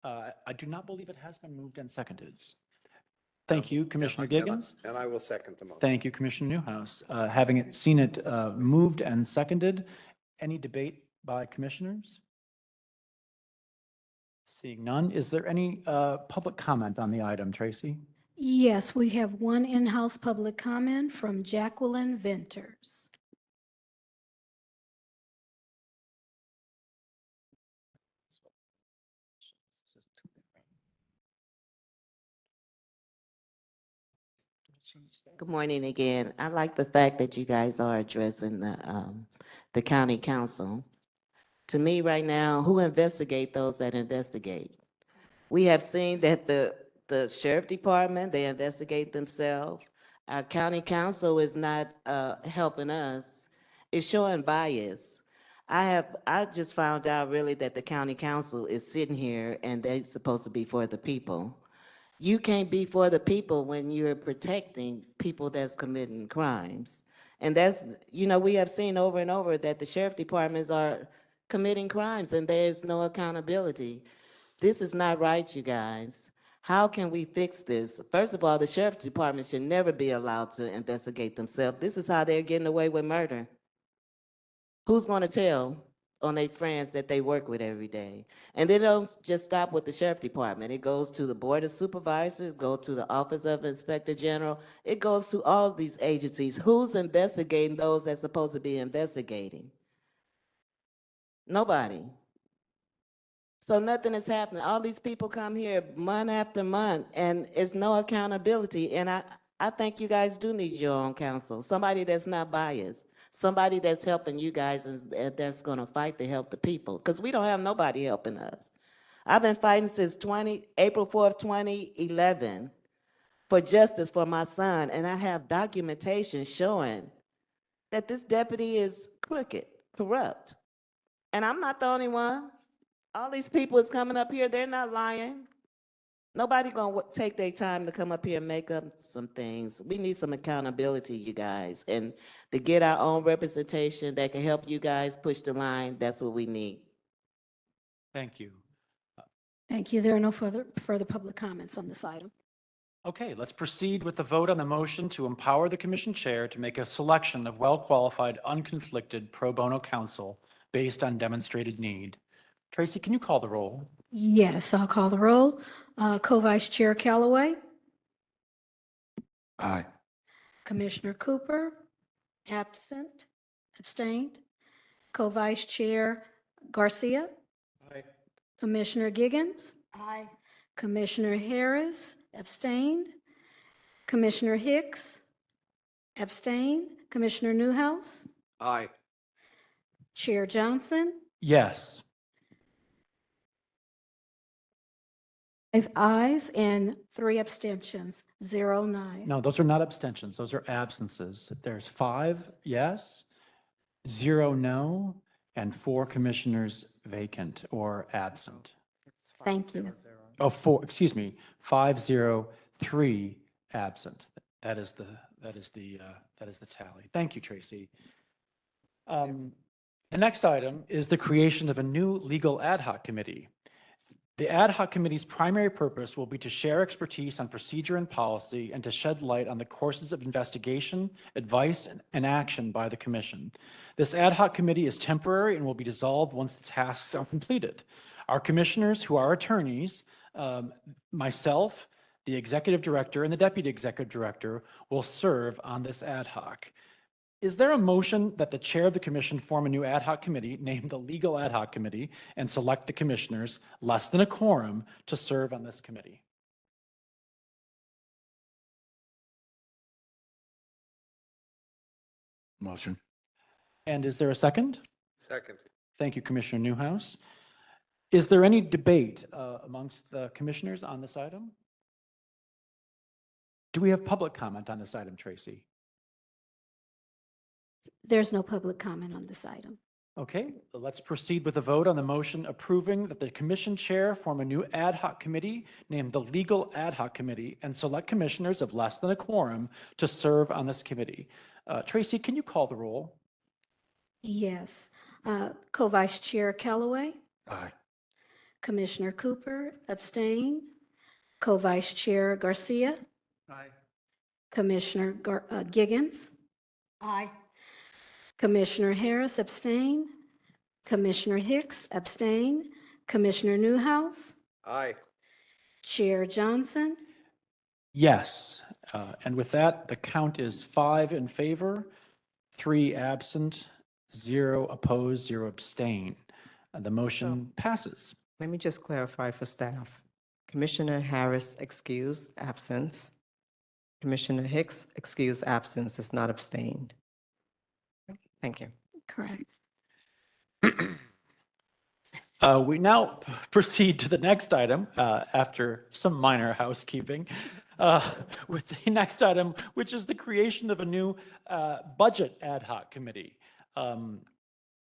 Speaker 1: I do not believe it has been moved and seconded. Thank you, Commissioner Giggins.
Speaker 5: And I will second the motion.
Speaker 1: Thank you, Commissioner Newhouse. Having seen it moved and seconded, any debate by commissioners? Seeing none, is there any public comment on the item, Tracy?
Speaker 2: Yes, we have one in-house public comment from Jacqueline Venters.
Speaker 15: Good morning again. I like the fact that you guys are addressing the county council. To me, right now, who investigate those that investigate? We have seen that the sheriff department, they investigate themselves. Our county council is not helping us. It's showing bias. I just found out really that the county council is sitting here and they're supposed to be for the people. You can't be for the people when you're protecting people that's committing crimes. And that's, we have seen over and over that the sheriff departments are committing crimes and there's no accountability. This is not right, you guys. How can we fix this? First of all, the sheriff's department should never be allowed to investigate themselves. This is how they're getting away with murder. Who's going to tell on their friends that they work with every day? And they don't just stop with the sheriff department. It goes to the board of supervisors, goes to the office of inspector general. It goes to all these agencies. Who's investigating those that's supposed to be investigating? Nobody. So nothing is happening. All these people come here month after month and it's no accountability. And I think you guys do need your own counsel. Somebody that's not biased. Somebody that's helping you guys and that's gonna fight to help the people. Because we don't have nobody helping us. I've been fighting since April 4th, 2011 for justice for my son. And I have documentation showing that this deputy is crooked, corrupt. And I'm not the only one. All these people is coming up here, they're not lying. Nobody gonna take their time to come up here and make up some things. We need some accountability, you guys. And to get our own representation that can help you guys push the line, that's what we need.
Speaker 1: Thank you.
Speaker 2: Thank you. There are no further public comments on this item.
Speaker 1: Okay, let's proceed with the vote on the motion to empower the commission chair to make a selection of well-qualified, unconflicted pro bono counsel based on demonstrated need. Tracy, can you call the roll?
Speaker 2: Yes, I'll call the roll. Co-Vice Chair Callaway,
Speaker 16: Aye.
Speaker 2: Commissioner Cooper, absent, abstained. Co-Vice Chair Garcia,
Speaker 3: Aye.
Speaker 2: Commissioner Giggins,
Speaker 21: Aye.
Speaker 2: Commissioner Harris, abstained. Commissioner Hicks, abstained. Commissioner Newhouse,
Speaker 5: Aye.
Speaker 2: Chair Johnson,
Speaker 1: Yes.
Speaker 2: 5 ayes and 3 abstentions, 0 nays.
Speaker 1: No, those are not abstentions. Those are absences. There's 5 yes, 0 no, and 4 commissioners vacant or absent.
Speaker 2: Thank you.
Speaker 1: Oh, 4, excuse me, 5, 0, 3 absent. That is the tally. Thank you, Tracy. The next item is the creation of a new legal ad hoc committee. The ad hoc committee's primary purpose will be to share expertise on procedure and policy and to shed light on the courses of investigation, advice, and action by the commission. This ad hoc committee is temporary and will be dissolved once the tasks are completed. Our commissioners, who are attorneys, myself, the executive director, and the deputy executive director will serve on this ad hoc. Is there a motion that the chair of the commission form a new ad hoc committee named the Legal Ad Hoc Committee and select the commissioners, less than a quorum, to serve on this committee?
Speaker 16: Motion.
Speaker 1: And is there a second?
Speaker 5: Second.
Speaker 1: Thank you, Commissioner Newhouse. Is there any debate amongst the commissioners on this item? Do we have public comment on this item, Tracy?
Speaker 2: There's no public comment on this item.
Speaker 1: Okay, let's proceed with a vote on the motion approving that the commission chair form a new ad hoc committee named the Legal Ad Hoc Committee and select commissioners of less than a quorum to serve on this committee. Tracy, can you call the roll?
Speaker 2: Yes. Co-Vice Chair Callaway,
Speaker 16: Aye.
Speaker 2: Commissioner Cooper, abstain. Co-Vice Chair Garcia,
Speaker 3: Aye.
Speaker 2: Commissioner Giggins,
Speaker 21: Aye.
Speaker 2: Commissioner Harris, abstain. Commissioner Hicks, abstain. Commissioner Newhouse,
Speaker 5: Aye.
Speaker 2: Chair Johnson,
Speaker 1: Yes. And with that, the count is 5 in favor, 3 absent, 0 opposed, 0 abstain. The motion passes.
Speaker 17: Let me just clarify for staff. Commissioner Harris excused absence. Commissioner Hicks excused absence, is not abstained. Thank you.
Speaker 2: Correct.
Speaker 1: We now proceed to the next item after some minor housekeeping with the next item, which is the creation of a new budget ad hoc committee.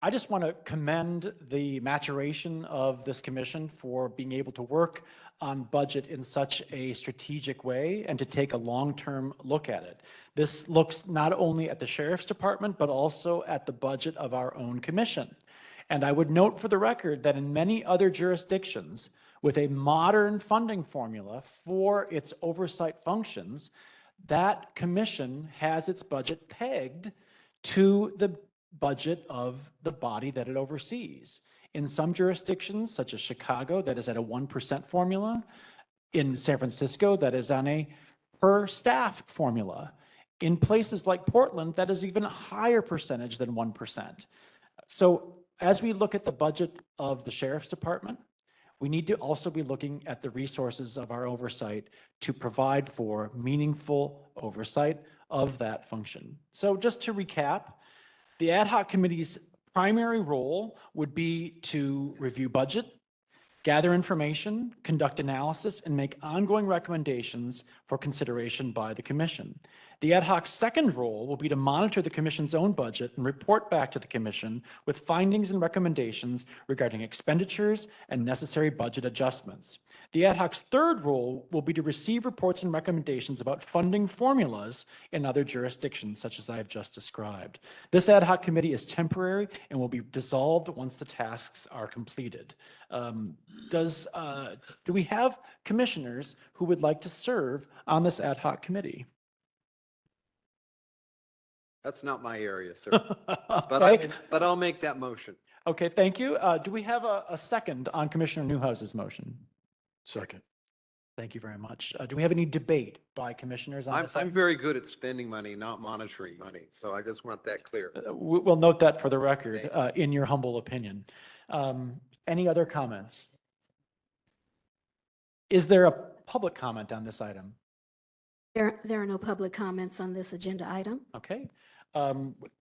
Speaker 1: I just want to commend the maturation of this commission for being able to work on budget in such a strategic way and to take a long-term look at it. This looks not only at the Sheriff's Department, but also at the budget of our own commission. And I would note for the record that in many other jurisdictions, with a modern funding formula for its oversight functions, that commission has its budget pegged to the budget of the body that it oversees. In some jurisdictions, such as Chicago, that is at a 1% formula. In San Francisco, that is on a per staff formula. In places like Portland, that is even a higher percentage than 1%. So as we look at the budget of the Sheriff's Department, we need to also be looking at the resources of our oversight to provide for meaningful oversight of that function. So just to recap, the ad hoc committee's primary role would be to review budget, gather information, conduct analysis, and make ongoing recommendations for consideration by the commission. The ad hoc's second role will be to monitor the commission's own budget and report back to the commission with findings and recommendations regarding expenditures and necessary budget adjustments. The ad hoc's third role will be to receive reports and recommendations about funding formulas in other jurisdictions, such as I have just described. This ad hoc committee is temporary and will be dissolved once the tasks are completed. Do we have commissioners who would like to serve on this ad hoc committee?
Speaker 5: That's not my area, sir.
Speaker 1: Okay.
Speaker 5: But I'll make that motion.
Speaker 1: Okay, thank you. Do we have a second on Commissioner Newhouse's motion?
Speaker 4: Second.
Speaker 1: Thank you very much. Do we have any debate by commissioners on this?
Speaker 5: I'm very good at spending money, not monitoring money. So I just want that clear.
Speaker 1: We'll note that for the record, in your humble opinion. Any other comments? Is there a public comment on this item?
Speaker 2: There are no public comments on this agenda item.
Speaker 1: Okay.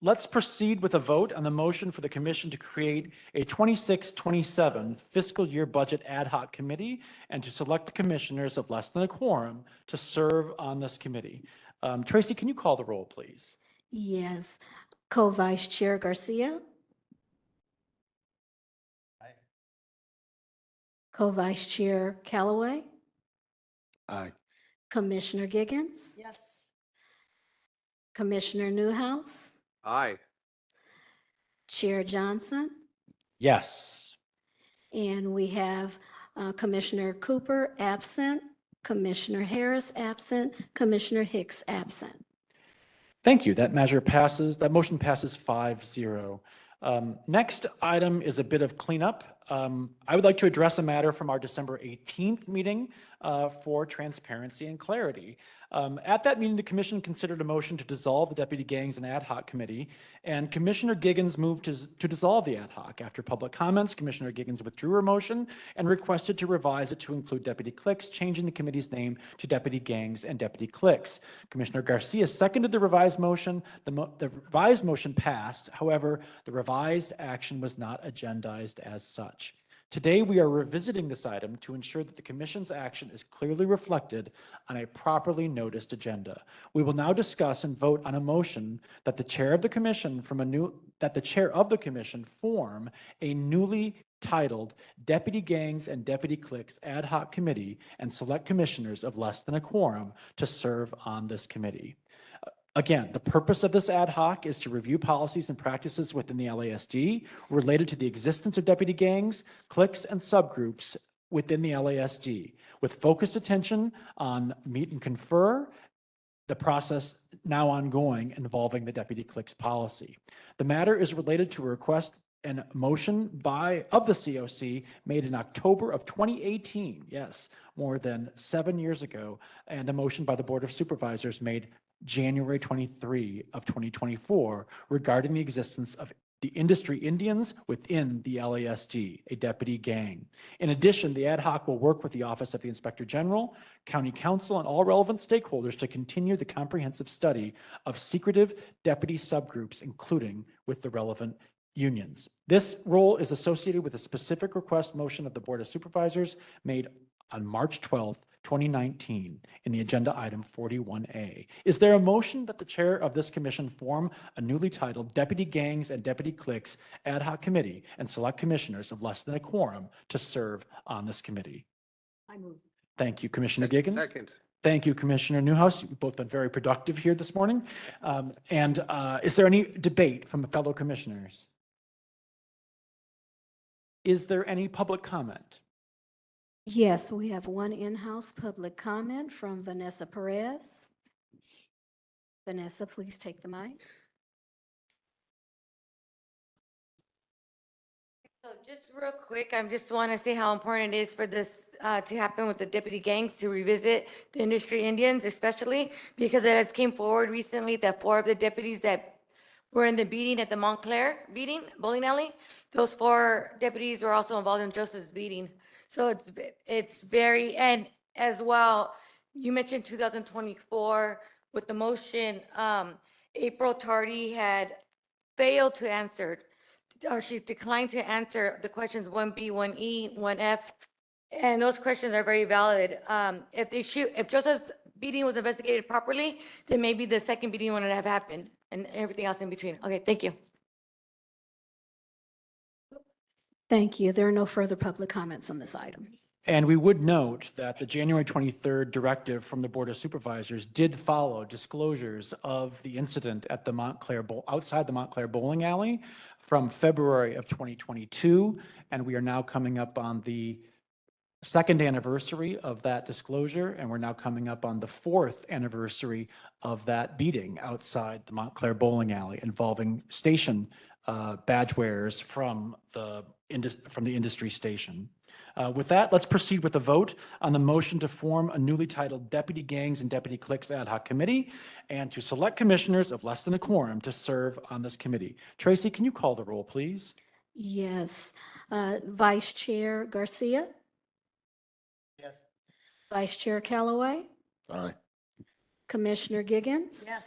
Speaker 1: Let's proceed with a vote on the motion for the commission to create a 26-27 fiscal year budget ad hoc committee and to select the commissioners of less than a quorum to serve on this committee. Tracy, can you call the roll, please?
Speaker 2: Yes. Co-Vice Chair Garcia.
Speaker 4: Aye.
Speaker 2: Co-Vice Chair Callaway.
Speaker 4: Aye.
Speaker 2: Commissioner Giggins.
Speaker 21: Yes.
Speaker 2: Commissioner Newhouse.
Speaker 5: Aye.
Speaker 2: Chair Johnson.
Speaker 1: Yes.
Speaker 2: And we have Commissioner Cooper absent, Commissioner Harris absent, Commissioner Hicks absent.
Speaker 1: Thank you. That motion passes 5-0. Next item is a bit of cleanup. I would like to address a matter from our December 18th meeting for transparency and clarity. At that meeting, the commission considered a motion to dissolve the Deputy Gangs and Ad Hoc Committee, and Commissioner Giggins moved to dissolve the ad hoc. After public comments, Commissioner Giggins withdrew her motion and requested to revise it to include Deputy Clicks, changing the committee's name to Deputy Gangs and Deputy Clicks. Commissioner Garcia seconded the revised motion. The revised motion passed. However, the revised action was not agendized as such. Today, we are revisiting this item to ensure that the Commission's action is clearly reflected on a properly noticed agenda. We will now discuss and vote on a motion that the Chair of the Commission form a newly titled Deputy Gangs and Deputy Clicks Ad Hoc Committee and select commissioners of less than a quorum to serve on this committee. Again, the purpose of this ad hoc is to review policies and practices within the LASD related to the existence of deputy gangs, cliques, and subgroups within the LASD, with focused attention on meet and confer, the process now ongoing involving the deputy cliques policy. The matter is related to a request a motion of the COC made in October of 2018, yes, more than 7 years ago, and a motion by the Board of Supervisors made January 23 of 2024 regarding the existence of the industry Indians within the LASD, a deputy gang. In addition, the ad hoc will work with the Office of the Inspector General, County Council, and all relevant stakeholders to continue the comprehensive study of secretive deputy subgroups, including with the relevant unions. This role is associated with a specific request motion of the Board of Supervisors made on March 12th, 2019 in the agenda item 41A. Is there a motion that the chair of this commission form a newly titled Deputy Gangs and Deputy Cliques Ad Hoc Committee and select commissioners of less than a quorum to serve on this committee?
Speaker 21: I move.
Speaker 1: Thank you, Commissioner Giggins.
Speaker 5: Second.
Speaker 1: Thank you, Commissioner Newhouse. You've both been very productive here this morning. Is there any debate from fellow commissioners? Is there any public comment?
Speaker 2: Yes, we have one in-house public comment from Vanessa Perez. Vanessa, please take the mic.
Speaker 8: So just real quick, I just want to say how important it is for this to happen with the deputy gangs to revisit the industry Indians, especially because it has came forward recently that 4 of the deputies that were in the beating at the Montclair bowling alley, those 4 deputies were also involved in Joseph's beating. So it's very, and as well, you mentioned 2024 with the motion, April Tardy had failed to answer, or she declined to answer the questions 1B, 1E, 1F, and those questions are very valid. If Joseph's beating was investigated properly, then maybe the second beating wouldn't have happened and everything else in between. Okay, thank you.
Speaker 2: Thank you. There are no further public comments on this item.
Speaker 1: And we would note that the January 23rd directive from the Board of Supervisors did follow disclosures of the incident at the outside the Montclair bowling alley from February of 2022. And we are now coming up on the 2nd anniversary of that disclosure, and we're now coming up on the 4th anniversary of that beating outside the Montclair bowling alley involving station badge wearers from the industry station. With that, let's proceed with a vote on the motion to form a newly titled Deputy Gangs and Deputy Cliques Ad Hoc Committee and to select commissioners of less than a quorum to serve on this committee. Tracy, can you call the roll, please?
Speaker 2: Yes. Vice Chair Garcia?
Speaker 4: Yes.
Speaker 2: Vice Chair Callaway?
Speaker 4: Aye.
Speaker 2: Commissioner Giggins?
Speaker 21: Yes.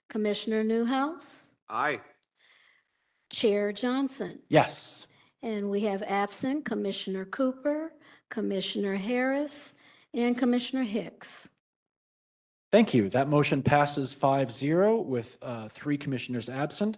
Speaker 2: Commissioner Newhouse?
Speaker 5: Aye.
Speaker 2: Chair Johnson?
Speaker 1: Yes.
Speaker 2: And we have absent Commissioner Cooper, Commissioner Harris, and Commissioner Hicks.
Speaker 1: Thank you. That motion passes 5-0 with 3 commissioners absent.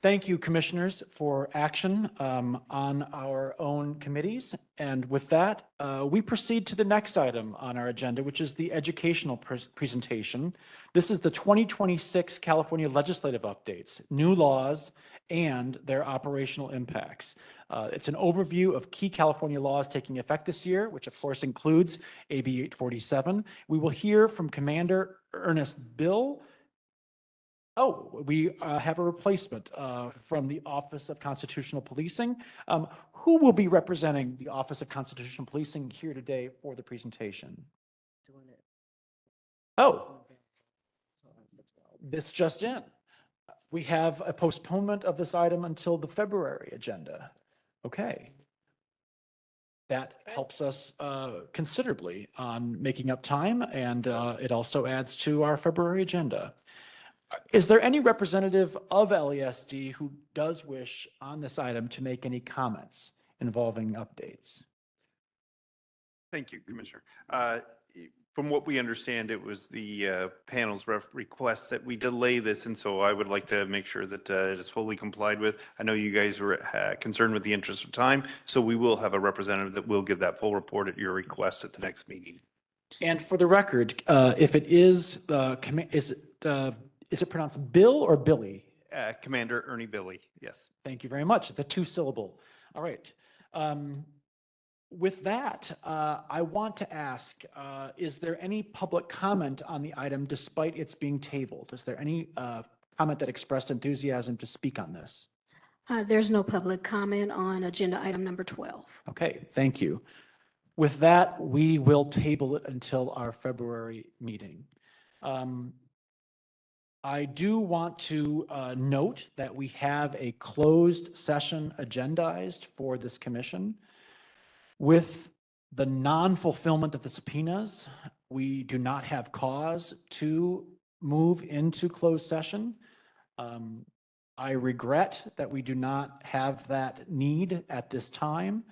Speaker 1: Thank you, commissioners, for action on our own committees. And with that, we proceed to the next item on our agenda, which is the educational presentation. This is the 2026 California legislative updates, new laws, and their operational impacts. It's an overview of key California laws taking effect this year, which of course includes AB 847. We will hear from Commander Ernest Bill. Oh, we have a replacement from the Office of Constitutional Policing. Who will be representing the Office of Constitutional Policing here today for the presentation? Oh, this just in. We have a postponement of this item until the February agenda. Okay. That helps us considerably on making up time, and it also adds to our February agenda. Is there any representative of LASD who does wish on this item to make any comments involving updates?
Speaker 6: Thank you, Commissioner. From what we understand, it was the panel's request that we delay this, and so I would like to make sure that it is fully complied with. I know you guys were concerned with the interest of time, so we will have a representative that will give that full report at your request at the next meeting.
Speaker 1: And for the record, if it is, is it pronounced Bill or Billy?
Speaker 6: Commander Ernie Billy, yes.
Speaker 1: Thank you very much. It's a 2-syllable. All right. With that, I want to ask, is there any public comment on the item despite its being tabled? Is there any comment that expressed enthusiasm to speak on this?
Speaker 2: There's no public comment on agenda item number 12.
Speaker 1: Okay, thank you. With that, we will table it until our February meeting. I do want to note that we have a closed session agendized for this commission. With the non-fulfillment of the subpoenas, we do not have cause to move into closed session. I regret that we do not have that need at this time,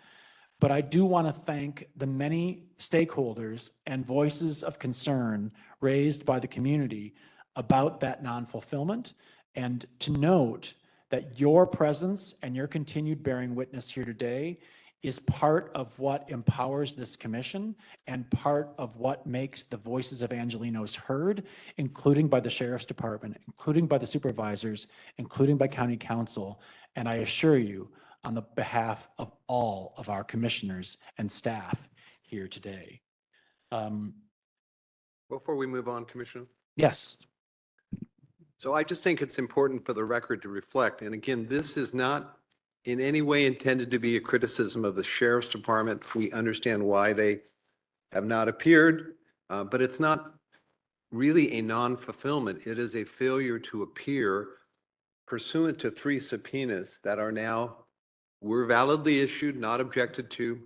Speaker 1: but I do want to thank the many stakeholders and voices of concern raised by the community about that non-fulfillment, and to note that your presence and your continued bearing witness here today is part of what empowers this commission and part of what makes the voices of Angelenos heard, including by the Sheriff's Department, including by the supervisors, including by County Council. And I assure you, on the behalf of all of our commissioners and staff here today.
Speaker 5: Before we move on, Commissioner.
Speaker 1: Yes.
Speaker 5: So I just think it's important for the record to reflect, and again, this is not in any way intended to be a criticism of the Sheriff's Department. We understand why they have not appeared, but it's not really a non-fulfillment. It is a failure to appear pursuant to 3 subpoenas that were validly issued, not objected to,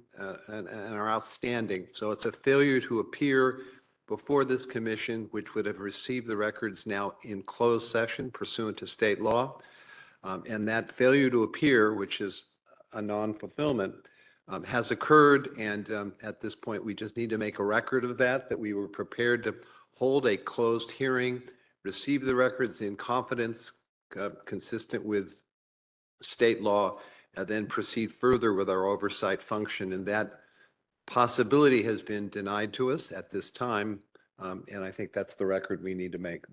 Speaker 5: and are outstanding. So it's a failure to appear before this commission, which would have received the records now in closed session pursuant to state law. And that failure to appear, which is a non-fulfillment, has occurred. And at this point, we just need to make a record of that we were prepared to hold a closed hearing, receive the records in confidence, consistent with state law, and then proceed further with our oversight function. And that possibility has been denied to us at this time. And I think that's the record we need to make.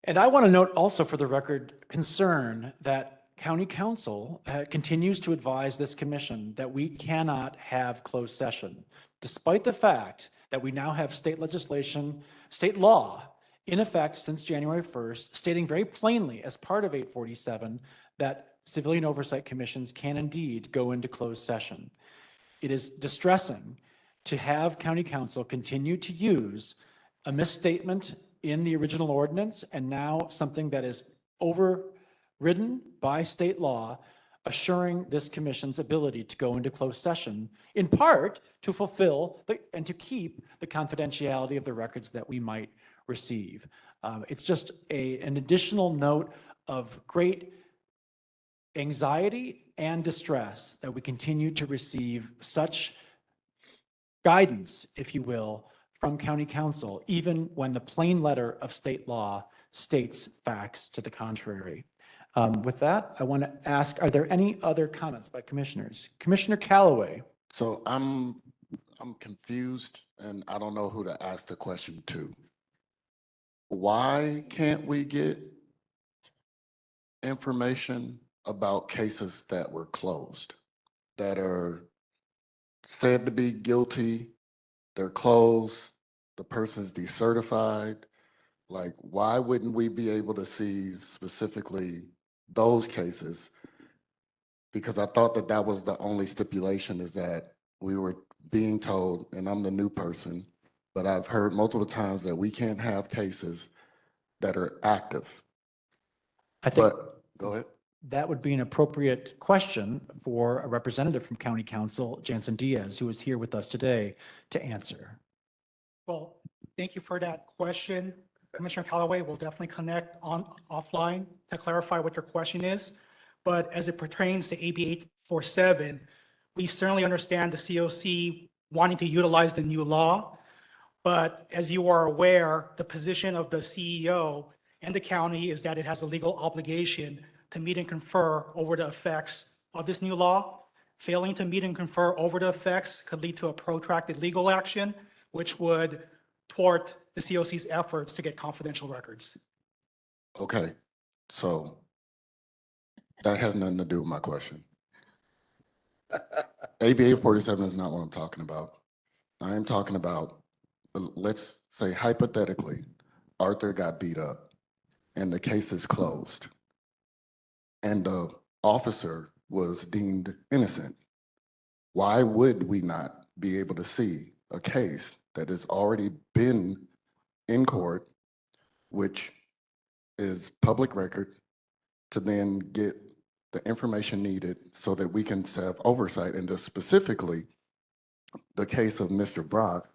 Speaker 1: And I want to note also for the record concern that County Council continues to advise this commission that we cannot have closed session, despite the fact that we now have state legislation, state law in effect since January 1st, stating very plainly as part of 847 that civilian oversight commissions can indeed go into closed session. It is distressing to have County Council continue to use a misstatement in the original ordinance and now something that is overridden by state law, assuring this commission's ability to go into closed session, in part to fulfill and to keep the confidentiality of the records that we might receive. It's just an additional note of great anxiety and distress that we continue to receive such guidance, if you will, from County Council, even when the plain letter of state law states facts to the contrary. With that, I want to ask, are there any other comments by commissioners? Commissioner Callaway.
Speaker 7: So I'm confused and I don't know who to ask the question to. Why can't we get information about cases that were closed, that are said to be guilty, they're closed, the person's decertified? Like, why wouldn't we be able to see specifically those cases? Because I thought that was the only stipulation, is that we were being told, and I'm the new person, but I've heard multiple times that we can't have cases that are active.
Speaker 1: I think
Speaker 7: go ahead.
Speaker 1: That would be an appropriate question for a representative from County Council, Jansen Diaz, who is here with us today to answer.
Speaker 22: Well, thank you for that question. Commissioner Callaway will definitely connect offline to clarify what your question is. But as it pertains to AB 847, we certainly understand the COC wanting to utilize the new law. But as you are aware, the position of the CEO and the county is that it has a legal obligation to meet and confer over the effects of this new law. Failing to meet and confer over the effects could lead to a protracted legal action, which would thwart the COC's efforts to get confidential records.
Speaker 7: Okay, so that has nothing to do with my question. AB 847 is not what I'm talking about. I am talking about, let's say hypothetically, Arthur got beat up and the case is closed. and the officer was deemed innocent. Why would we not be able to see a case that has already been in court, which is public record, to then get the information needed so that we can have oversight? And just specifically, the case of Mr. Brock,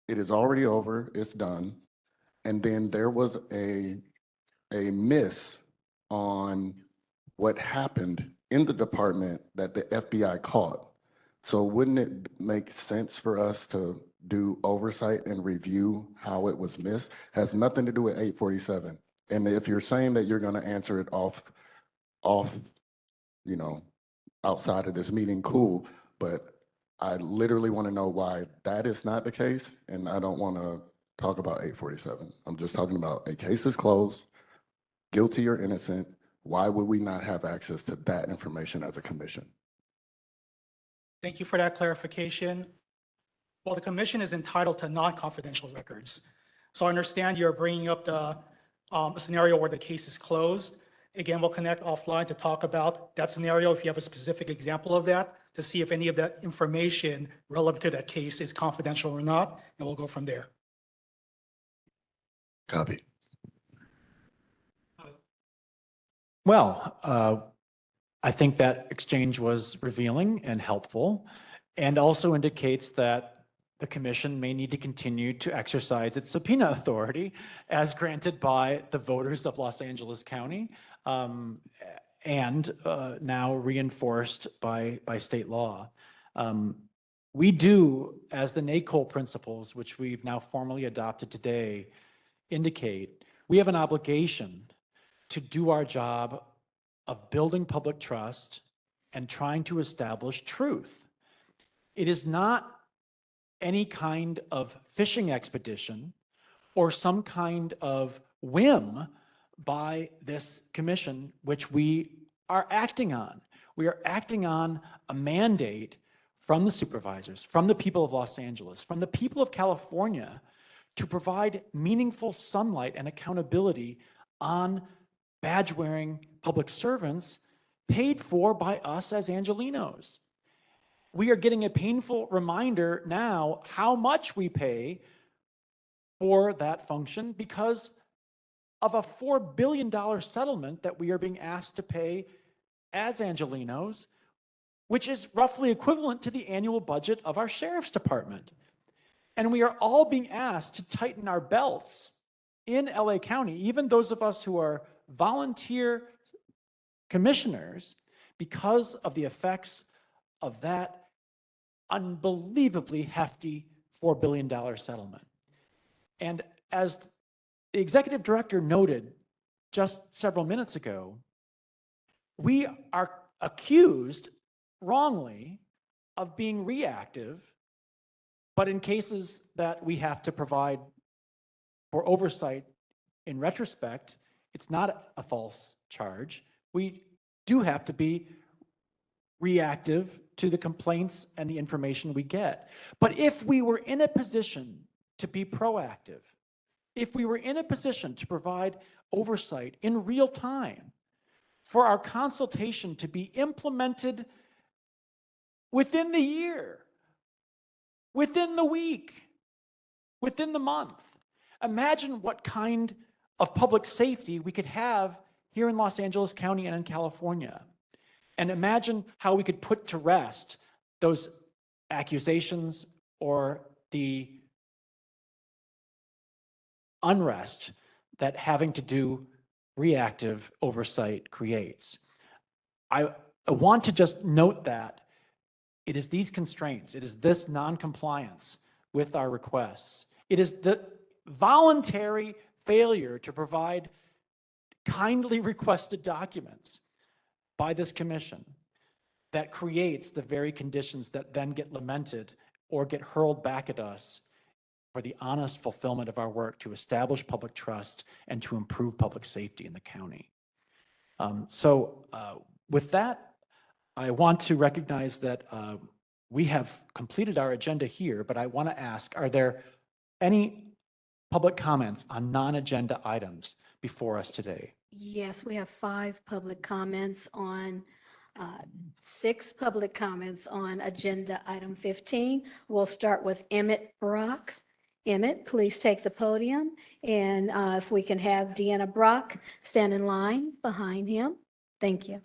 Speaker 7: it is already over, it's done. And then there was a miss on what happened in the department that the FBI caught. So wouldn't it make sense for us to do oversight and review how it was missed? Has nothing to do with 847. And if you're saying that you're going to answer it off, you know, outside of this meeting, cool. But I literally want to know why that is not the case. And I don't want to talk about 847. I'm just talking about a case is closed, guilty or innocent. Why would we not have access to that information as a commission?
Speaker 22: Thank you for that clarification. Well, the commission is entitled to non-confidential records. So I understand you're bringing up the a scenario where the case is closed. Again, we'll connect offline to talk about that scenario if you have a specific example of that, to see if any of that information relevant to that case is confidential or not, and we'll go from there.
Speaker 7: Copy.
Speaker 1: Well, I think that exchange was revealing and helpful, and also indicates that the commission may need to continue to exercise its subpoena authority as granted by the voters of Los Angeles County, and now reinforced by state law. We do, as the NACOL principles, which we've now formally adopted today, indicate, we have an obligation to do our job of building public trust and trying to establish truth. It is not any kind of fishing expedition or some kind of whim by this commission, which we are acting on. We are acting on a mandate from the supervisors, from the people of Los Angeles, from the people of California, to provide meaningful sunlight and accountability on badge-wearing public servants paid for by us as Angelenos. We are getting a painful reminder now how much we pay for that function because of a $4 billion settlement that we are being asked to pay as Angelenos, which is roughly equivalent to the annual budget of our sheriff's department. And we are all being asked to tighten our belts in LA County, even those of us who are volunteer commissioners, because of the effects of that unbelievably hefty $4 billion settlement. And as the executive director noted just several minutes ago, we are accused wrongly of being reactive, but in cases that we have to provide for oversight in retrospect, it's not a false charge. We do have to be reactive to the complaints and the information we get. But if we were in a position to be proactive, if we were in a position to provide oversight in real time, for our consultation to be implemented within the year, within the week, within the month, imagine what kind of public safety we could have here in Los Angeles County and in California. And imagine how we could put to rest those accusations or the unrest that having to do reactive oversight creates. I want to just note that it is these constraints, it is this non-compliance with our requests, it is the voluntary failure to provide kindly requested documents by this commission that creates the very conditions that then get lamented or get hurled back at us for the honest fulfillment of our work to establish public trust and to improve public safety in the county. With that, I want to recognize that we have completed our agenda here, but I want to ask, are there any public comments on non-agenda items before us today?
Speaker 2: Yes, we have 5 public comments on, 6 public comments on agenda item 15. We'll start with Emmett Brock. Emmett, please take the podium, and if we can have Deanna Brock stand in line behind him. Thank you.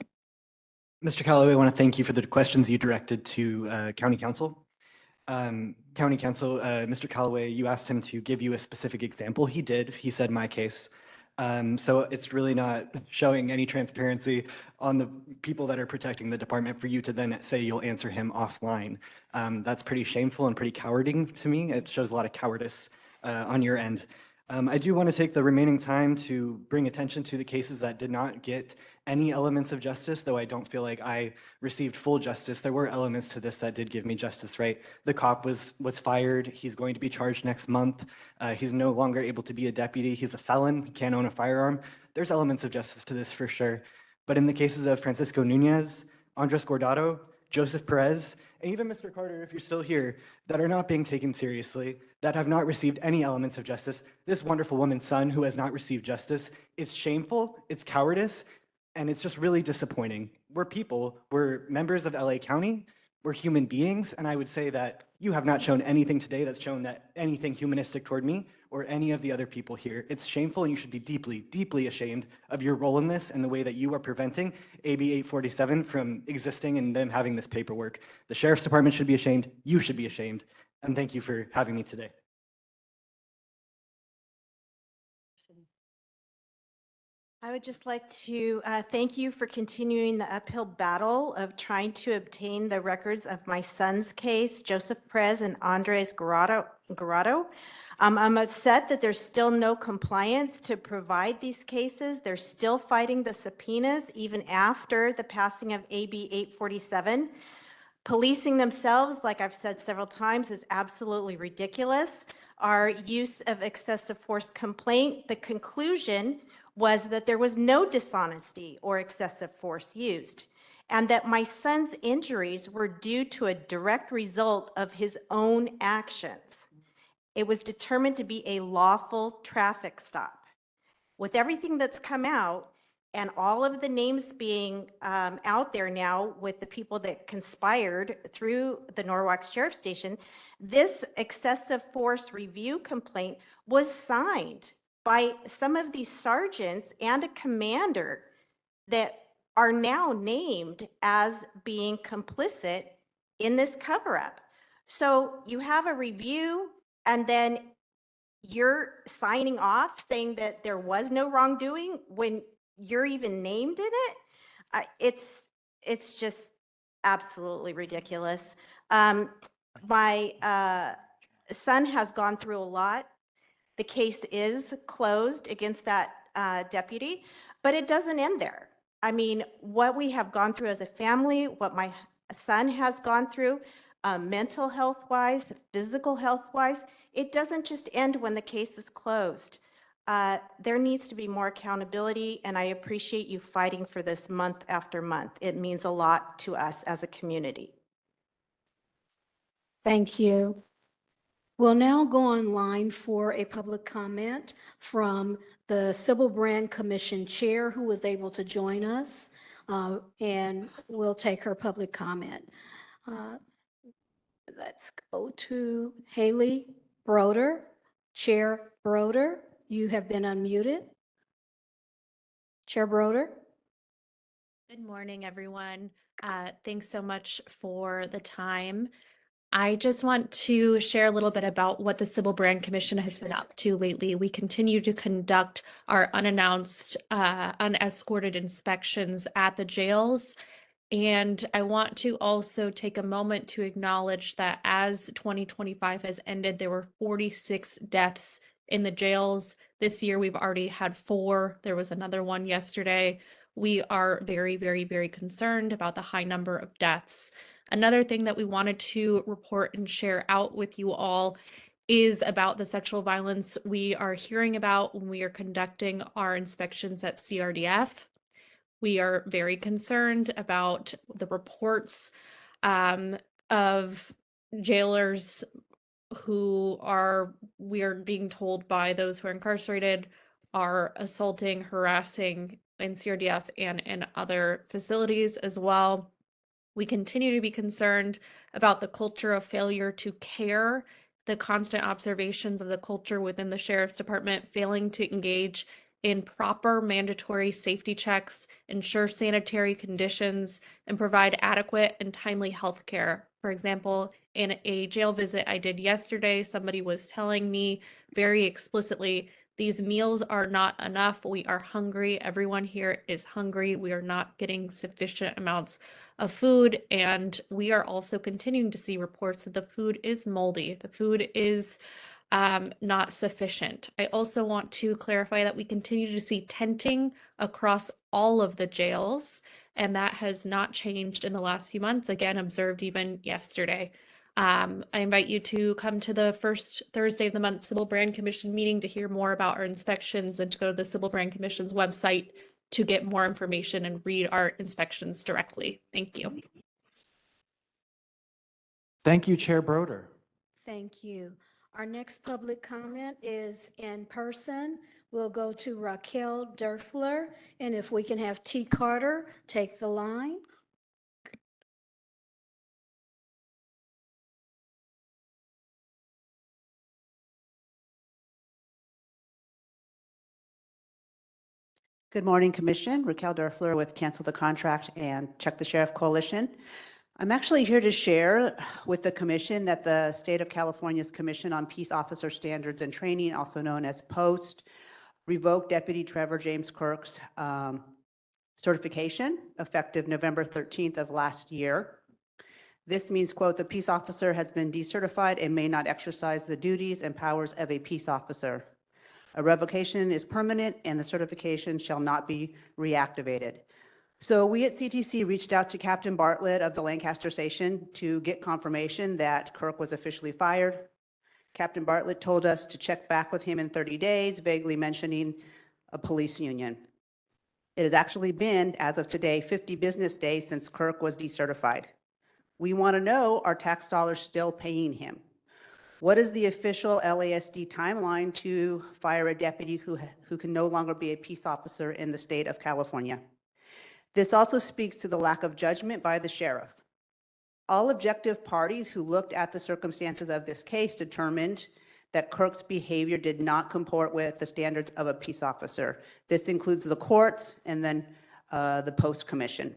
Speaker 9: Mr. Calloway, I want to thank you for the questions you directed to County Council. County Council, Mr. Calloway, you asked him to give you a specific example. He did. He said my case. So it's really not showing any transparency on the people that are protecting the department for you to then say you'll answer him offline. That's pretty shameful and pretty cowarding to me. It shows a lot of cowardice on your end. I do want to take the remaining time to bring attention to the cases that did not get any elements of justice, though I don't feel like I received full justice. There were elements to this that did give me justice, right? The cop was fired. He's going to be charged next month. He's no longer able to be a deputy. He's a felon. He can't own a firearm. There's elements of justice to this for sure. But in the cases of Francisco Nunez, Andres Guardado, Joseph Perez, and even Mr. Carter, if you're still here, that are not being taken seriously, that have not received any elements of justice, this wonderful woman's son who has not received justice, it's shameful, it's cowardice, and it's just really disappointing. We're people, we're members of LA County, we're human beings, and I would say that you have not shown anything today that's shown that anything humanistic toward me or any of the other people here. It's shameful, and you should be deeply, deeply ashamed of your role in this and the way that you are preventing AB 847 from existing and them having this paperwork. The Sheriff's Department should be ashamed, you should be ashamed, and thank you for having me today.
Speaker 12: I would just like to thank you for continuing the uphill battle of trying to obtain the records of my son's case, Joseph Perez and Andres Guardado. I'm upset that there's still no compliance to provide these cases. They're still fighting the subpoenas even after the passing of AB 847. Policing themselves, like I've said several times, is absolutely ridiculous. Our use of excessive force complaint, the conclusion was that there was no dishonesty or excessive force used, and that my son's injuries were due to a direct result of his own actions. It was determined to be a lawful traffic stop. With everything that's come out and all of the names being out there now with the people that conspired through the Norwalk Sheriff Station, this excessive force review complaint was signed by some of these sergeants and a commander that are now named as being complicit in this cover-up. So you have a review and then you're signing off saying that there was no wrongdoing when you're even named in it. It's just absolutely ridiculous. My son has gone through a lot. The case is closed against that deputy, but it doesn't end there. I mean, what we have gone through as a family, what my son has gone through, mental health-wise, physical health-wise, it doesn't just end when the case is closed. There needs to be more accountability, and I appreciate you fighting for this month after month. It means a lot to us as a community.
Speaker 2: Thank you. We'll now go online for a public comment from the Civil Brand Commission Chair, who was able to join us, and we'll take her public comment. Let's go to Haley Broder. Chair Broder, you have been unmuted. Chair Broder.
Speaker 11: Good morning, everyone. Thanks so much for the time. I just want to share a little bit about what the Civil Brand Commission has been up to lately. We continue to conduct our unannounced, unescorted inspections at the jails. And I want to also take a moment to acknowledge that as 2025 has ended, there were 46 deaths in the jails. This year, we've already had 4. There was another one yesterday. We are very, very, very concerned about the high number of deaths. Another thing that we wanted to report and share out with you all is about the sexual violence we are hearing about when we are conducting our inspections at CRDF. We are very concerned about the reports of jailers who are, we are being told by those who are incarcerated, are assaulting, harassing in CRDF and in other facilities as well. We continue to be concerned about the culture of failure to care, the constant observations of the culture within the Sheriff's Department failing to engage in proper mandatory safety checks, ensure sanitary conditions, and provide adequate and timely health care. For example, in a jail visit I did yesterday, somebody was telling me very explicitly, these meals are not enough. We are hungry. Everyone here is hungry. We are not getting sufficient amounts of food. And we are also continuing to see reports that the food is moldy. The food is not sufficient. I also want to clarify that we continue to see tenting across all of the jails, and that has not changed in the last few months, again, observed even yesterday. I invite you to come to the first Thursday of the month Civil Brand Commission meeting to hear more about our inspections and to go to the Civil Brand Commission's website to get more information and read our inspections directly. Thank you.
Speaker 1: Thank you, Chair Broder.
Speaker 2: Thank you. Our next public comment is in person. We'll go to Raquel Derfler, and if we can have T. Carter take the line.
Speaker 13: Good morning, Commission. Raquel Derfler with Cancel the Contract and Check the Sheriff Coalition. I'm actually here to share with the Commission that the State of California's Commission on Peace Officer Standards and Training, also known as POST, revoked Deputy Trevor James Kirk's certification effective November 13th of last year. This means, quote, the peace officer has been decertified and may not exercise the duties and powers of a peace officer. A revocation is permanent and the certification shall not be reactivated. So we at CTC reached out to Captain Bartlett of the Lancaster Station to get confirmation that Kirk was officially fired. Captain Bartlett told us to check back with him in 30 days, vaguely mentioning a police union. It has actually been, as of today, 50 business days since Kirk was decertified. We want to know, are tax dollars still paying him? What is the official LASD timeline to fire a deputy who can no longer be a peace officer in the state of California? This also speaks to the lack of judgment by the sheriff. All objective parties who looked at the circumstances of this case determined that Kirk's behavior did not comport with the standards of a peace officer. This includes the courts and then the Post Commission.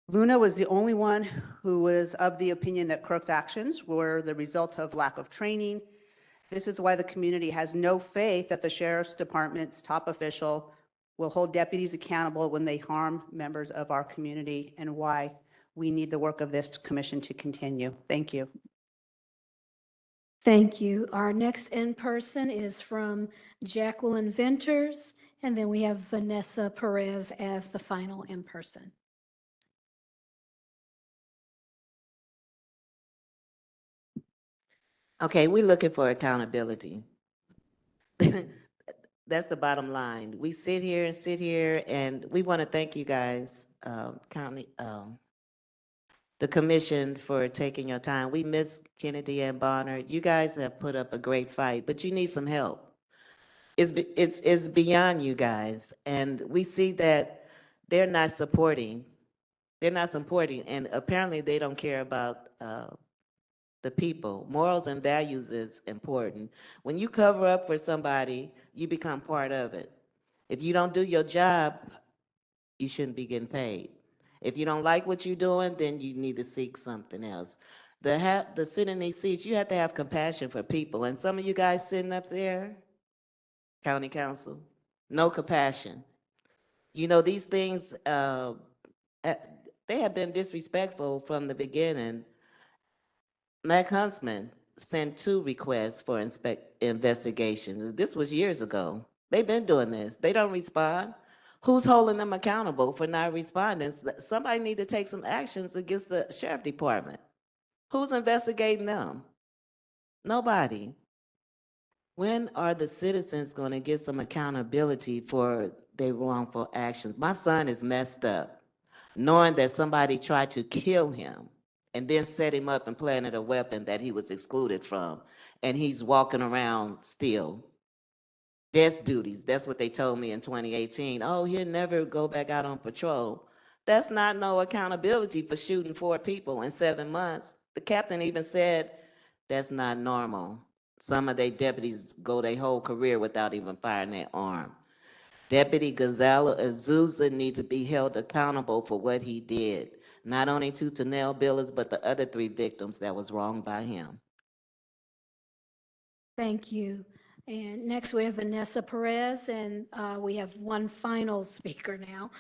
Speaker 13: Luna was the only one who was of the opinion that Kirk's actions were the result of lack of training. This is why the community has no faith that the Sheriff's Department's top official will hold deputies accountable when they harm members of our community, and why we need the work of this commission to continue. Thank you.
Speaker 2: Thank you. Our next in person is from Jacqueline Venters, and then we have Vanessa Perez as the final in person.
Speaker 15: Okay, we're looking for accountability. That's the bottom line. We sit here, and we want to thank you guys, the commission, for taking your time. We miss Kennedy and Bonner. You guys have put up a great fight, but you need some help. It's beyond you guys, and we see that they're not supporting. And apparently they don't care about the people. Morals and values is important. When you cover up for somebody, you become part of it. If you don't do your job, you shouldn't be getting paid. If you don't like what you're doing, then you need to seek something else. The sit in these seats, you have to have compassion for people. And some of you guys sitting up there, county council, no compassion. You know, these things, they have been disrespectful from the beginning. Mac Huntsman sent 2 requests for investigations. This was years ago. They've been doing this. They don't respond. Who's holding them accountable for not responding? Somebody need to take some actions against the sheriff department. Who's investigating them? Nobody. When are the citizens going to get some accountability for their wrongful actions? My son is messed up, knowing that somebody tried to kill him and then set him up and planted a weapon that he was excluded from, and he's walking around still. desk duties. That's what they told me in 2018. Oh, he'll never go back out on patrol. That's not no accountability for shooting 4 people in 7 months. The captain even said that's not normal. Some of their deputies go their whole career without even firing their arm. Deputy Gonzalo Azusa needs to be held accountable for what he did, not only to Tanel Billers, but the other 3 victims that was wronged by him.
Speaker 2: Thank you. And next we have Vanessa Perez, and we have one final speaker now.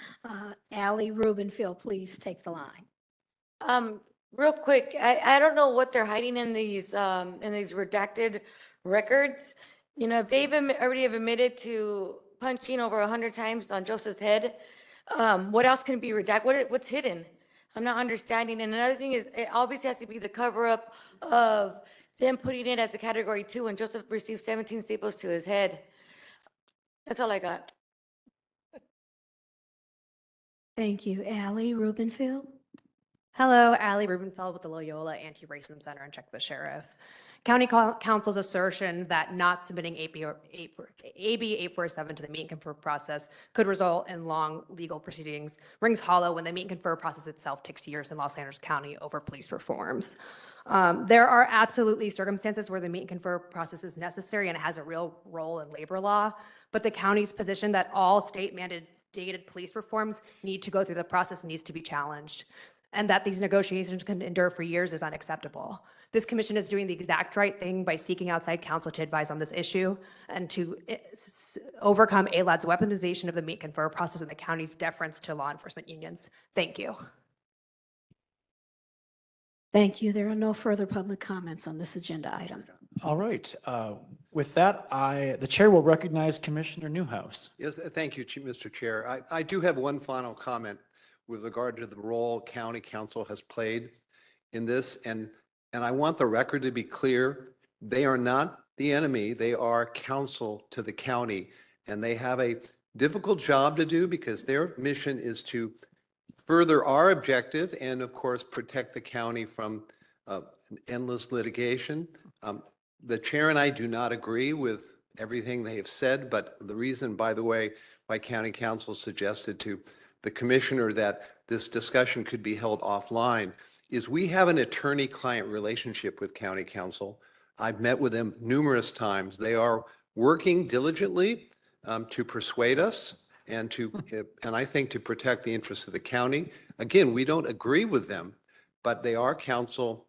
Speaker 2: Allie Rubenfeld, please take the line.
Speaker 8: Real quick, I don't know what they're hiding in these redacted records. You know, if they've already have admitted to punching over 100 times on Joseph's head, what else can be redacted? What's hidden? I'm not understanding. And another thing is, it obviously has to be the cover-up of them putting it as a category 2 when Joseph received 17 staples to his head. That's all I got.
Speaker 2: Thank you. Allie Rubenfeld.
Speaker 14: Hello, Allie Rubenfeld with the Loyola Anti-Racism Center and Check the Sheriff. County Council's assertion that not submitting AB 847 to the meet and confer process could result in long legal proceedings rings hollow when the meet and confer process itself takes years in Los Angeles County over police reforms. There are absolutely circumstances where the meet and confer process is necessary and it has a real role in labor law, but the county's position that all state mandated police reforms need to go through the process needs to be challenged, and that these negotiations can endure for years is unacceptable. This commission is doing the exact right thing by seeking outside counsel to advise on this issue and to overcome ALAD's weaponization of the meet and confer process and the county's deference to law enforcement unions. Thank you.
Speaker 2: Thank you. There are no further public comments on this agenda item.
Speaker 1: All right. With that, the chair will recognize Commissioner Newhouse.
Speaker 5: Yes, thank you, Mr. Chair. I do have one final comment with regard to the role county council has played in this. And I want the record to be clear. They are not the enemy. They are counsel to the county. And they have a difficult job to do because their mission is to further our objective and, of course, protect the county from endless litigation. The chair and I do not agree with everything they have said, but the reason, by the way, why county council suggested to the commissioner that this discussion could be held offline is we have an attorney-client relationship with county council. I've met with them numerous times. They are working diligently to persuade us and I think to protect the interests of the county. Again, we don't agree with them, but they are counsel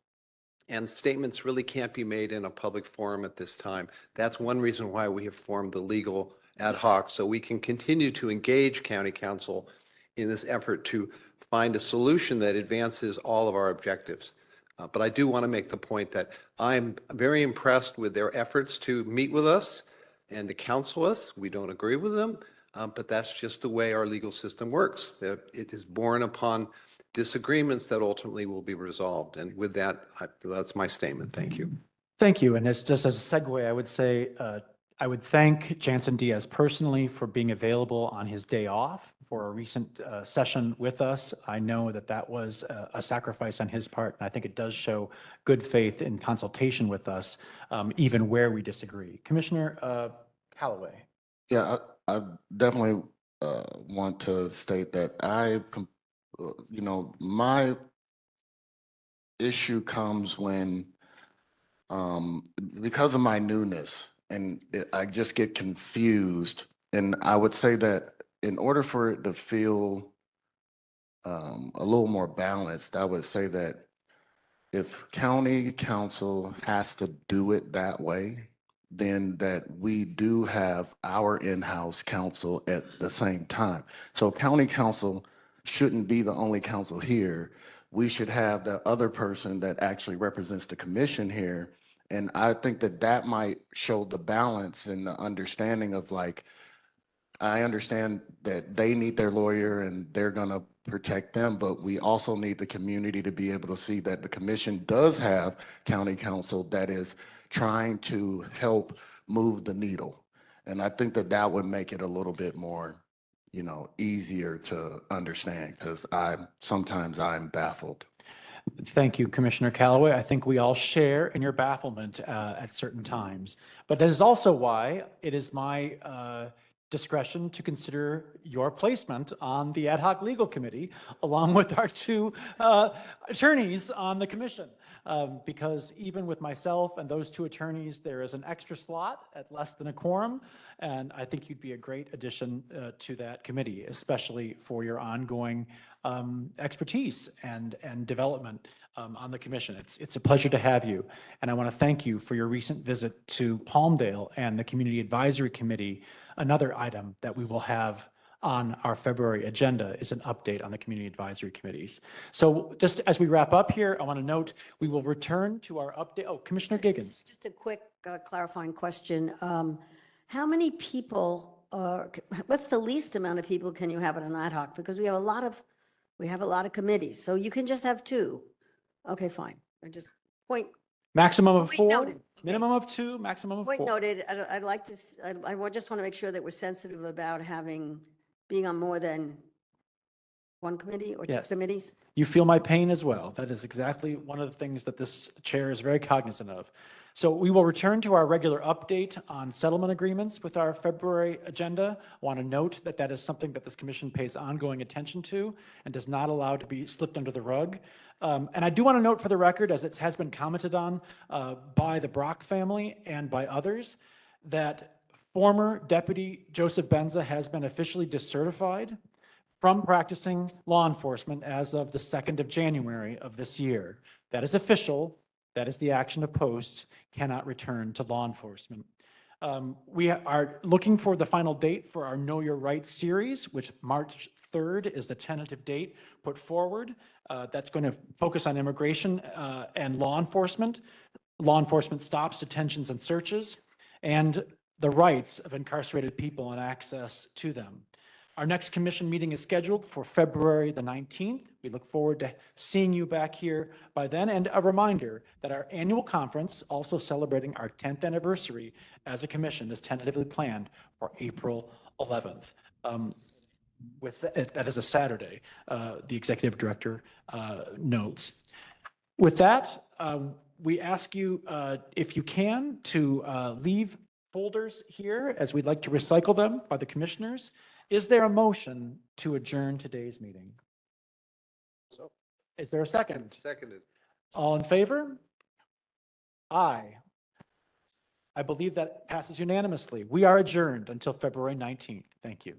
Speaker 5: and statements really can't be made in a public forum at this time. That's one reason why we have formed the legal ad hoc, so we can continue to engage county council in this effort to find a solution that advances all of our objectives. But I do want to make the point that I'm very impressed with their efforts to meet with us and to counsel us. We don't agree with them, but that's just the way our legal system works. It is born upon disagreements that ultimately will be resolved. And with that, that's my statement. Thank you.
Speaker 1: Thank you. And it's just as a segue, I would say, I would thank Jansen Diaz personally for being available on his day off for a recent session with us. I know that that was a sacrifice on his part, and I think it does show good faith in consultation with us, even where we disagree. Commissioner Callaway.
Speaker 7: Yeah, I definitely want to state that my issue comes when, because of my newness, and I just get confused. And I would say that in order for it to feel a little more balanced, I would say that if county council has to do it that way, then that we do have our in-house counsel at the same time. So county council shouldn't be the only counsel here. We should have the other person that actually represents the commission here. And I think that that might show the balance and the understanding of, like, I understand that they need their lawyer and they're gonna protect them, but we also need the community to be able to see that the commission does have county counsel that is trying to help move the needle. And I think that that would make it a little bit more, easier to understand, because sometimes I'm baffled.
Speaker 1: Thank you, Commissioner Callaway. I think we all share in your bafflement at certain times. But that is also why it is my discretion to consider your placement on the Ad hoc Legal Committee, along with our two attorneys on the commission. Because even with myself and those two attorneys, there is an extra slot at less than a quorum. And I think you'd be a great addition to that committee, especially for your ongoing expertise and development on the commission. It's a pleasure to have you. And I want to thank you for your recent visit to Palmdale and the Community Advisory Committee. Another item that we will have on our February agenda is an update on the community advisory committees. So just as we wrap up here, I want to note we will return to our update. Oh, Commissioner Giggins.
Speaker 21: Just a quick clarifying question. How many people, what's the least amount of people can you have at an ad hoc? Because we have a lot of committees, so you can just have two. Okay, fine. I just point.
Speaker 1: Maximum of four,
Speaker 21: noted.
Speaker 1: minimum of two, maximum of
Speaker 21: Point
Speaker 1: four.
Speaker 21: noted. I'd like to, just want to make sure that we're sensitive about being on more than one committee or two
Speaker 1: Yes.
Speaker 21: committees.
Speaker 1: You feel my pain as well. That is exactly one of the things that this chair is very cognizant of. So we will return to our regular update on settlement agreements with our February agenda. I want to note that that is something that this commission pays ongoing attention to and does not allow to be slipped under the rug. And I do want to note for the record, as it has been commented on by the Brock family and by others, that former Deputy Joseph Benza has been officially decertified from practicing law enforcement as of the 2nd of January of this year. That is official. That is the action of post, cannot return to law enforcement. We are looking for the final date for our Know Your Rights series, which March 3rd is the tentative date put forward. That's going to focus on immigration and law enforcement stops, detentions, and searches, and the rights of incarcerated people and access to them. Our next commission meeting is scheduled for February the 19th. We look forward to seeing you back here by then. And a reminder that our annual conference, also celebrating our 10th anniversary as a commission, is tentatively planned for April 11th. That is a Saturday, the executive director notes. With that, we ask you, if you can, to leave folders here, as we'd like to recycle them by the commissioners. Is there a motion to adjourn today's meeting? So, is there a second?
Speaker 5: Seconded.
Speaker 1: All in favor? Aye. I believe that passes unanimously. We are adjourned until February 19th. Thank you.